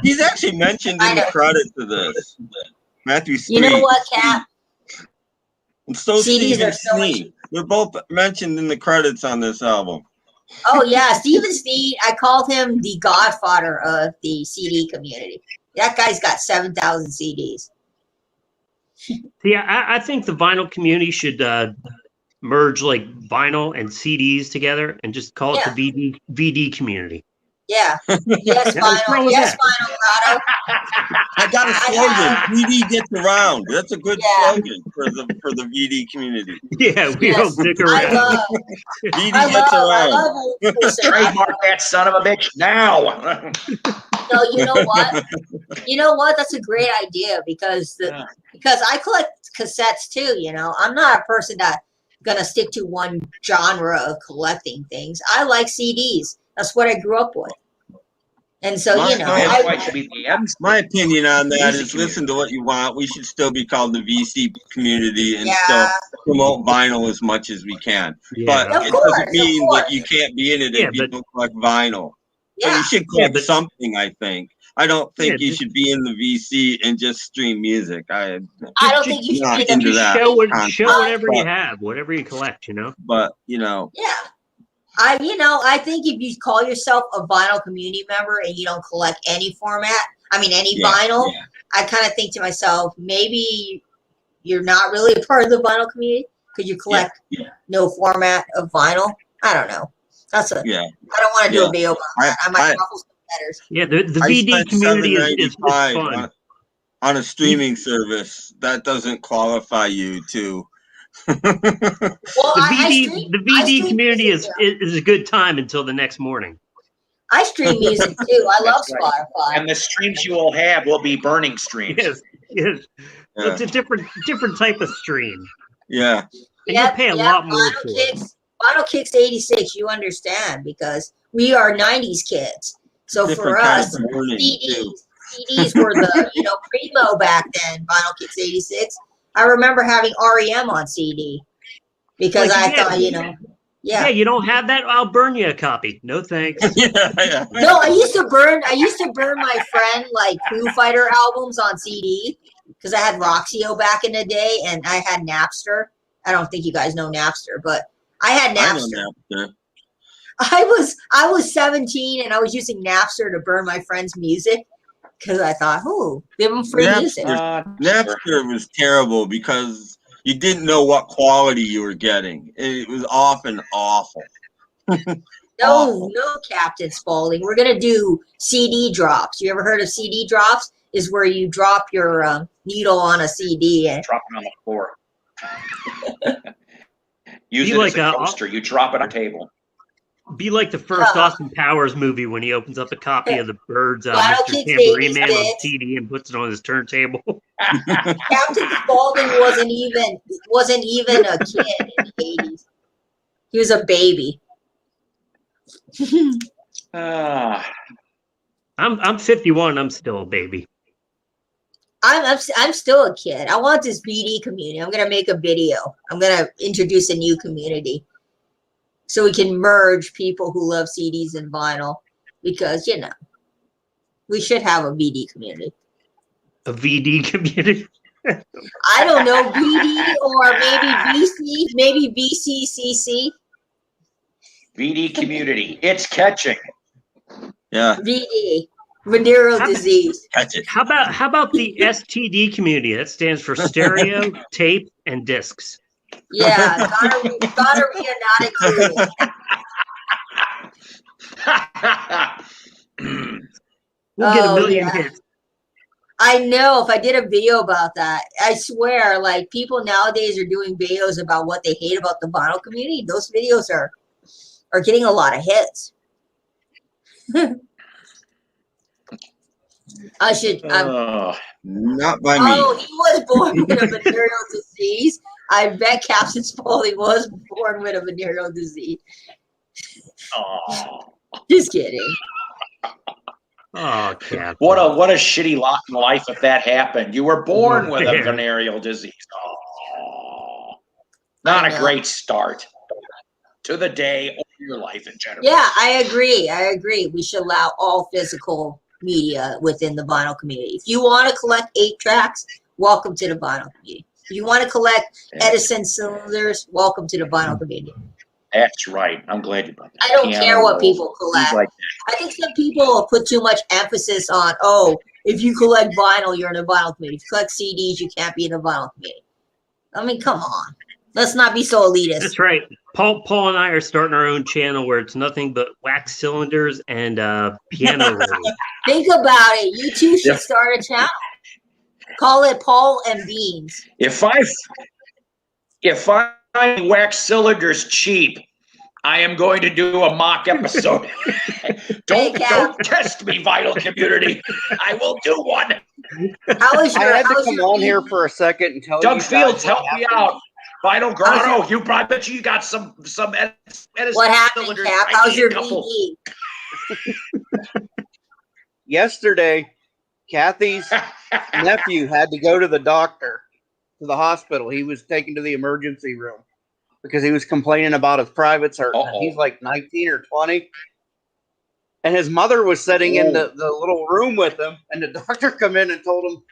He's actually mentioned in the credits of this. Matthew Street. You know what, Cap? And so Stephen Sneed. They're both mentioned in the credits on this album. Oh, yeah. Stephen Sneed, I called him the godfather of the CD community. That guy's got 7,000 CDs. Yeah, I think the vinyl community should merge like vinyl and CDs together and just call it the VD community. Yeah. Yes, vinyl. Yes, vinyl, Grotto. I got a slogan. VD gets around. That's a good slogan for the VD community. Yeah, we don't stick around. VD gets around. Trademark that son of a bitch now. No, you know what? You know what? That's a great idea because I collect cassettes too. You know, I'm not a person that's gonna stick to one genre of collecting things. I like CDs. That's what I grew up with. And so, my opinion on that is listen to what you want. We should still be called the VC community and still promote vinyl as much as we can. Yeah. But it doesn't mean that you can't be in it if you collect vinyl. Yeah. So you should collect something, I think. I don't think you should be in the VC and just stream music. I don't think you should be into that. Show whatever you have, whatever you collect, you know? But, you know. Yeah. I think if you call yourself a vinyl community member and you don't collect any vinyl, I kind of think to myself, maybe you're not really a part of the vinyl community because you collect no format of vinyl. I don't know. I don't want to do a video about that. I might ruffle some feathers. Yeah, the VD community is fun. On a streaming service, that doesn't qualify you to. The VD community is a good time until the next morning. I stream music too. I love right. Spotify. And the streams you will have will be burning streams. Yes. It's a different type of stream. Yeah. And you'll pay a lot more for it. Vinyl Kicks 86, you understand, because we are 90s kids. So for us, CDs were the, primo back then, Vinyl Kicks 86. I remember having REM on CD because I thought, Yeah, you don't have that? I'll burn you a copy. No thanks. Yeah. No, I used to burn my friend like Foo Fighter albums on CD because I had Roxio back in the day and I had Napster. I don't think you guys know Napster, but I had Napster. I was 17 and I was using Napster to burn my friend's music because I thought, give them free music. Napster was terrible because you didn't know what quality you were getting. It was often awful. No, Captain Spaulding. We're going to do CD drops. You ever heard of CD drops? Is where you drop your needle on a CD. And drop it on the floor. Use it like as a coaster. You drop it on a table. Be like the first Austin Powers movie when he opens up a copy of the Birds Mr. Tambourine Man on CD and puts it on his turntable. Captain Spaulding wasn't even a kid in the 80s. He was a baby. I'm 51. I'm still a baby. I'm still a kid. I want this BD community. I'm gonna make a video. I'm gonna introduce a new community so we can merge people who love CDs and vinyl because we should have a VD community. A VD community. I don't know, VD or maybe VCCC. VD community. It's catching. Yeah. VD. Venereal disease. Catch it. How about the STD community? That stands for stereo, tape, and discs. Yeah, gonorrhea not included. We'll get a million hits. I know. If I did a video about that, I swear, like people nowadays are doing videos about what they hate about the vinyl community. Those videos are getting a lot of hits. I should. Not by me. Oh, he was born with a venereal disease. I bet Captain Spaulding was born with a venereal disease. Oh. Just kidding. Oh, Captain. What a shitty lot in life if that happened. You were born with a venereal disease. Oh. Not a great start to the day or your life in general. Yeah, I agree. We should allow all physical media within the vinyl community. If you want to collect 8 tracks, welcome to the vinyl community. If you want to collect Edison cylinders, welcome to the vinyl community. That's right. I'm glad you brought that. I don't care what people collect. I think some people put too much emphasis on, if you collect vinyl, you're in the vinyl community. If you collect CDs, you can't be in the vinyl community. I mean, come on. Let's not be so elitist. That's right. Paul and I are starting our own channel where it's nothing but wax cylinders and piano rolls. Think about it. You two should start a channel. Call it Paul and Beans. If I wax cylinders cheap, I am going to do a mock episode. Don't test me, vinyl community. I will do one. I had to come on here for a second and tell Doug you. Fields, help me out. Vinyl Grotto, I bet you got some Edison. What happened, Cap? How's your VD? Yesterday, Kathy's nephew had to go to the doctor, to the hospital. He was taken to the emergency room because he was complaining about his privates hurting. He's like 19 or 20. And his mother was sitting in the little room with him, and the doctor come in and told him,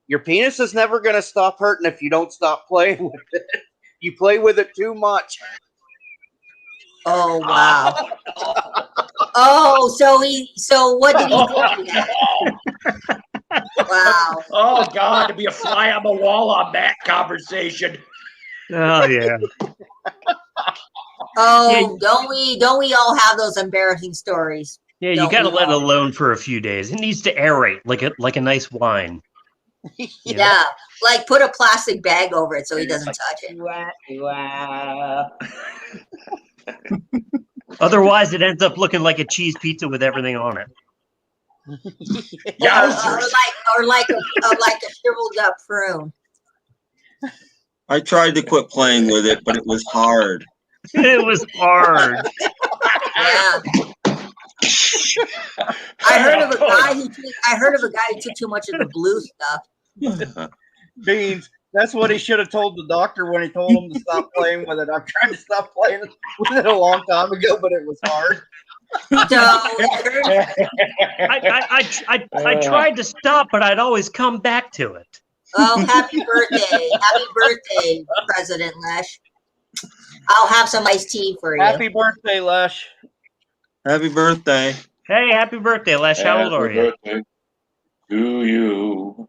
your penis is never going to stop hurting if you don't stop playing with it. You play with it too much. Oh, wow. So what did he do? Wow. Oh, God, to be a fly on the wall on that conversation. Oh, yeah. Don't we all have those embarrassing stories? Yeah, you got to let it alone for a few days. It needs to aerate like a nice wine. Yeah, like put a plastic bag over it so he doesn't touch it. Wow. Otherwise, it ends up looking like a cheese pizza with everything on it. Yeah, or like a shriveled up prune. I tried to quit playing with it, but it was hard. It was hard. Yeah. I heard of a guy who took too much of the blue stuff. Beans. That's what he should have told the doctor when he told him to stop playing with it. I've tried to stop playing with it a long time ago, but it was hard. So I tried to stop, but I'd always come back to it. Oh, happy birthday. Happy birthday, President Lesh. I'll have some iced tea for you. Happy birthday, Lesh. Happy birthday. Hey, happy birthday, Lesh. How old are you? To you.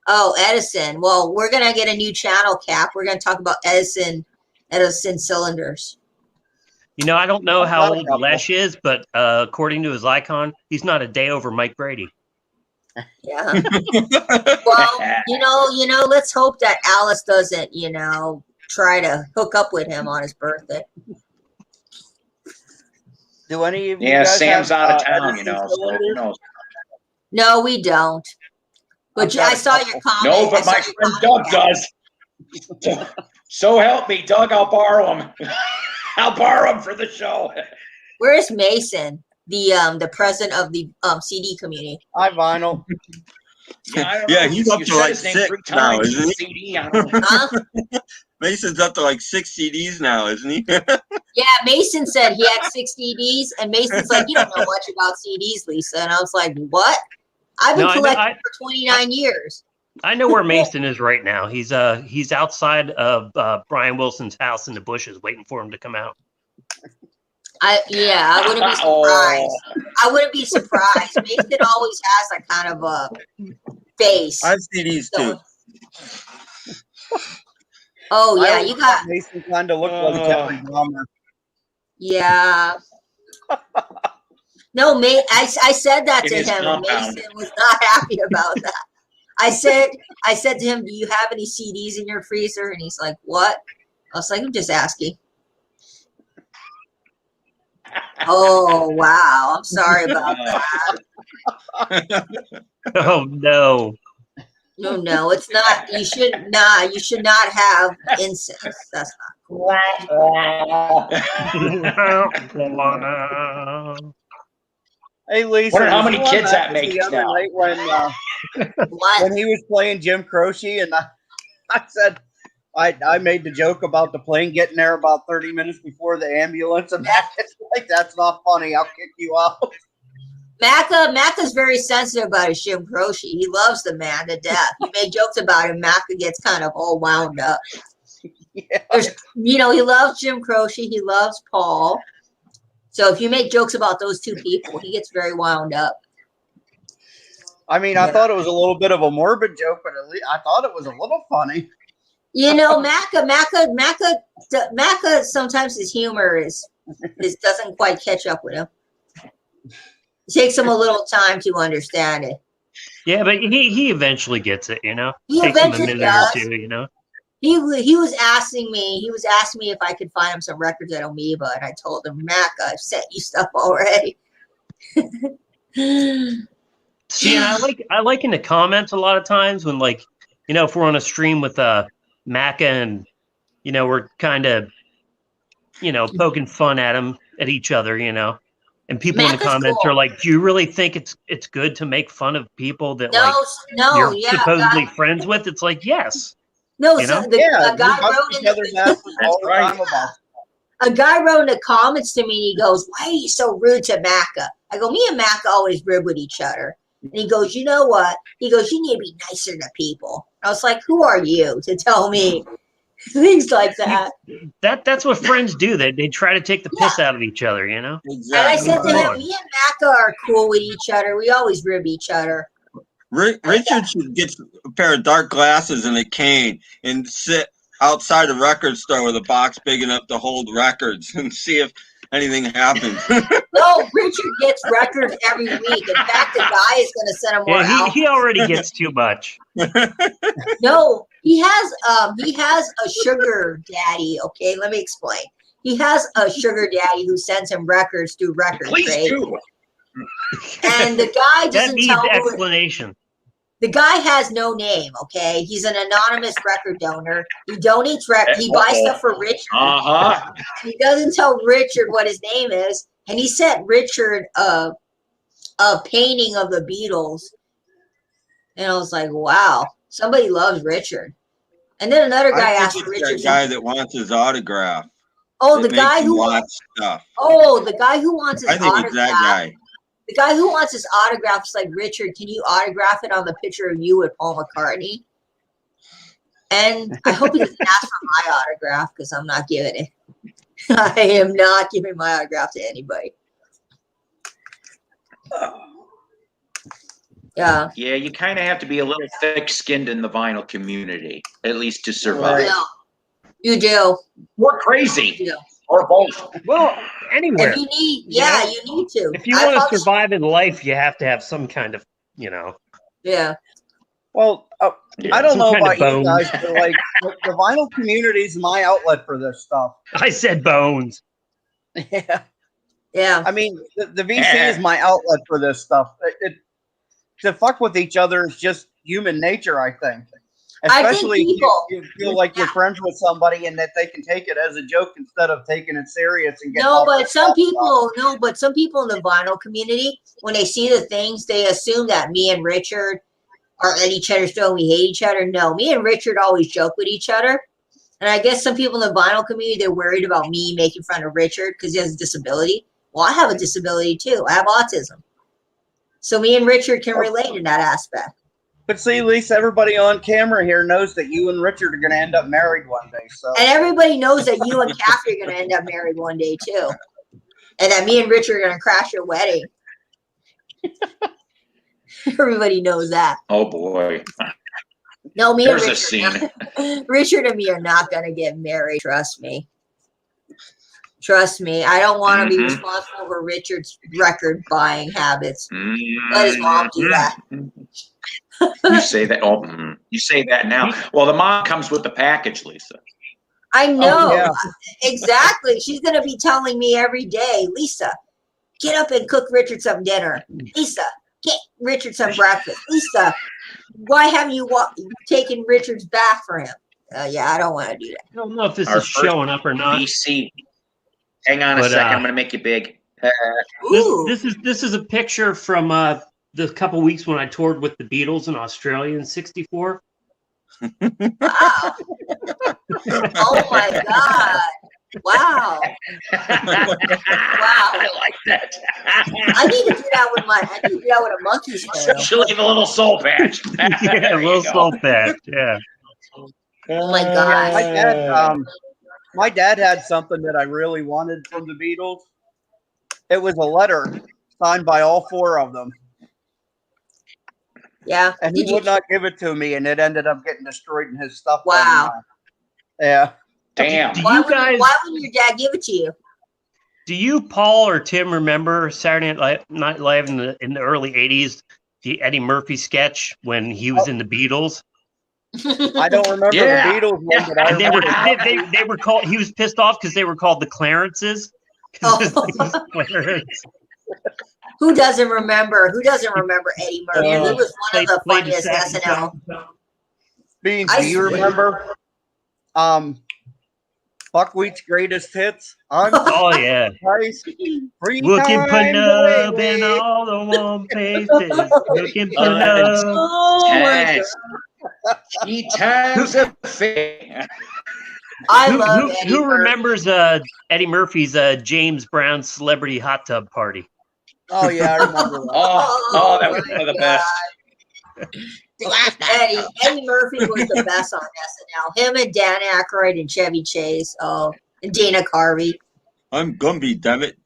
Oh, Edison. Well, we're going to get a new channel, Cap. We're going to talk about Edison cylinders. You know, I don't know how old Lesh is, but according to his icon, he's not a day over Mike Brady. Yeah. Well, you know, let's hope that Alice doesn't, try to hook up with him on his birthday. Do any of you Yeah, guys Sam's have, out of town, Edison so who knows? No, we don't. But I saw your comment. No, but my friend Doug does. So help me, Doug. I'll borrow him. I'll borrow him for the show. Where's Mason, the president of the CD community? Hi, Vinyl. Yeah, he's up to like 6 now, isn't he? CD, I don't know. Huh? Mason's up to like 6 CDs now, isn't he? Yeah, Mason said he had 6 CDs, and Mason's like, you don't know much about CDs, Lisa. And I was like, what? I've been collecting for 29 years. I know where Mason is right now. He's outside of Brian Wilson's house in the bushes, waiting for him to come out. I wouldn't be surprised. I wouldn't be surprised. Mason always has a kind of a face. I have CDs too. Oh yeah, you got Mason kind of looked like Jeffrey Dahmer. Yeah. No, I said that to him, and Mason was not happy about that. I said to him, "Do you have any CDs in your freezer?" And he's like, "What?" I was like, "I'm just asking." Oh wow, I'm sorry about that. Oh no. No, it's not. You should not have incest. That's not cool. Hey, Lisa. Wonder how many kids that makes now. Night when he was playing Jim Croce, and I said, I made the joke about the plane getting there about 30 minutes before the ambulance, and it's like, that's not funny. I'll kick you out. Macca's very sensitive about his Jim Croce. He loves the man to death. You make jokes about him, Macca gets kind of all wound up. Yeah. He loves Jim Croce. He loves Paul. So if you make jokes about those two people, he gets very wound up. I mean, I thought it was a little bit of a morbid joke, but at least I thought it was a little funny. Macca, sometimes his humor is doesn't quite catch up with him. It takes him a little time to understand it. Yeah, but he eventually gets it, He takes him a eventually minute does. or two, He was asking me if I could find him some records at Amoeba, and I told him, Macca, I've sent you stuff already. See, and I like in the comments a lot of times when, like, if we're on a stream with Macca and we're kind of poking fun at each other, and people in the comments are like, do you really think it's good to make fun of people that you're supposedly friends with? It's like, yes. No, so a guy wrote in the comments to me, and he goes, why are you so rude to Macca? I go, me and Macca always rib with each other. And he goes, you know what? He goes, you need to be nicer to people. I was like, who are you to tell me things like that? That's what friends do. They try to take the piss out of each other, Exactly. And I said to him, me and Macca are cool with each other. We always rib each other. Richard should get a pair of dark glasses and a cane and sit outside a record store with a box big enough to hold records and see if anything happens. No, Richard gets records every week. In fact, the guy is going to send him more. Yeah, he already gets too much. No, he has a sugar daddy. Okay, let me explain. he has a sugar daddy who sends him records through record Please trade. do. And the guy That doesn't needs tell explanation. the guy has no name, okay? He's an anonymous record donor. He donates he buys stuff for Richard. Uh-huh. He doesn't tell Richard what his name is, and he sent Richard a painting of the Beatles. And I was like, wow, somebody loves Richard. And then another guy asked Richard. That guy that wants his autograph. Oh, the guy who wants stuff. Oh, the guy who wants his autograph. I think it's that guy. The guy who wants his autograph is like, Richard, can you autograph it on the picture of you with Paul McCartney? And I hope he doesn't ask for my autograph because I'm not giving it. I am not giving my autograph to anybody. Yeah. Yeah, you kind of have to be a little thick-skinned in the vinyl community, at least to survive. Yeah, you do. We're crazy. You do. Or both. Well, anywhere. If you need, you need to. If you want to survive in life, you have to have some kind of, Yeah. Well, I don't know about you bones. guys, but like the vinyl community is my outlet for this stuff. I said bones. Yeah. Yeah. I mean, the VC is my outlet for this stuff. To fuck with each other is just human nature, I think. Especially if you feel like you're friends with somebody and that they can take it as a joke instead of taking it serious and get but some people in the vinyl community, when they see the things, they assume that me and Richard are at each other's throat. We hate each other. No, me and Richard always joke with each other. And I guess some people in the vinyl community, they're worried about me making fun of Richard because he has a disability. Well, I have a disability too. I have autism. So me and Richard can relate in that aspect. But see, at least everybody on camera here knows that you and Richard are going to end up married one day. So, and everybody knows that you and Kathy are going to end up married one day too, and that me and Richard are going to crash your wedding. Everybody knows that. Oh boy! No, me There's and a scene. Richard and me are not going to get married. Trust me. Trust me. I don't want to be responsible for Richard's record buying habits. Let his mom do that. You say that. Oh, you say that now. Well, the mom comes with the package, Lisa. I know. Exactly. She's going to be telling me every day, Lisa, get up and cook Richard some dinner. Lisa, get Richard some breakfast. Lisa, why haven't you taken Richard's bath for him? Yeah, I don't want to do that. I don't know if this is showing up or not. BC. Hang on a second. I'm going to make you big. This is a picture from the couple weeks when I toured with the Beatles in Australia in '64. Wow. Oh my God. Wow. Wow. I like that. I need to do that with a monkey's tail. She'll leave a little soul patch. Yeah, a little soul patch. Yeah. Oh my God. My dad had something that I really wanted from the Beatles. It was a letter signed by all four of them. Yeah. And he would not give it to me, and it ended up getting destroyed in his stuff. Wow. Yeah. Damn. Why wouldn't your dad give it to you? Do you, Paul or Tim, remember Saturday Night Live in the early '80s, the Eddie Murphy sketch when he was in the Beatles? I don't remember the Beatles one, but they were called. He was pissed off because they were called the Clarences. Clarence. Who doesn't remember Eddie Murphy? He was one of the funniest SNL. Beans, do you remember Buckwheat's Greatest Hits? Oh yeah. Looking for love in all the warm faces. Looking for love. Oh my God. She times a fate. I love Eddie who Murphy. remembers Eddie Murphy's James Brown Celebrity Hot Tub Party? Oh yeah, I remember that. Oh, that was one of the best. Eddie Murphy was the best on SNL. Him and Dan Aykroyd and Chevy Chase. Oh, and Dana Carvey. I'm Gumby, damn it.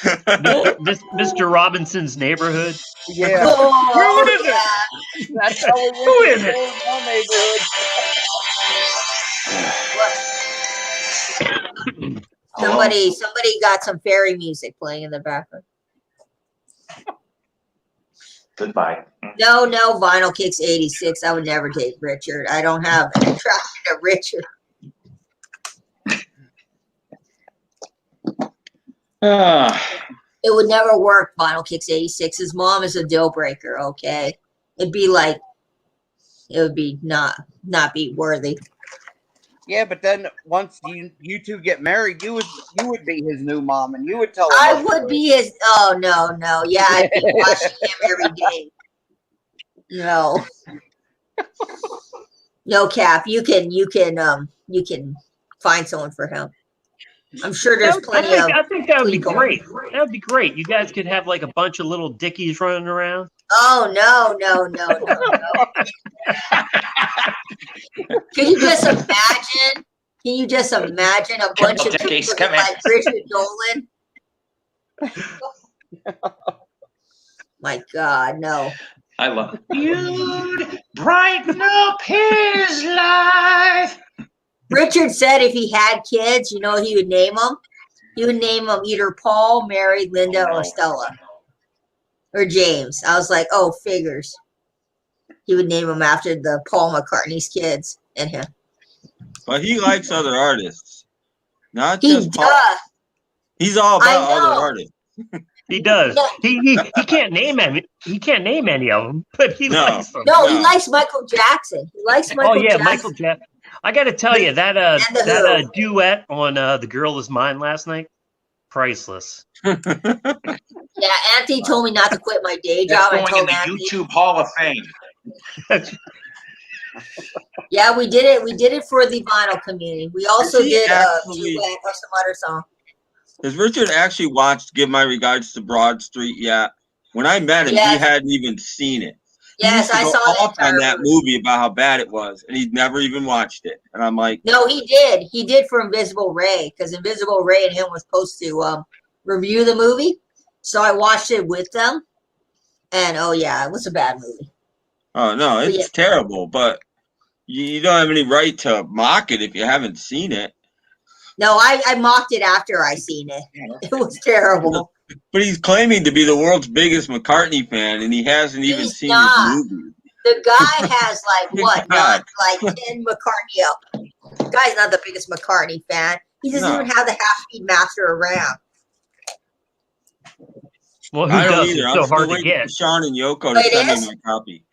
Mr. Robinson's Neighborhood. Yeah. Oh, Who is it? That's how we Who is it? Somebody got some fairy music playing in the background. Goodbye. No, Vinyl Kicks 86. I would never take Richard. I don't have an attraction to Richard. It would never work, Vinyl Kicks 86. His mom is a deal breaker, okay? It'd be like, it would be not be worthy. Yeah, but then once you two get married, you would be his new mom, and you would tell him. I would be his. Oh no, yeah, I'd be watching him every day. No, Cap. You can find someone for him. I'm sure there's plenty of. I think that would be great. That would be great. You guys could have like a bunch of little dickies running around. Oh no. Can you just imagine? Can you just imagine a bunch of people like Richard Dolan? My God, no. I love you'd brighten up his life. Richard said if he had kids, you know what he would name them? He would name them either Paul, Mary, Linda, or Stella. Or James. I was like, oh, figures. He would name them after the Paul McCartney's kids and him. But he likes other artists. Not he just Paul. Does. He's all about other artists. He does. He can't name any. He can't name any of them, but he likes them. No, he likes Michael Jackson. He likes Michael Jackson. Michael Jackson. I got to tell you that duet on "The Girl Is Mine" last night, priceless. Yeah, Anthony told me not to quit my day job. That's going in the YouTube Hall of Fame. Yeah, we did it. We did it for the vinyl community. We also did a duet or some other song. Has Richard actually watched "Give My Regards to Broad Street" yet? When I met him, he hadn't even seen it. Yes, I saw off on that movie about how bad it was, and he'd never even watched it. And I'm like, no, he did. He did for Invisible Ray, because Invisible Ray and him was supposed to review the movie. So I watched it with them, and oh yeah, it was a bad movie. Oh no, it's terrible. But you don't have any right to mock it if you haven't seen it. No, I mocked it after I seen it. It was terrible. But he's claiming to be the world's biggest McCartney fan, and he hasn't even seen his movie. The guy has like 10 McCartney up. The guy's not the biggest McCartney fan. He doesn't even have the half-speed master around. Well, who does? It's so hard to get. Sean and Yoko to send me my copy.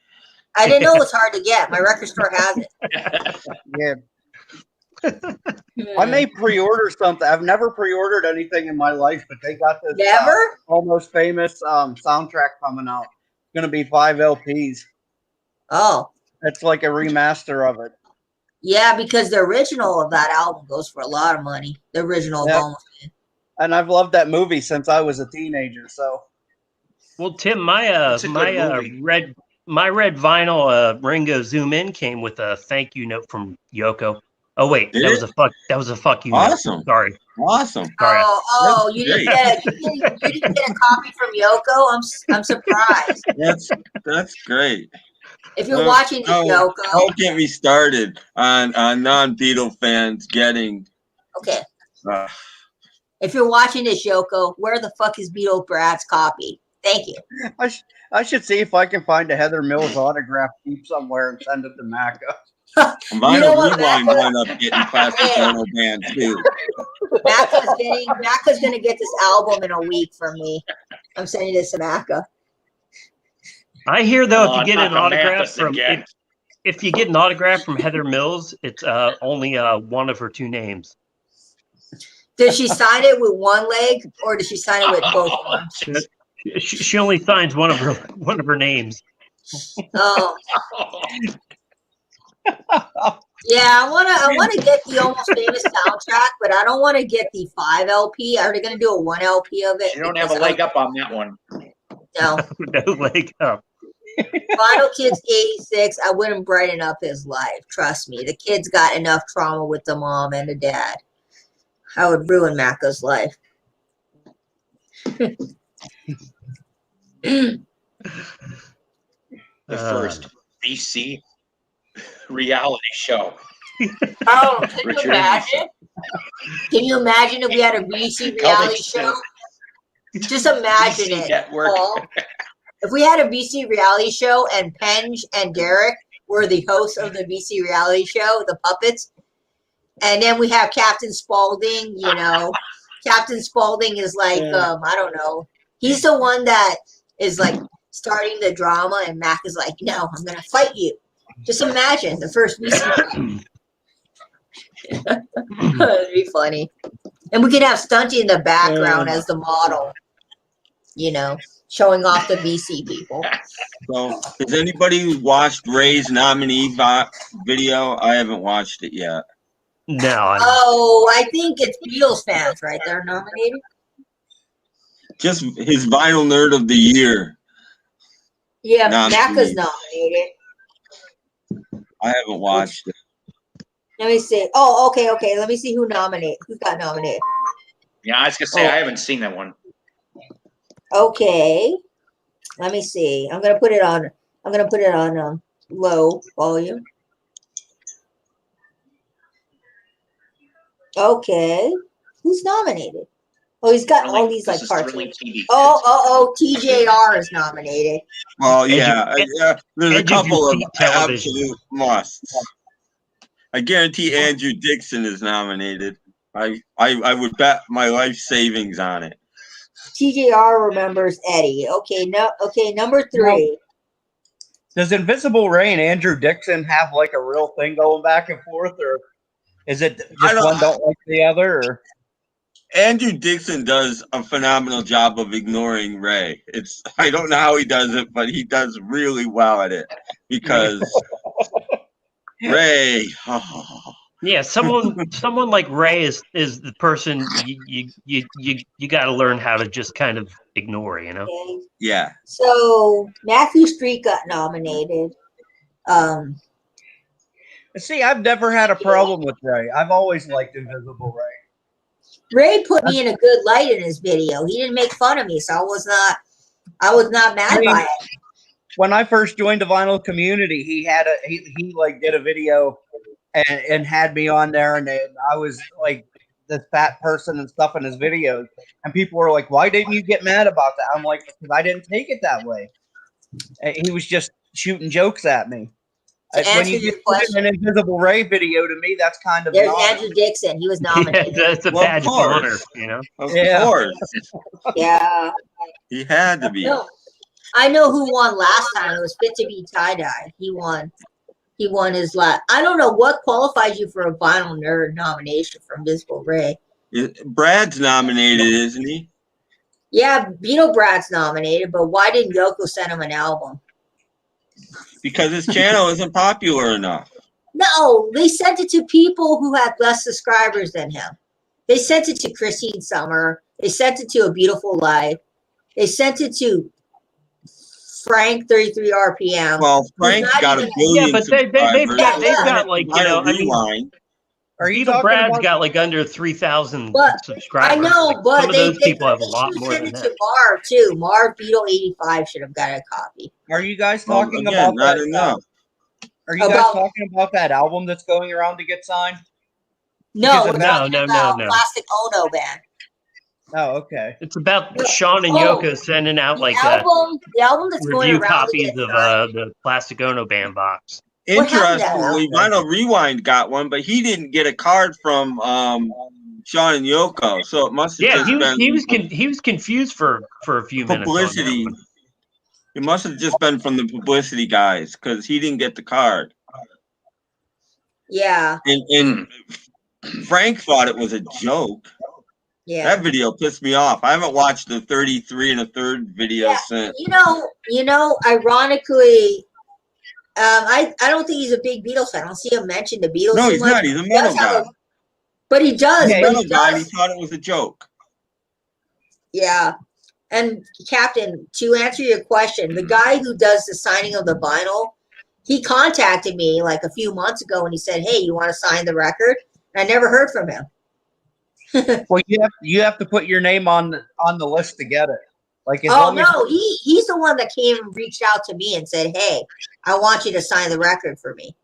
I didn't know it was hard to get. My record store has it. Yeah. I may pre-order something. I've never pre-ordered anything in my life, but they got this Almost Famous soundtrack coming out. It's going to be 5 LPs. Oh. It's like a remaster of it. Yeah, because the original of that album goes for a lot of money. The original album. And I've loved that movie since I was a teenager. So. Well, Tim, my red vinyl Ringo Zoom In came with a thank you note from Yoko. Oh wait, that was a fuck you. Awesome. Note. Sorry. Awesome. Sorry. Oh, you didn't get a copy from Yoko? I'm surprised. That's great. If you're watching this, Yoko. Don't get me started on non-Beatle fans getting. Okay. If you're watching this, Yoko, where the fuck is Beatle Brad's copy? Thank you. I should see if I can find a Heather Mills autograph keep somewhere and send it to Macca. Vinyl Rewind wound up getting Plastic Ono Band too. Macca's gonna get this album in a week from me. I'm sending this to Macca. I hear though, if you get an autograph if you get an autograph from Heather Mills, it's only one of her two names. Does she sign it with one leg, or does she sign it with both arms? She only signs one of her names. Oh. Yeah, I wanna get the Almost Famous soundtrack, but I don't want to get the 5 LP. Are they gonna do a 1 LP of it? You don't have a leg up on that one. No. No leg up. Vinyl Kids 86, I wouldn't brighten up his life. Trust me. The kid's got enough trauma with the mom and the dad. I would ruin Macca's life. The first BC reality show. Oh, can you imagine? Can you imagine if we had a BC reality show? Just imagine it, Paul. If we had a BC reality show and Penge and Derek were the hosts of the BC reality show, the puppets, and then we have Captain Spaulding, Captain Spaulding is like, I don't know. He's the one that is like starting the drama, and Mac is like, no, I'm gonna fight you. Just imagine the first BC. It'd be funny. And we could have Stunty in the background as the model, you know, showing off the BC people. So, has anybody watched Ray's nominee video? I haven't watched it yet. No. Oh, I think it's Beatles fans, right? They're nominated. Just his Vinyl Nerd of the Year. Yeah, Macca's nominated. I haven't watched it. Let me see. Oh, okay. Let me see who got nominated. Yeah, I was gonna say I haven't seen that one. Okay. Let me see. I'm gonna put it on low volume. Okay. Who's nominated? Oh, he's got all these like cartoons. TJR is nominated. Well, yeah. There's a couple of absolute musts. I guarantee Andrew Dixon is nominated. I would bet my life savings on it. TJR remembers Eddie. Okay, number 3. Does Invisible Ray and Andrew Dixon have like a real thing going back and forth, or is it just one don't like the other? Or? Andrew Dixon does a phenomenal job of ignoring Ray. I don't know how he does it, but he does really well at it because Ray. Yeah, someone like Ray is the person you got to learn how to just kind of ignore, you know. Okay. Yeah. So Matthew Street got nominated. See, I've never had a problem with Ray. I've always liked Invisible Ray. Ray put me in a good light in his video. He didn't make fun of me, so I was not mad by it. When I first joined the vinyl community, he like did a video and had me on there, and I was like this fat person and stuff in his videos, and people were like, "Why didn't you get mad about that?" I'm like, "Because I didn't take it that way." And he was just shooting jokes at me. When you get an Invisible Ray video, to me, that's kind of there's Andrew Dixon. He was nominated. Yeah, that's a badge of honor, you know. Of course. Yeah. He had to be. No, I know who won last time. It was Fit to Be Tie-Dye. He won. He won his last. I don't know what qualifies you for a Vinyl Nerd nomination for Invisible Ray. Brad's nominated, isn't he? Yeah, Beetle Brad's nominated, but why didn't Yoko send him an album? Because his channel isn't popular enough. No, they sent it to people who had less subscribers than him. They sent it to Christine Summer. They sent it to A Beautiful Life. They sent it to Frank 33 RPM. Well, Frank's got a billion. Yeah, but they've got like, you know, I mean, Beetle Brad's got like under 3,000 subscribers. I know, like, but some of those people have a lot more than that. To Marv too. Marv Beetle 85 should have got a copy. Are you guys talking about not that? Enough. Are you guys talking about that album that's going around to get signed? No, no. Plastic Ono Band. Oh, okay. It's about Sean and Yoko sending out like the album that's going review around copies of the Plastic Ono Band box. Interestingly, Vinyl Rewind got one, but he didn't get a card from Sean and Yoko, so it must have he was confused for a few minutes. Publicity. It must have just been from the publicity guys because he didn't get the card. Yeah. And Frank thought it was a joke. Yeah. That video pissed me off. I haven't watched the 33 1/3 video since. You know, ironically, I don't think he's a big Beatles fan. I don't see him mention the Beatles. No, he's not. He's a metal guy. But he does. He's a metal guy, and he thought it was a joke. Yeah. And Captain, to answer your question, the guy who does the signing of the vinyl, he contacted me like a few months ago and he said, "Hey, you want to sign the record?" And I never heard from him. Well, you have to put your name on the list to get it. Like, he's the one that came and reached out to me and said, "Hey, I want you to sign the record for me."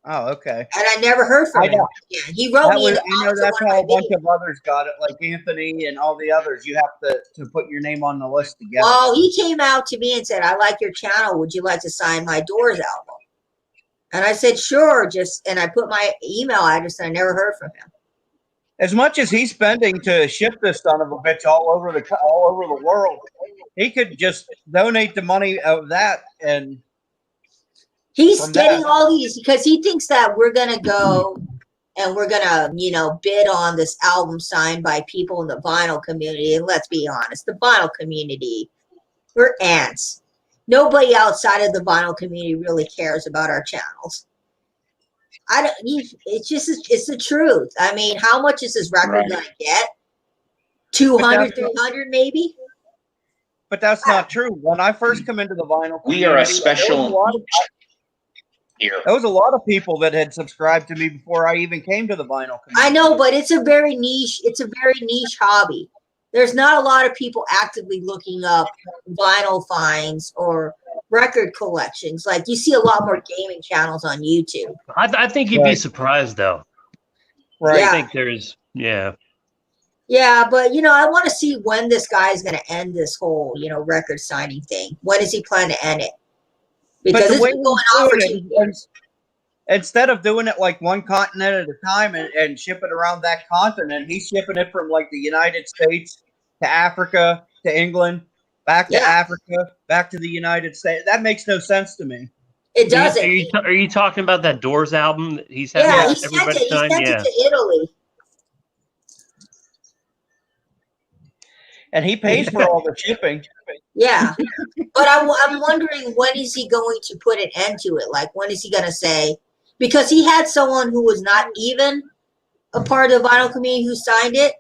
Oh, okay. And I never heard from him. Yeah, he wrote me. I know that's how a bunch of others got it, like Anthony and all the others. You have to put your name on the list to get it. Oh, he came out to me and said, "I like your channel. Would you like to sign my Doors album?" And I said, "Sure." And I put my email address, and I never heard from him. as much as he's spending to ship this son of a bitch all over the world, he could just donate the money of that, and he's getting all these because he thinks that we're gonna go and we're gonna, bid on this album signed by people in the vinyl community. And let's be honest, the vinyl community, we're ants. Nobody outside of the vinyl community really cares about our channels. It's the truth. I mean, how much is this record gonna get? 200, 300 maybe? But that's not true. When I first come into the vinyl community, we are a special here. There was a lot of people that had subscribed to me before I even came to the vinyl community. I know, but it's a very niche hobby. There's not a lot of people actively looking up vinyl finds or record collections. Like, you see a lot more gaming channels on YouTube. I think you'd be surprised, though. Right. I think there's, Yeah, but, I want to see when this guy is going to end this whole, record signing thing. When does he plan to end it? Because it's been going on for 2 years. Instead of doing it like one continent at a time and shipping around that continent, he's shipping it from like the United States to Africa to England, back to Africa, back to the United States. That makes no sense to me. It doesn't. Are you talking about that Doors album that he's having? Yeah, he sent it to Italy. And he pays for all the shipping. Yeah, but I'm wondering, when is he going to put an end to it? Like, when is he going to say? Because he had someone who was not even a part of the vinyl community who signed it.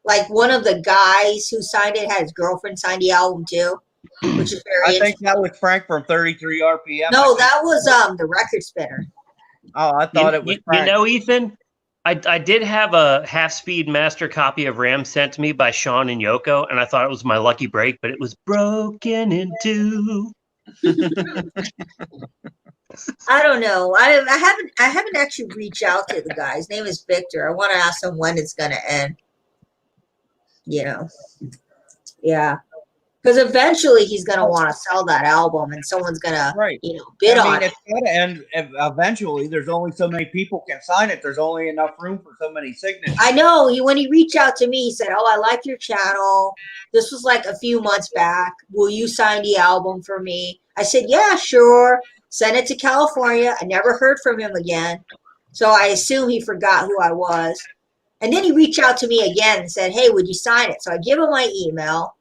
Like, one of the guys who signed it had his girlfriend sign the album too, which is very interesting. I think that was Frank from 33 RPM. No, that was the record spinner. Oh, I thought it was Frank. Ethan, I did have a half-speed master copy of Ram sent to me by Sean and Yoko, and I thought it was my lucky break, but it was broken in two. I don't know. I haven't actually reached out to the guy. His name is Victor. I want to ask him when it's gonna end. Yeah. Because eventually he's gonna want to sell that album, and someone's gonna, bid on it. It's gonna end eventually. There's only so many people can sign it. There's only enough room for so many signatures. I know. When he reached out to me, he said, "Oh, I like your channel. This was like a few months back. Will you sign the album for me?" I said, "Yeah, sure." Sent it to California. I never heard from him again, so I assume he forgot who I was. And then he reached out to me again and said, "Hey, would you sign it?" So I gave him my email.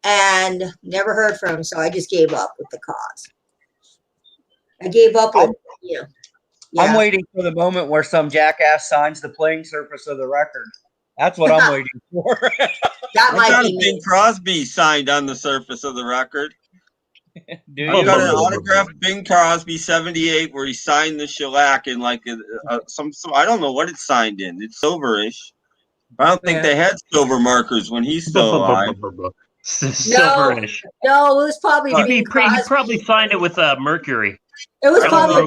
And never heard from him, so I just gave up with the cause. I gave up with, Yeah. I'm waiting for the moment where some jackass signs the playing surface of the record. That's what I'm waiting for. That might be Bing Crosby signed on the surface of the record. I've got an autographed Bing Crosby 78 where he signed the shellac in like some I don't know what it's signed in. It's silverish. I don't think they had silver markers when he's still alive. Silverish. No, it was probably he probably signed it with Mercury. It was probably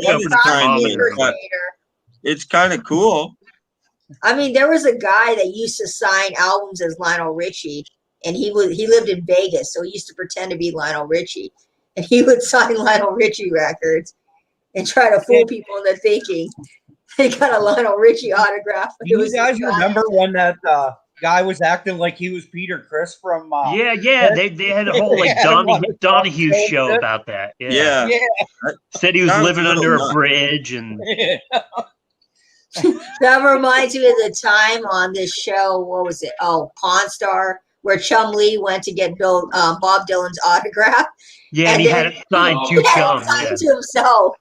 It's kind of cool. I mean, there was a guy that used to sign albums as Lionel Richie, and he lived in Vegas, so he used to pretend to be Lionel Richie, and he would sign Lionel Richie records and try to fool people into thinking they got a Lionel Richie autograph. Do you guys remember when that guy was acting like he was Peter Criss from they had a whole like Donahue show about that. Yeah. Said he was living under a bridge and that reminds me of the time on this show, what was it? Oh, Pawn Star, where Chum Lee went to get Bob Dylan's autograph. Yeah, and he had it signed to Chum. To himself.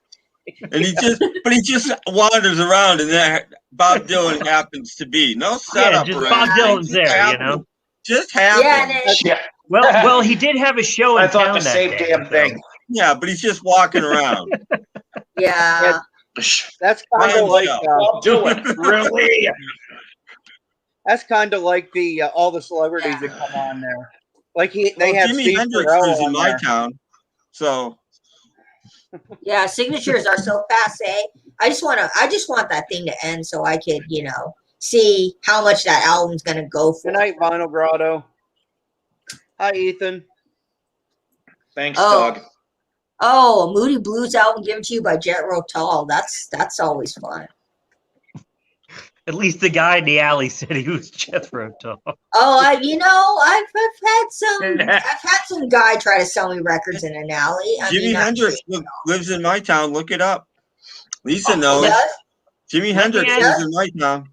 And he just wanders around, and there Bob Dylan happens to be no setup. Yeah, just Bob Dylan's there, Just happens. Well, he did have a show in town. The same damn thing. Yeah, but he's just walking around. Yeah. That's kind of like Bob Dylan, really. That's kind of like the all the celebrities that come on there. Like they had Jimi Steve Hendrix Carell in my town, so. Yeah, signatures are so passe. I just want that thing to end so I could, see how much that album's gonna go for. Good night, Vinyl Grotto. Hi, Ethan. Thanks, Doug. Oh, a Moody Blues album given to you by Jet Rotal. That's always fun. At least the guy in the alley said he was Jethro Tull. Oh, I've had some guy try to sell me records in an alley. Jimi Hendrix lives in my town. Look it up. Lisa knows. Jimi Hendrix lives in my town.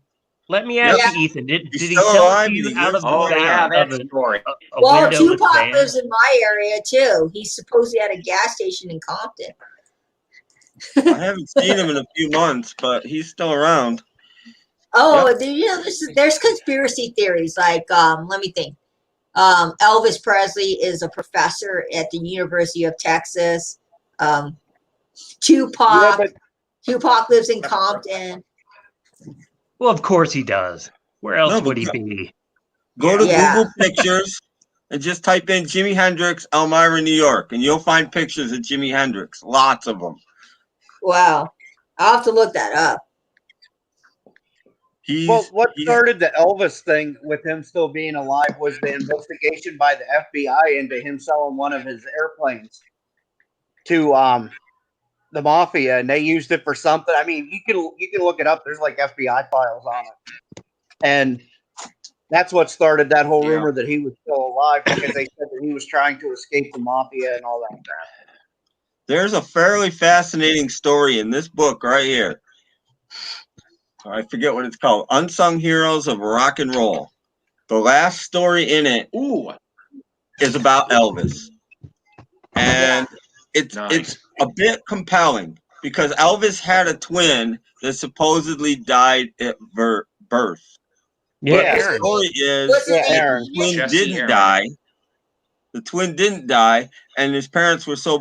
Let me ask you, Ethan. Did he still sell alive, to you he out lives of the back that of story. a Well, window of his Tupac van? lives in my area too. He supposedly had a gas station in Compton. I haven't seen him in a few months, but he's still around. Oh, there's conspiracy theories. Like, let me think. Elvis Presley is a professor at the University of Texas. Tupac lives in Compton. Well, of course he does. Where else would he be? Go to Google Pictures and just type in Jimi Hendrix, Elmira, New York, and you'll find pictures of Jimi Hendrix. Lots of them. Wow. I'll have to look that up. What started the Elvis thing with him still being alive was the investigation by the FBI into him selling one of his airplanes to the mafia, and they used it for something. I mean, you can look it up. There's like FBI files on it, and that's what started that whole rumor that he was still alive, because they said that he was trying to escape the mafia and all that crap. There's a fairly fascinating story in this book right here. I forget what it's called. Unsung Heroes of Rock and Roll. The last story in it is about Elvis. And it's a bit compelling because Elvis had a twin that supposedly died at birth. Yeah, but the story is the twin didn't die. The twin didn't die, and his parents were so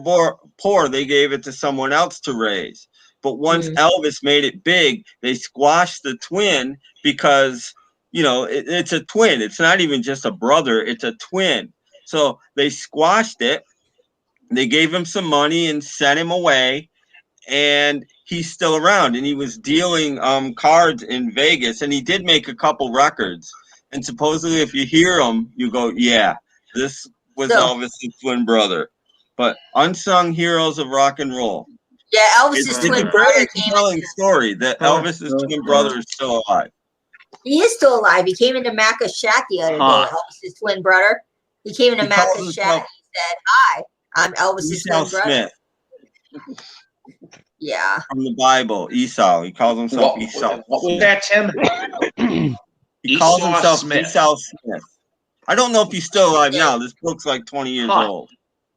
poor they gave it to someone else to raise. But once Elvis made it big, they squashed the twin because, it's a twin. It's not even just a brother. It's a twin. So they squashed it. They gave him some money and sent him away. And he's still around. And he was dealing cards in Vegas. And he did make a couple records. And supposedly if you hear him, you go, yeah, this was Elvis' twin brother. But Unsung Heroes of Rock and Roll. Yeah, Elvis' twin brother. It's a very compelling story that Elvis' twin brother is still alive. He is still alive. He came into Macca's shack the other day, Elvis' twin brother. He came into Macca's shack and he said, "Hi, I'm Elvis' twin brother." Smith. Yeah. From the Bible, Esau. He calls himself Esau. What was that, Tim? He calls himself Esau Smith. I don't know if he's still alive now. This book's like 20 years old.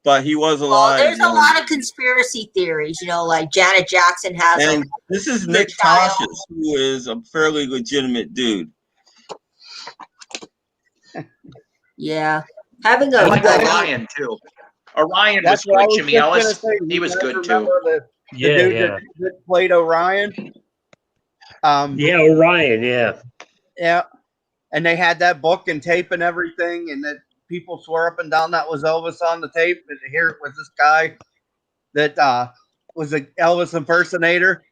But he was alive. Well, there's a lot of conspiracy theories, like Janet Jackson has. And this is Nick Tosh's, who is a fairly legitimate dude. Yeah. Having a I like Orion, too. Orion was good. Jimmy Ellis, he was good, too. The dude that played Orion. Orion, yeah. Yeah. And they had that book and tape and everything, and that people swore up and down that was Elvis on the tape, and here it was this guy that was an Elvis impersonator.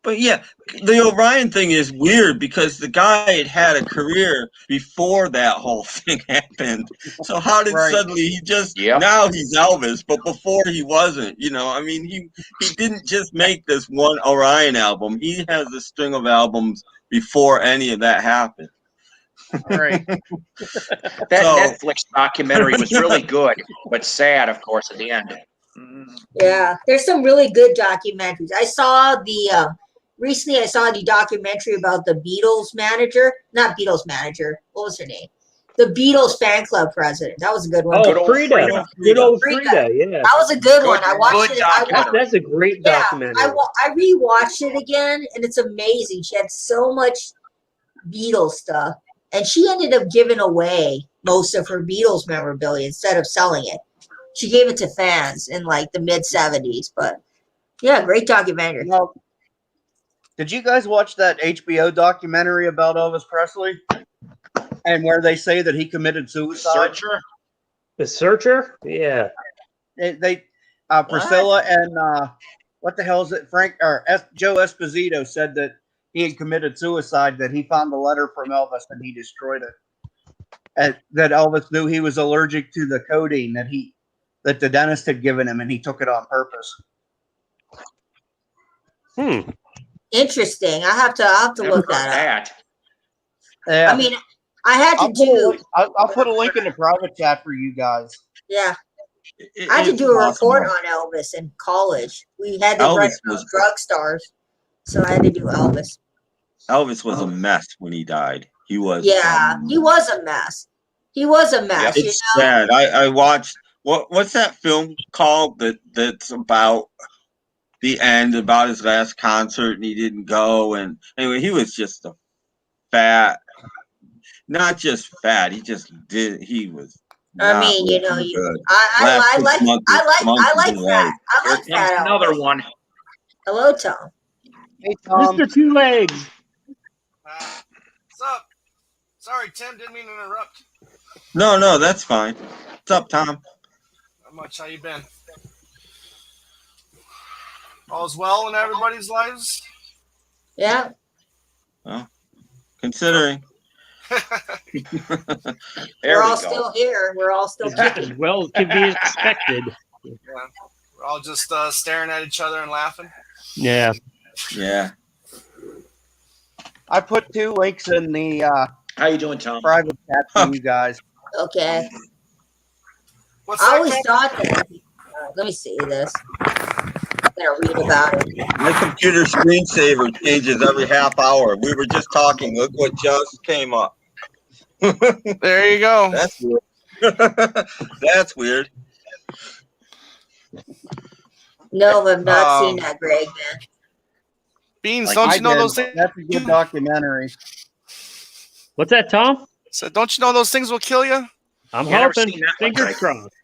But yeah, the Orion thing is weird because the guy had a career before that whole thing happened. So how did suddenly he just now he's Elvis, but before he wasn't? I mean, he didn't just make this one Orion album. He has a string of albums before any of that happened. Right. That Netflix documentary was really good, but sad, of course, at the end. Yeah, there's some really good documentaries. I saw recently I saw the documentary about the Beatles manager. Not Beatles manager. What was her name? The Beatles fan club president. That was a good one. Oh, Frida. Good old Frida, yeah. That was a good one. I watched it. That's a great documentary. I rewatched it again, and it's amazing. She had so much Beatles stuff. And she ended up giving away most of her Beatles memorabilia instead of selling it. She gave it to fans in like the mid 70s. But yeah, great documentary. Well, did you guys watch that HBO documentary about Elvis Presley? And where they say that he committed suicide? The Searcher? Yeah. Priscilla and what the hell is it? Joe Esposito said that he had committed suicide, that he found the letter from Elvis and he destroyed it. And that Elvis knew he was allergic to the codeine that the dentist had given him, and he took it on purpose. Interesting. I'll have to look that up. Yeah. I mean, I had to I'll put a link in the private chat for you guys. Yeah. I had to do a report on Elvis in college. We had to write about drug stars. So I had to do Elvis. Elvis was a mess when he died. He was. Yeah, he was a mess. He was a mess. Yep. It's sad. I watched what's that film called that's about the end, about his last concert, and he didn't go. And anyway, he was just a fat, not just fat. He just did. He was. I mean, you know, I like that. I like that. Another one. Hello, Tom. Hey, Tom. Mr. Two Legs. What's up? Sorry, Tim, didn't mean to interrupt. No, that's fine. What's up, Tom? Not much. How you been? All's well in everybody's lives? Yeah. Well, considering. We're all still here. We're all still kicking. Well, it could be expected. Yeah. We're all just staring at each other and laughing. Yeah. Yeah. I put 2 links in the how you doing, Tom? Private chat for you guys. Okay. I always thought that. Let me see this. I'm gonna read about it. My computer screensaver changes every half hour. We were just talking. Look what just came up. There you go. That's weird. That's weird. No, I've not seen that, Greg, man. Beans, don't you know those things? That's a good documentary. What's that, Tom? So don't you know those things will kill you? I'm hoping. Fingers crossed.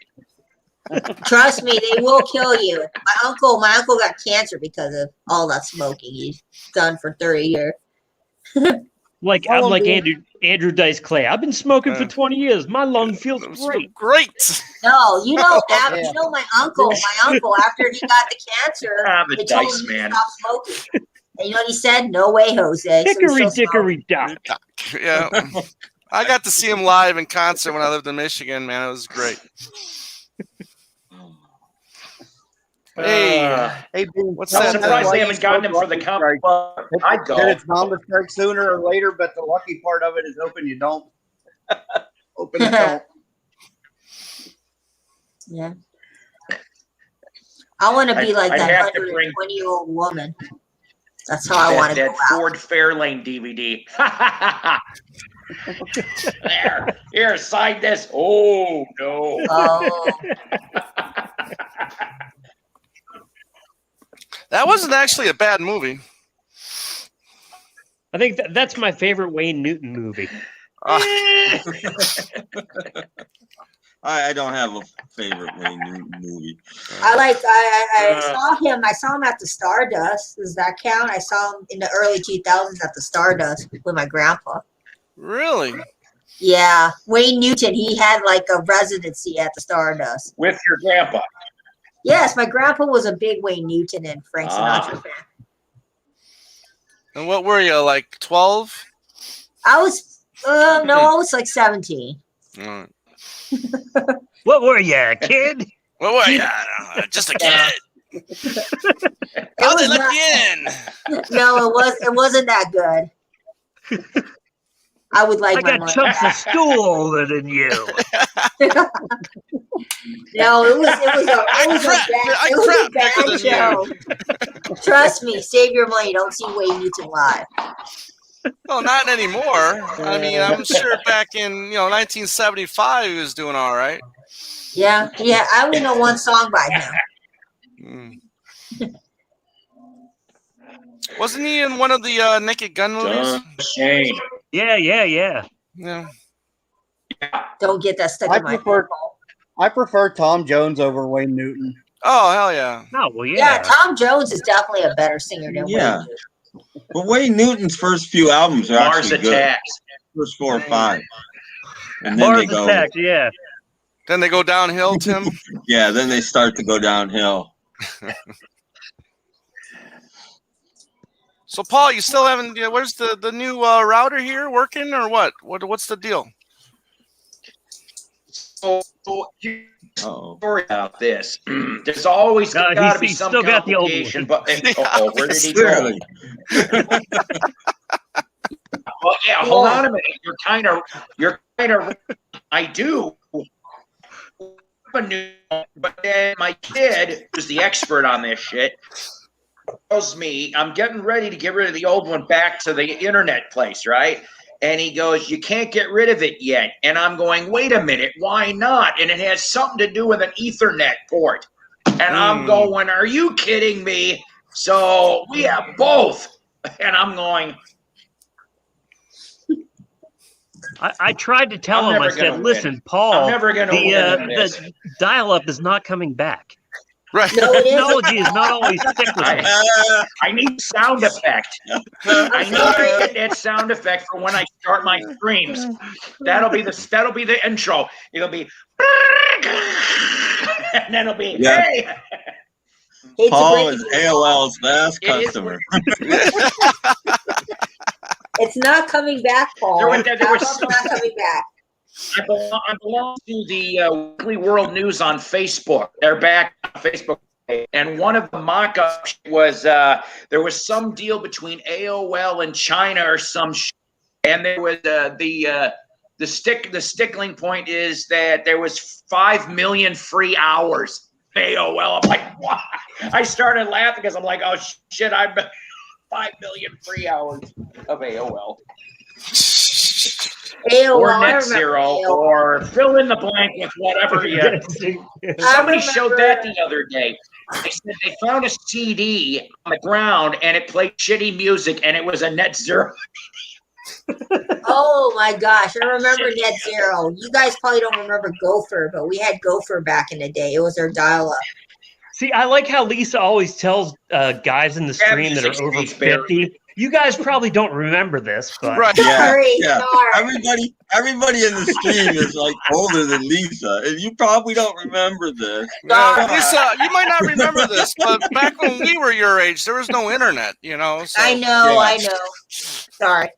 Trust me, they will kill you. My uncle got cancer because of all that smoking he's done for 30 years. I'm like Andrew Dice Clay. I've been smoking for 20 years. My lung feels great. Great. No, you know my uncle after he got the cancer, they told him to stop smoking. And you know what he said? No way, Jose. Hickory dickory dock. Yeah. I got to see him live in concert when I lived in Michigan, man. It was great. Hey, what's I'm that? surprised they haven't gotten him for the county. I'd go. It's bound to strike sooner or later, but the lucky part of it is open you don't. Open you don't. Yeah. I want to be like that 120-year-old woman. That's how I want to go out. That Ford Fairlane DVD. Here, sign this. Oh, no. Oh. That wasn't actually a bad movie. I think that's my favorite Wayne Newton movie. I don't have a favorite Wayne Newton movie. I saw him at the Stardust. Does that count? I saw him in the early 2000s at the Stardust with my grandpa. Really? Yeah. Wayne Newton, he had like a residency at the Stardust. With your grandpa? Yes, my grandpa was a big Wayne Newton and Frank Sinatra fan. And what were you, like 12? I was, I was like 17. Right. What were you, a kid? What were you? Just a kid. How'd they let you in? No, it wasn't that good. I would like. I got chunks of stool older than you. No, it was a bad show. Trust me, save your money. Don't see Wayne Newton live. Oh, not anymore. I mean, I'm sure back in 1975 he was doing all right. Yeah. I only know one song by him. Wasn't he in one of the Naked Gun movies? Shane. Yeah. Don't get that stuck in my head. I prefer Tom Jones over Wayne Newton. Oh, hell yeah. Oh, well, yeah. Tom Jones is definitely a better singer than Wayne Newton. Well, Wayne Newton's first few albums are Mars actually Attacks. Good. First 4 or 5. And then Mars Attacks, yeah. Then they go downhill, Tim? Yeah, then they start to go downhill. So, Paul, you still haven't. Where's the new router here working or what? What's the deal? So Story about this. There's always got to be some complication. But where did he go? Well, yeah. Hold on a minute. You're kind of. I do. But then my kid, who's the expert on this shit, tells me I'm getting ready to get rid of the old one back to the internet place, right? And he goes, you can't get rid of it yet. And I'm going, wait a minute, why not? And it has something to do with an Ethernet port. And I'm going, are you kidding me? So we have both. And I'm going. I tried to tell him, I said, listen, Paul, the dial-up is not coming back. Right. No, technology is not always cyclical. I need sound effect. I need to get that sound effect for when I start my streams. That'll be the intro. It'll be and then it'll be hey. Paul is AOL's last customer. It's not coming back, Paul. There was not coming back. I belong to the Weekly World News on Facebook. They're back on Facebook. And one of the mock-ups was there was some deal between AOL and China or some and there was the stickling point is that there was 5 million free hours AOL. I'm like, what? I started laughing because I'm like, oh shit, I'm 5 million free hours of AOL. Or Net Zero, or fill in the blank with whatever. Somebody showed that the other day. They said they found a CD on the ground and it played shitty music and it was a Net Zero. Oh my gosh, I remember Net Zero. You guys probably don't remember Gopher, but we had Gopher back in the day. It was our dial-up. See, I like how Lisa always tells guys in the stream that are over 50. You guys probably don't remember this, but right. Sorry. Everybody in the stream is like older than Lisa, and you probably don't remember this. Lisa, you might not remember this, but back when we were your age, there was no internet, you know. So. I know. Sorry.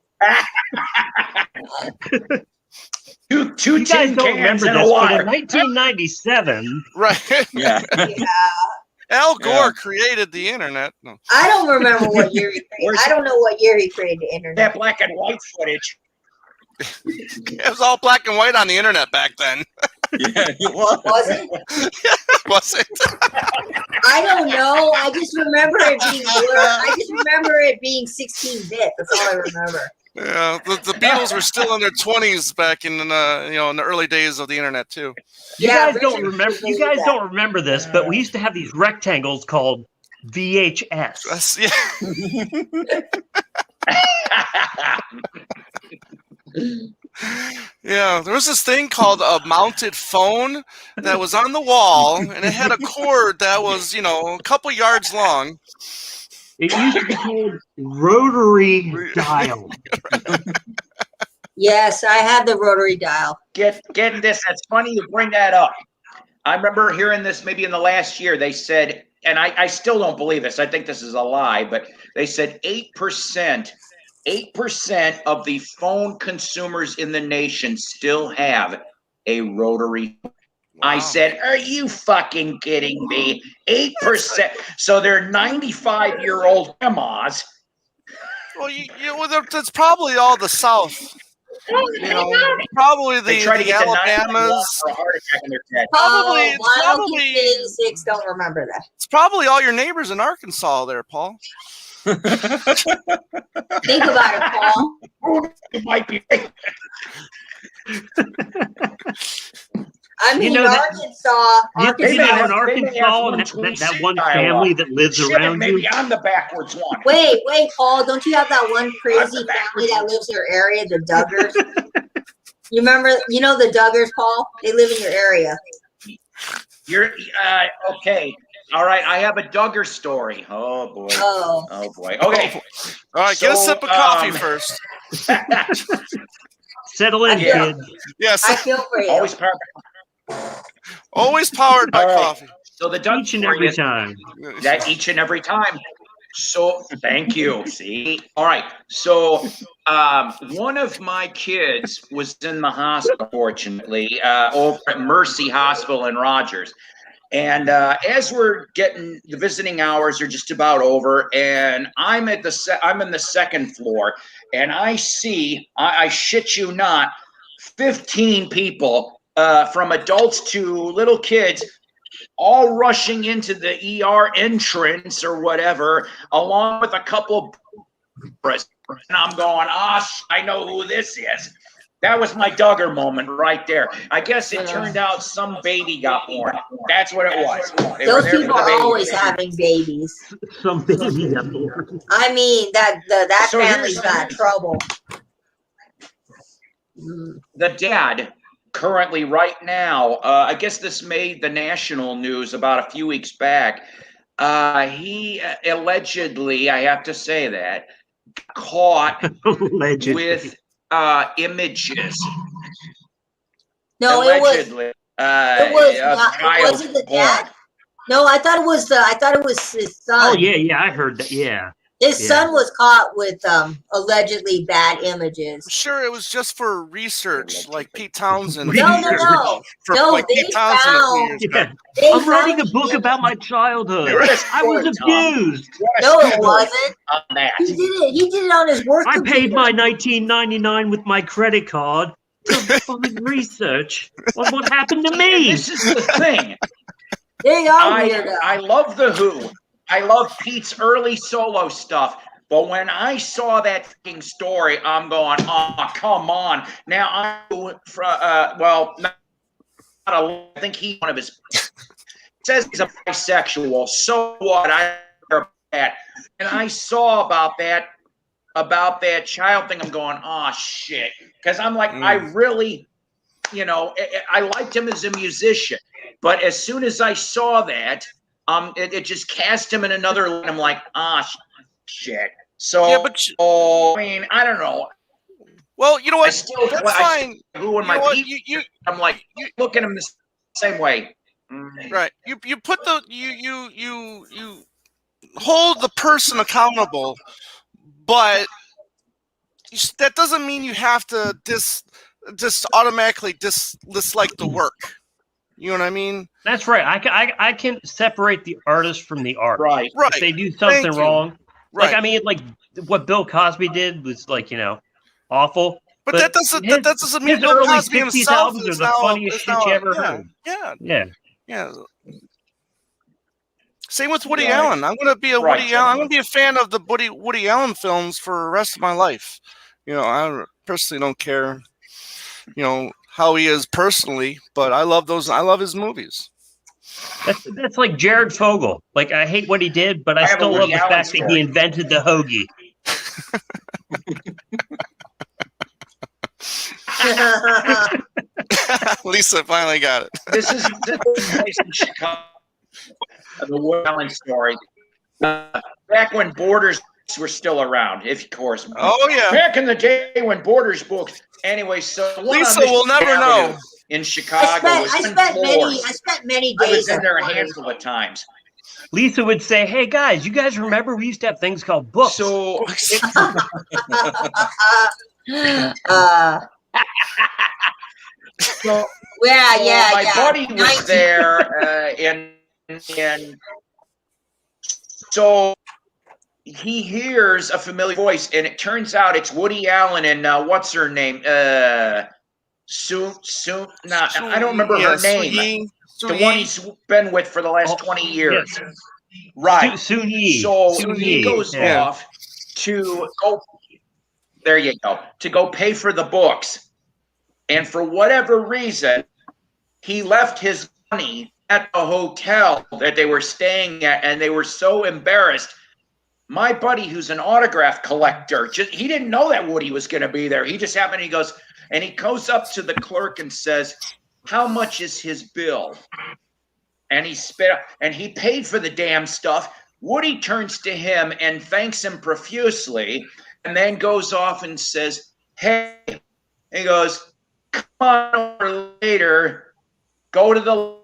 Two you guys don't remember this, but in 1997, right? Yeah. Al Gore created the internet. No. I don't remember what year he created. I don't know what year he created the internet. That black and white footage. It was all black and white on the internet back then. Yeah, it was. Was it? Was it? I don't know. I just remember it being blur. I just remember it being 16-bit. That's all I remember. Yeah, the Beatles were still in their 20s back in in the early days of the internet too. You guys don't remember this, but we used to have these rectangles called VHS. Yeah, there was this thing called a mounted phone that was on the wall, and it had a cord that was, a couple yards long. It used to be called rotary dial. Yes, I had the rotary dial. Get this. That's funny you bring that up. I remember hearing this maybe in the last year. They said, and I still don't believe this. I think this is a lie, but they said 8% of the phone consumers in the nation still have a rotary. Wow. I said, are you fucking kidding me? 8%. So they're 95-year-old grandmas. Well, that's probably all the South. Probably the Alabamas. Probably 86. Don't remember that. It's probably all your neighbors in Arkansas there, Paul. Think about it, Paul. It might be. I mean, Arkansas. In Arkansas, and that one family that lives around you. Maybe I'm the backwards one. Wait, Paul. Don't you have that one crazy family that lives in your area, the Duggars? You remember? You know the Duggars, Paul? They live in your area. You're okay. All right, I have a Duggar story. Oh boy. Oh boy. Okay. All right, get a sip of coffee first. Settle in, kid. Yes. I feel for you. Always powered by coffee. So the Duggar each and every time. That each and every time. So thank you. See, all right. So one of my kids was in the hospital, fortunately, over at Mercy Hospital in Rogers. And as we're getting the visiting hours are just about over, and I'm in the second floor, and I see, I shit you not, 15 people, from adults to little kids, all rushing into the ER entrance or whatever, along with a couple of, and I'm going, I know who this is. That was my Duggar moment right there. I guess it turned out some baby got born. That's what it was. Those people are always having babies. Some baby got born. I mean, that so family's got trouble. The dad currently right now, I guess this made the national news about a few weeks back. He allegedly, I have to say that, caught with images. No, allegedly, it wasn't the dad. No, I thought it was his son. Oh yeah, I heard that. Yeah. His son was caught with allegedly bad images. I'm sure it was just for research, like Pete Townsend. No. Like Pete Townsend. I'm writing a book about my childhood. I was abused. No, it wasn't. He did it on his work. I paid my $19.99 with my credit card to find research on what happened to me. This is the thing. There you go. I love the Who. I love Pete's early solo stuff, but when I saw that fucking story, I'm going, oh, come on. Now, I think he, one of his, says he's a bisexual. So what? I don't care about that. And I saw about that child thing. I'm going, oh, shit. Because I'm like, I really, I liked him as a musician. But as soon as I saw that, it just cast him in another line. I'm like, shit. So, yeah, but I mean, I don't know. Well, you know what? That's fine. I'm like, you look at him the same way. Right. You put you hold the person accountable, but that doesn't mean you have to just automatically dislike the work. You know what I mean? That's right. I can separate the artist from the art. Right. If they do something wrong. Right. Like, I mean, like what Bill Cosby did was like, awful. But that doesn't mean Bill Cosby himself is the funniest shit you ever heard. Yeah. Same with Woody Allen. I'm gonna be Woody Allen. I'm gonna be a fan of the Woody Allen films for the rest of my life. I personally don't care, how he is personally, but I love his movies. That's like Jared Fogle. Like, I hate what he did, but I still love the fact that he invented the hoagie. Lisa finally got it. This is place in Chicago. The Woody Allen story. Back when Borders were still around, of course. Oh yeah. Back in the day when Borders books. Anyway, so Lisa will never know. In Chicago, I spent many days. I was in there a handful of times. Lisa would say, "Hey guys, you guys remember we used to have things called books?" So, my buddy was there, and so he hears a familiar voice, and it turns out it's Woody Allen and what's her name? I don't remember her name. The one he's been with for the last 20 years. Yes. Right. Soon-Yi. So he goes off to go. There you go. To go pay for the books, and for whatever reason, he left his money at the hotel that they were staying at, and they were so embarrassed. My buddy, who's an autograph collector, he didn't know that Woody was going to be there. He just happened. He goes up to the clerk and says, "How much is his bill?" And he paid for the damn stuff. Woody turns to him and thanks him profusely, and then goes off and says, "Hey," he goes, "come on over later. Go to the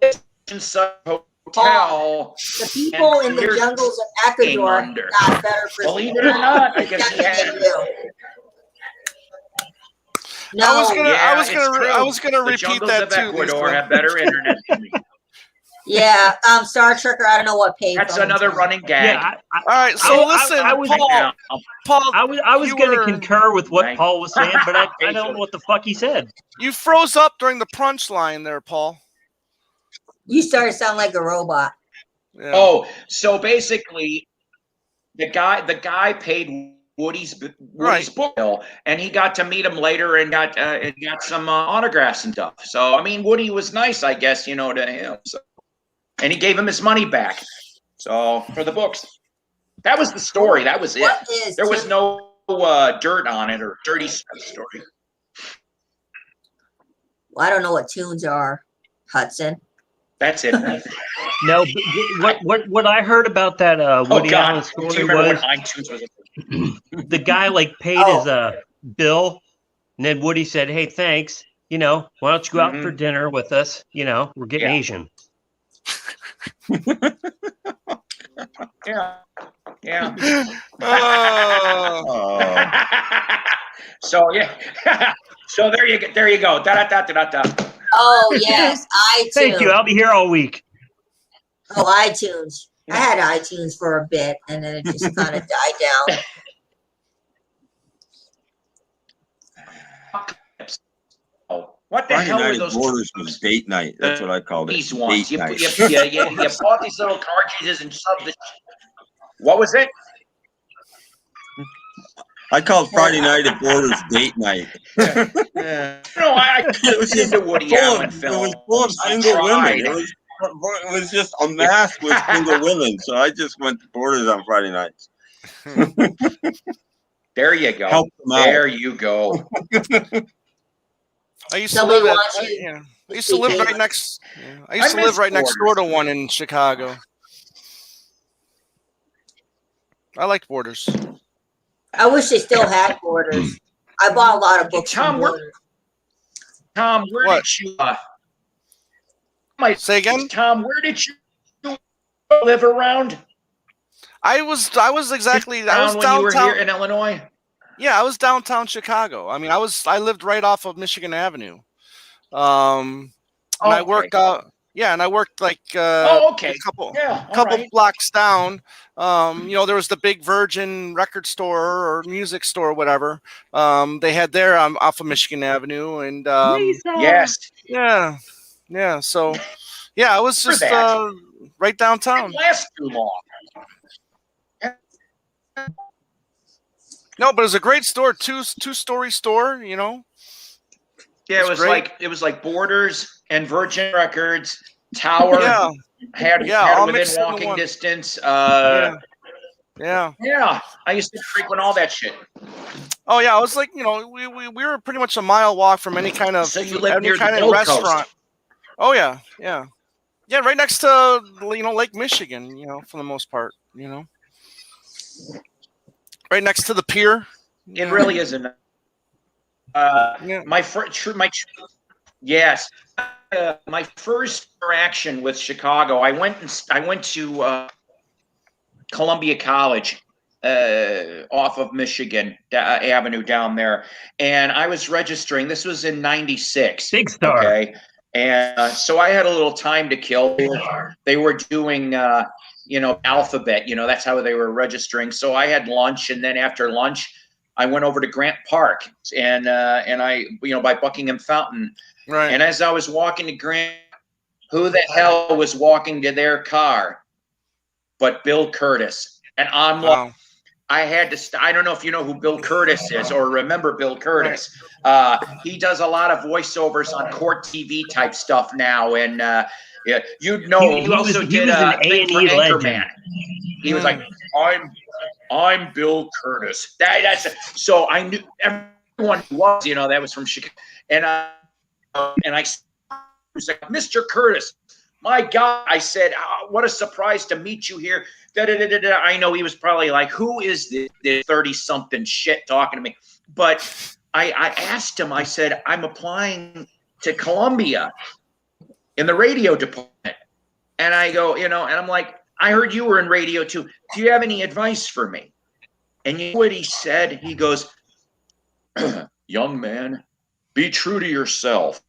Hotel. The people in the jungles of Ecuador got better for believe it or not, I guess No, I was gonna repeat that too. Ecuador have better internet than me. Yeah, Star Trekker. I don't know what payphone. That's another running gag. Yeah, all right, so listen, Paul. I was going to concur with what Paul was saying, but I don't know what the fuck he said. You froze up during the punch line there, Paul. You started to sound like a robot. Yeah. Oh, so basically, the guy paid Woody's book bill, and he got to meet him later and got some autographs and stuff. So I mean, Woody was nice, I guess, to him. So. And he gave him his money back. So for the books, that was the story. That was it. There was no dirt on it or dirty story. Well, I don't know what tunes are, Hudson. That's it. No, what I heard about that Woody Allen story was the guy paid his bill, and then Woody said, "Hey, thanks. Why don't you go out for dinner with us? We're getting Asian." Yeah. So so there you go. Da. Oh yes, iTunes. Thank you. I'll be here all week. Oh, iTunes. I had iTunes for a bit, and then it just kind of died down. What the hell are those? Borders was date night. That's what I called it. These ones. You bought these little cartridges and shoved it. What was it? I called Friday night at Borders date night. Yeah. No, it was into Woody Allen film. It was full of single women. It was just a mass with single women. So I just went to Borders on Friday nights. There you go. Help them out. There you go. I used to live right next. I used to live right next door to one in Chicago. I liked Borders. I wish they still had Borders. I bought a lot of books. Tom, where did you? Say again, Tom. Where did you live around? I was exactly. I was when downtown. You were here in Illinois. Yeah, I was downtown Chicago. I mean, I lived right off of Michigan Avenue. And I worked out. Yeah, and I worked a couple blocks down. There was the big Virgin record store or music store or whatever. They had there off of Michigan Avenue, and yes, yeah. So, I was just right downtown. It lasts too long. No, but it was a great store, two-story store. Yeah, it was like Borders and Virgin Records, Tower had within walking distance. Yeah, I used to frequent all that shit. Oh yeah, I was like, we were pretty much a mile walk from any kind of restaurant. Oh yeah, right next to Lake Michigan, for the most part, right next to the pier. It really isn't. My first interaction with Chicago, I went to Columbia College off of Michigan Avenue down there, and I was registering. This was in '96. Big Star. Okay, and so I had a little time to kill. They were doing alphabet. That's how they were registering. So I had lunch, and then after lunch, I went over to Grant Park and I, by Buckingham Fountain. Right. And as I was walking to Grant, who the hell was walking to their car but Bill Curtis? And I'm like, I had to. I don't know if you know who Bill Curtis is or remember Bill Curtis. He does a lot of voiceovers on court TV type stuff now, and he also did a thing for Anchorman. He was like, I'm Bill Curtis. So I knew everyone was, that was from Chicago. And I was like, Mr. Curtis, my God. I said, what a surprise to meet you here. I know he was probably like, who is this 30-something shit talking to me? But I asked him, I said, I'm applying to Columbia in the radio department. And I go, and I'm like, I heard you were in radio too. Do you have any advice for me? And you know what he said? He goes, young man, be true to yourself.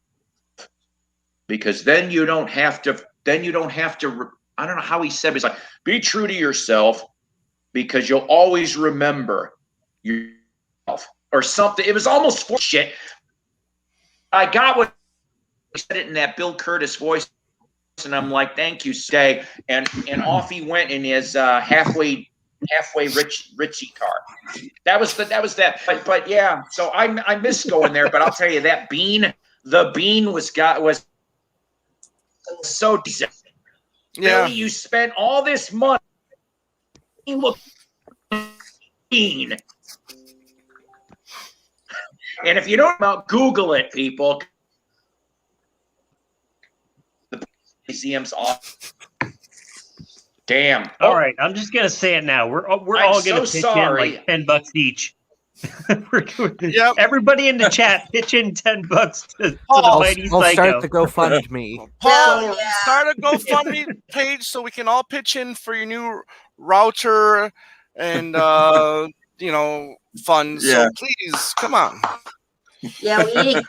Because then you don't have to, I don't know how he said it. He's like, be true to yourself because you'll always remember yourself or something. It was almost for shit. I got what he said it in that Bill Curtis voice. And I'm like, thank you, stay. And off he went in his halfway Richie car. That was that. But yeah, so I miss going there. But I'll tell you that the bean was so decent. Yeah, really, you spent all this money. Look, bean. And if you don't know, Google it, people. Museum's off. Damn. All right, I'm just gonna say it now. We're all gonna pitch in like $10 each. Yep. Everybody in the chat pitch in $10 to the Mighty I'll Psycho. start the GoFundMe. Paul, start a GoFundMe page so we can all pitch in for your new router and funds. Yeah. So please, come on. Yeah, we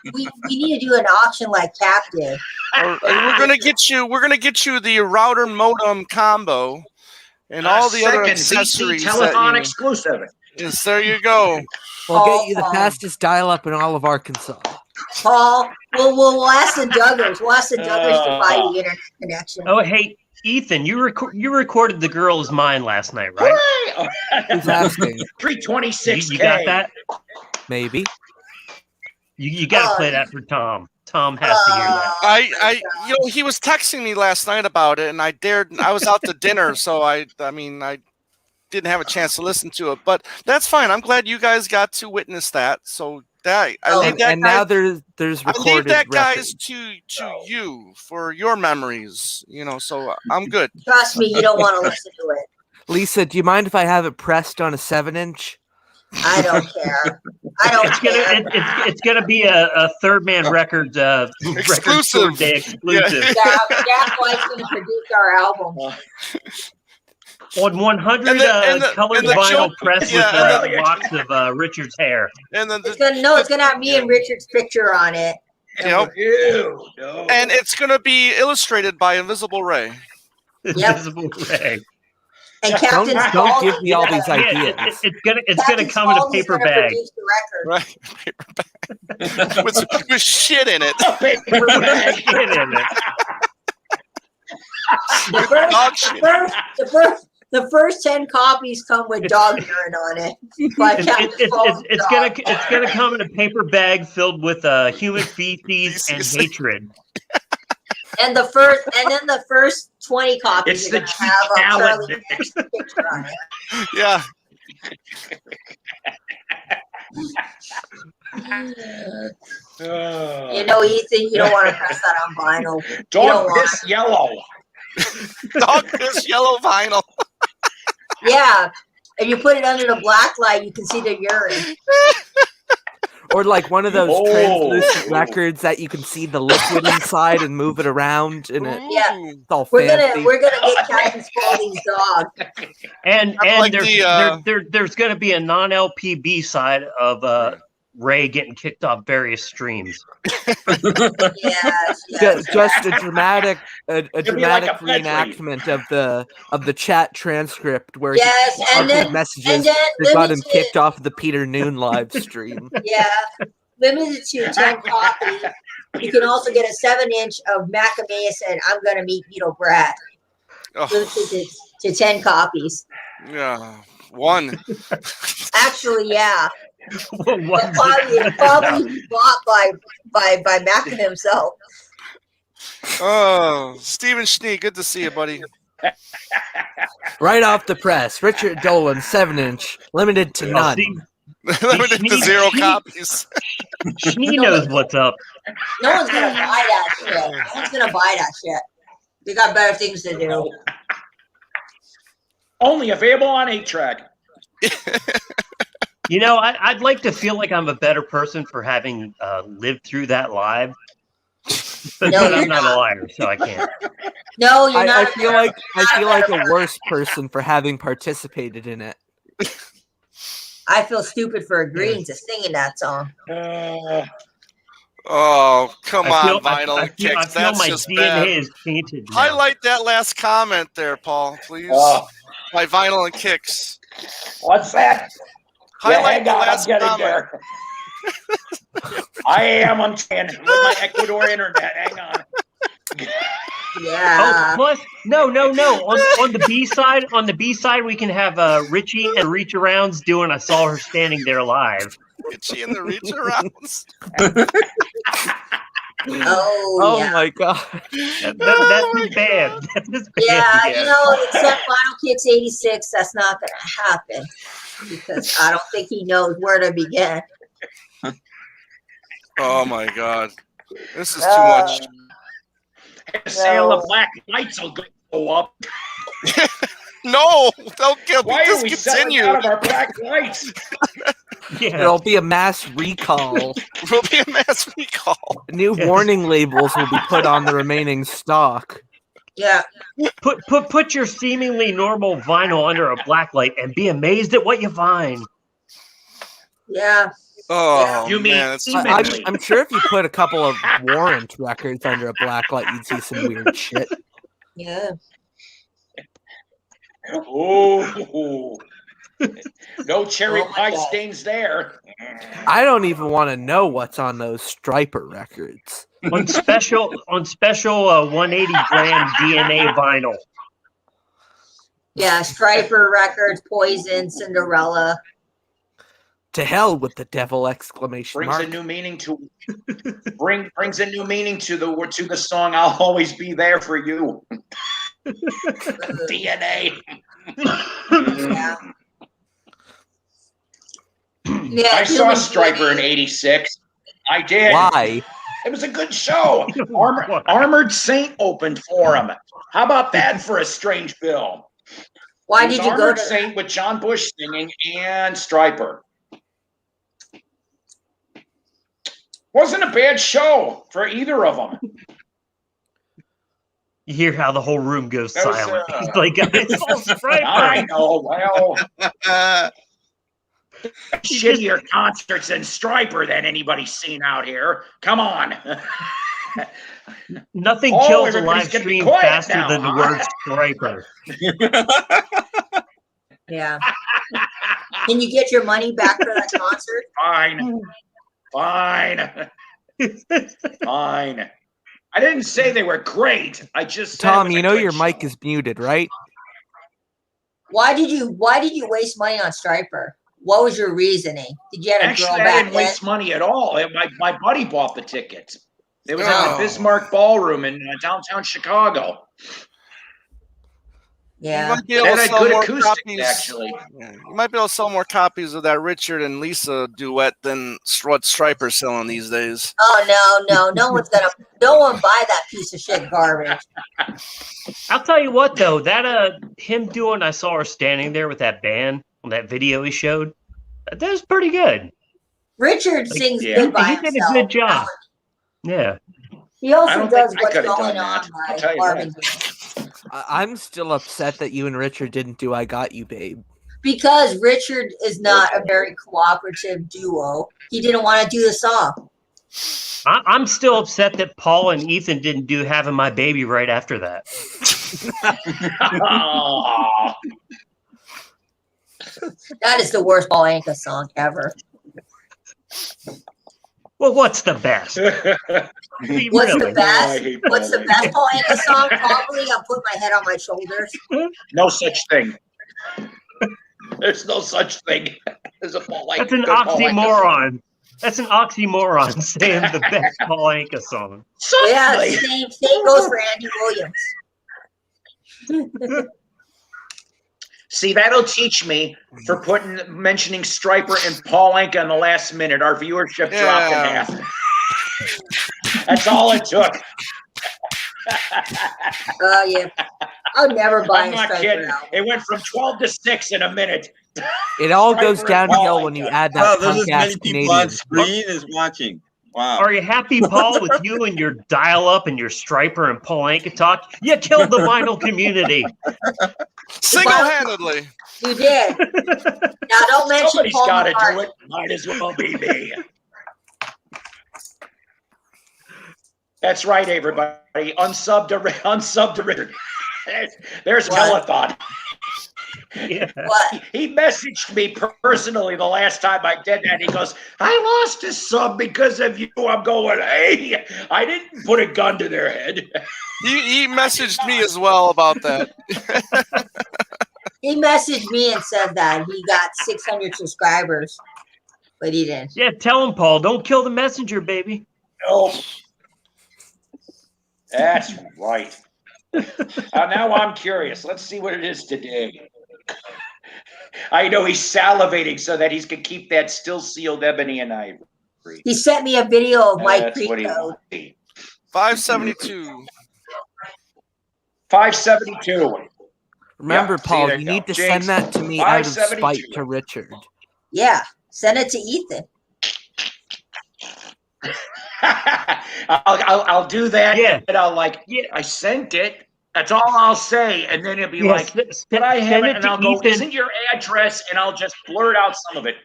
need to do an auction like Cap did. We're gonna get you the router modem combo and all the other accessories. Telethon exclusive. Yes, there you go. We'll get you the fastest dial-up in all of Arkansas. Paul, we'll ask the Duggars. We'll ask the Duggars to buy the internet connection. Oh, hey, Ethan, you recorded The Girl's Mind last night, right? Who's asking? 326K. You got that? Maybe. Oh, You got to play that for Tom. Tom has to hear that. He was texting me last night about it, and I was out to dinner, so I didn't have a chance to listen to it, but that's fine. I'm glad you guys got to witness that. So now there's recorded I leave that, guys, record. to you for your memories. So I'm good. Trust me, you don't want to listen to it. Lisa, do you mind if I have it pressed on a 7-inch? I don't care. I don't care. It's gonna be a Third Man Records exclusive. Record Day exclusive. Yeah, that's why it's going to produce our album. On 100 colored vinyl press with locks of Richard's hair. And then it's going to have me and Richard's picture on it. Yep. No. And it's going to be illustrated by Invisible Ray. Yep. Invisible Ray. And Captain don't give me all these ideas. It's gonna come in a paper bag. Right, paper bag with shit in it. Paper bag. Shit in it. The first 10 copies come with dog urine on it. It's gonna come in a paper bag filled with human feces and hatred. And then the first 20 copies are going to have a Charlie picture on it. Yeah. Ethan, you don't want to press that on vinyl. Dog piss yellow. Dog piss yellow vinyl. Yeah. And you put it under the black light, you can see the urine. Or like one of those translucent records that you can see the liquid inside and move it around, and it's all fancy. We're gonna get Captain Spaulding's dog. And there's gonna be a non-LP B side of Ray getting kicked off various streams. Yes. Just a dramatic reenactment of the chat transcript where messages that got him kicked off the Peter Noon live stream. Yeah, limited to 10 copies. You can also get a 7-inch of Macamea said, "I'm gonna meet Beetle Brad." Limited to 10 copies. Yeah, one. Actually, yeah. Probably bought by Mackin himself. Oh, Stephen Schnee, good to see you, buddy. Right off the press, Richard Dolan, 7-inch, limited to none. Limited to 0 copies. Schnee knows what's up. No one's gonna buy that shit. No one's gonna buy that shit. They got better things to do. Only available on 8-track. I'd like to feel like I'm a better person for having lived through that live. But I'm not a liar, so I can't. No, you're not. I feel like a worse person for having participated in it. I feel stupid for agreeing to singing that song. Oh, come on, Vinyl and Kicks. I feel That's my just DNA bad. is tainted now. Highlight that last comment there, Paul, please. By Vinyl and Kicks. What's that? Highlight the last comment. There. I am on with my Ecuador internet. Hang on. Yeah. Oh, plus, no. On the B side, we can have Richie and Reach Arounds doing "I Saw Her Standing There" live. Richie and the Reach Arounds. Oh my god. That's his band. Yeah, you know, except Vinyl Kicks 86, that's not going to happen because I don't think he knows where to begin. Oh my god, this is too much. The sale of black lights will go up. No, they'll Why are we selling out of our black lights? There'll be a mass recall. There'll be a mass recall. New warning labels will be put on the remaining stock. Yeah. Put your seemingly normal vinyl under a black light and be amazed at what you find. Yeah. Oh, you mean man, I'm sure if you put a couple of Warrant records under a black light, you'd see some weird shit. Yeah. Oh, no cherry pie stains there. I don't even want to know what's on those Striper records. On special 180 gram DNA vinyl. Yeah, Striper Records, Poison, Cinderella. To hell with the devil! Exclamation brings mark. a new meaning to brings a new meaning to the song. I'll always be there for you. DNA. Yeah. Yeah, I saw Striper in '86. I did. Why? It was a good show. Armored Saint opened for him. How about that for a strange bill? Why did you go Armored to Saint with John Bush singing and Striper? Wasn't a bad show for either of them. You hear how the whole room goes silent. He's like, it's all Striper. I know. Well, shittier concerts than Striper than anybody's seen out here. Come on. Nothing kills a live stream faster than the word Striper. Yeah. Can you get your money back for that concert? Fine. I didn't say they were great. I just said Tom, you know your mic is muted, right? Why did you waste money on Striper? What was your reasoning? Did you have a girl back I didn't waste money at all. My buddy bought the tickets. It was at the Bismarck Ballroom in downtown Chicago. Yeah. You might be able to sell good more acoustic, copies. Actually. Yeah. You might be able to sell more copies of that Richard and Lisa duet than what Striper's selling these days. Oh no, no one buy that piece of shit garbage. I'll tell you what though, that him doing "I Saw Her Standing There" with that band on that video he showed, that was pretty good. Richard sings good by himself. He did a good job. Yeah. He also does what's going on by Marvin Gaye. I'm still upset that you and Richard didn't do "I Got You, Babe." Because Richard is not a very cooperative duo. He didn't want to do the song. I'm still upset that Paul and Ethan didn't do "Having My Baby" right after that. That is the worst Paul Anka song ever. Well, what's the best? What's the best? What's the best Paul Anka song? Probably "I'll Put My Head on My Shoulders." No such thing. There's no such thing as a Paul Anka. That's an oxymoron. That's an oxymoron saying the best Paul Anka song. Yeah, same goes for Andy Williams. See, that'll teach me for mentioning Striper and Paul Anka in the last minute. Our viewership dropped in half. That's all it took. Yeah. I'll never buy a Striper kidding. album. It went from 12 to 6 in a minute. It all goes downhill when you add that there's as many podcast people on Canadian. screen as watching. Wow. Are you happy, Paul, with you and your dial-up and your Striper and Paul Anka talk? You killed the vinyl community. Single-handedly. You did. Now don't mention Somebody's Paul got to McCartney. do it. Might as well be me. That's right, everybody. Unsub to Richard. There's Telethon. Yeah. What? He messaged me personally the last time I did that. He goes, I lost a sub because of you. I'm going, hey, I didn't put a gun to their head. He messaged me as well about that. He messaged me and said that he got 600 subscribers, but he didn't. Yeah, tell him, Paul. Don't kill the messenger, baby. No. That's right. Now I'm curious. Let's see what it is today. I know he's salivating so that he's going to keep that still sealed ebony and ivory. He sent me a video of Mike That's what he Creco. wants. 572. 572. Remember, Yeah, see, Paul, there you you need go. to Jinx, send that to me out of 572. spite to Richard. Yeah, send it to Ethan. I'll do that. Yeah. And I'll I sent it. That's all I'll say. And then it'll be but I haven't. And I'll go, isn't your address? And I'll just blurt out some of it.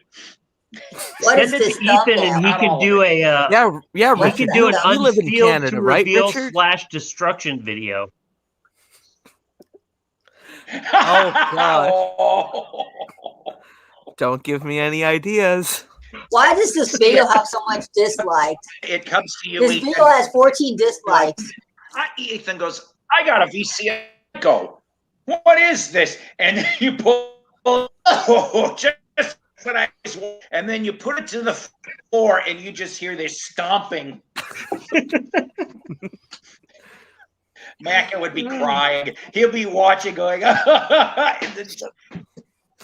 Send it to Ethan, and he can do a yeah. He can do an you live in unsealed Canada, to right, reveal Richard? / destruction video. Oh God! Don't give me any ideas. Why does this video have so much dislikes? It comes to you. This Ethan. video has 14 dislikes. Ethan goes, I got a VCA. Go. What is this? And then you pull. Just what I. And then you put it to the floor, and you just hear this stomping. Macca would be crying. He'll be watching, going.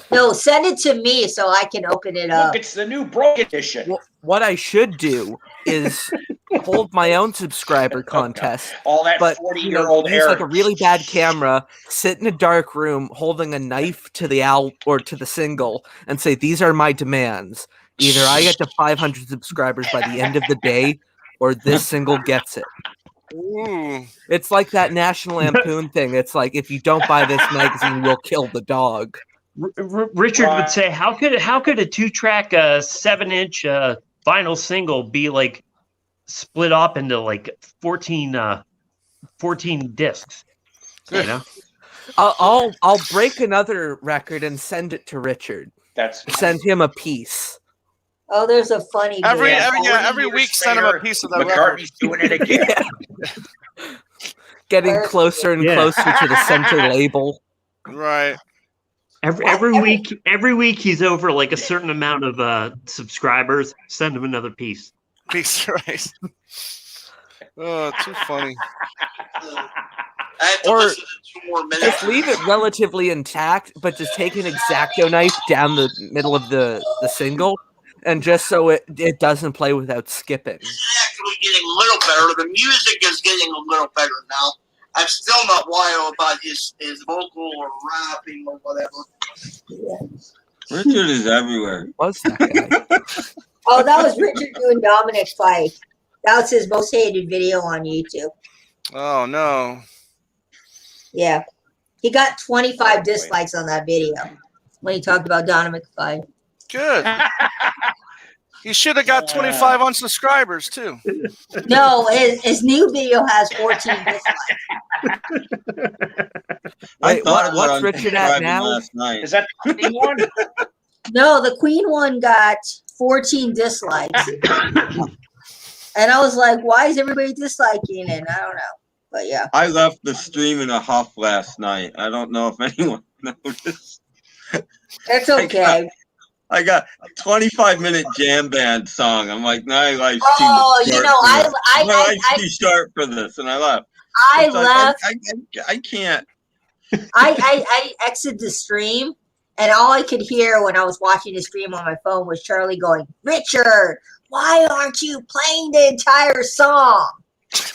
No, send it to me so I can open it up. Look, it's the new broke edition. Well, what I should do is hold my own subscriber contest. All that but 40-year-old use like a really bad camera, sit in a dark room holding a knife to the or to the single, and say, "These are my demands. Either I get to 500 subscribers by the end of the day, or this single gets it." Ooh. It's like that National Lampoon thing. It's like, if you don't buy this magazine, we'll kill the dog. Richard would say, "How could a 2-track 7-inch vinyl single be like split up into like 14 discs?" You know, I'll break another record and send it to Richard. Send him a piece. Oh, there's a funny every week send him a piece of that record. McCartney's doing it again. Getting closer and closer to the center label. Right. Every week he's over like a certain amount of subscribers. Send him another piece. Right. Oh, too funny. Or just leave it relatively intact, but just take an X-Acto knife down the middle of the single, and just so it doesn't play without skipping. It's actually getting a little better. The music is getting a little better now. I'm still not wild about his vocal or rapping or whatever. Richard is everywhere. What's that guy? Oh, that was Richard doing Dominic fight. That was his most hated video on YouTube. Oh no. Yeah. He got 25 dislikes on that video when he talked about Dominic fight. Good. He should have got 25 unsubscribers too. No, his new video has 14 dislikes. Wait, what's Richard at now? Is that the Queen one? No, the Queen one got 14 dislikes. And I was like, why is everybody disliking it? I don't know. But yeah. I left the stream in a huff last night. I don't know if anyone noticed. That's okay. I got a 25-minute jam band song. I'm like, my life's too short. My life's too short for this, and I left. I left. I can't. I exited the stream, and all I could hear when I was watching the stream on my phone was Charlie going, "Richard, why aren't you playing the entire song?"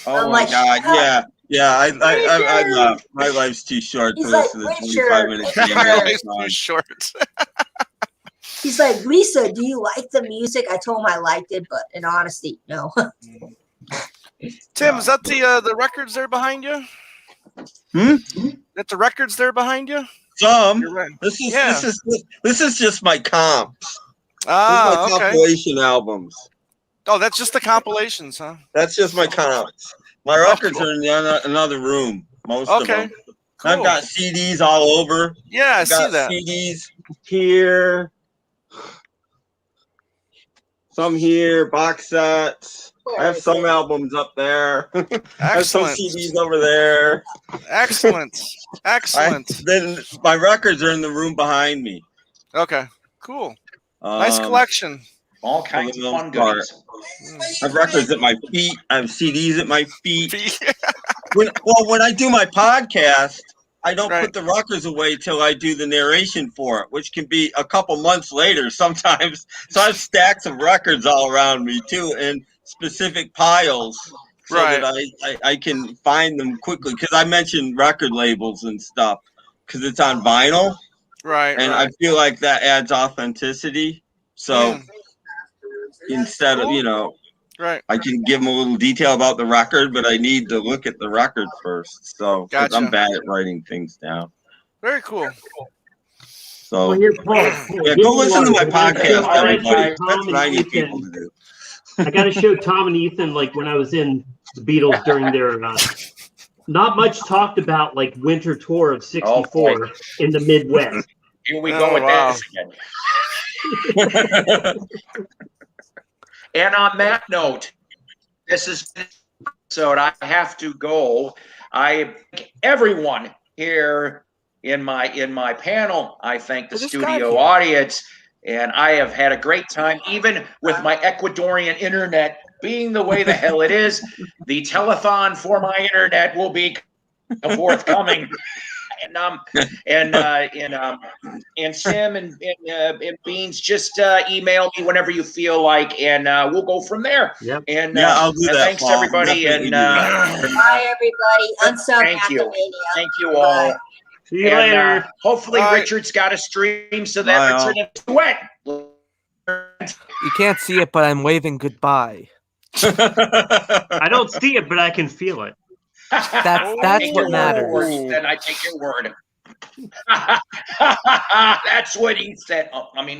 Oh my God! Yeah. I left. My life's too short for this. 25 minutes. My life's too short. He's like, Lisa, do you like the music? I told him I liked it, but in honesty, no. Tim, is that the records there behind you? That the records there behind you? Some. Right. This is just my comps. Ah, my okay. compilation albums. Oh, that's just the compilations, huh? That's just my comps. My records are in another room. Most of them. Cool. I've got CDs all over. Yeah, I see that. CDs here. Some here, box sets. I have some albums up there. I have some CDs over there. Excellent. Then my records are in the room behind me. Okay, cool. Nice collection. All kinds of fun goodies. I have records at my feet. I have CDs at my feet. when I do my podcast, I don't put the records away till I do the narration for it, which can be a couple months later sometimes. So I have stacks of records all around me too, in specific piles, so that I can find them quickly. Because I mentioned record labels and stuff, because it's on vinyl, and I feel like that adds authenticity. So instead of I can give them a little detail about the record, but I need to look at the record first. So I'm bad at writing things down. Very cool. So go listen to my podcast, everybody. That's what I need people to do. I got to show Tom and Ethan, like when I was in the Beatles during their not much talked about, like winter tour of '64 in the Midwest. Here we go with this again. And on that note, this is an episode. I have to go. I thank everyone here in my panel. I thank the studio audience, and I have had a great time, even with my Ecuadorian internet being the way the hell it is. The telethon for my internet will be forthcoming. And Sim and Beans, just email me whenever you feel like, and we'll go from there. Yep. And I'll do that. Thanks everybody, and bye everybody. Thank you all. See you later. Hopefully Richard's got a stream so that Richard went. You can't see it, but I'm waving goodbye. I don't see it, but I can feel it. That's what matters. Then I take your word. That's what he said. Oh, I mean.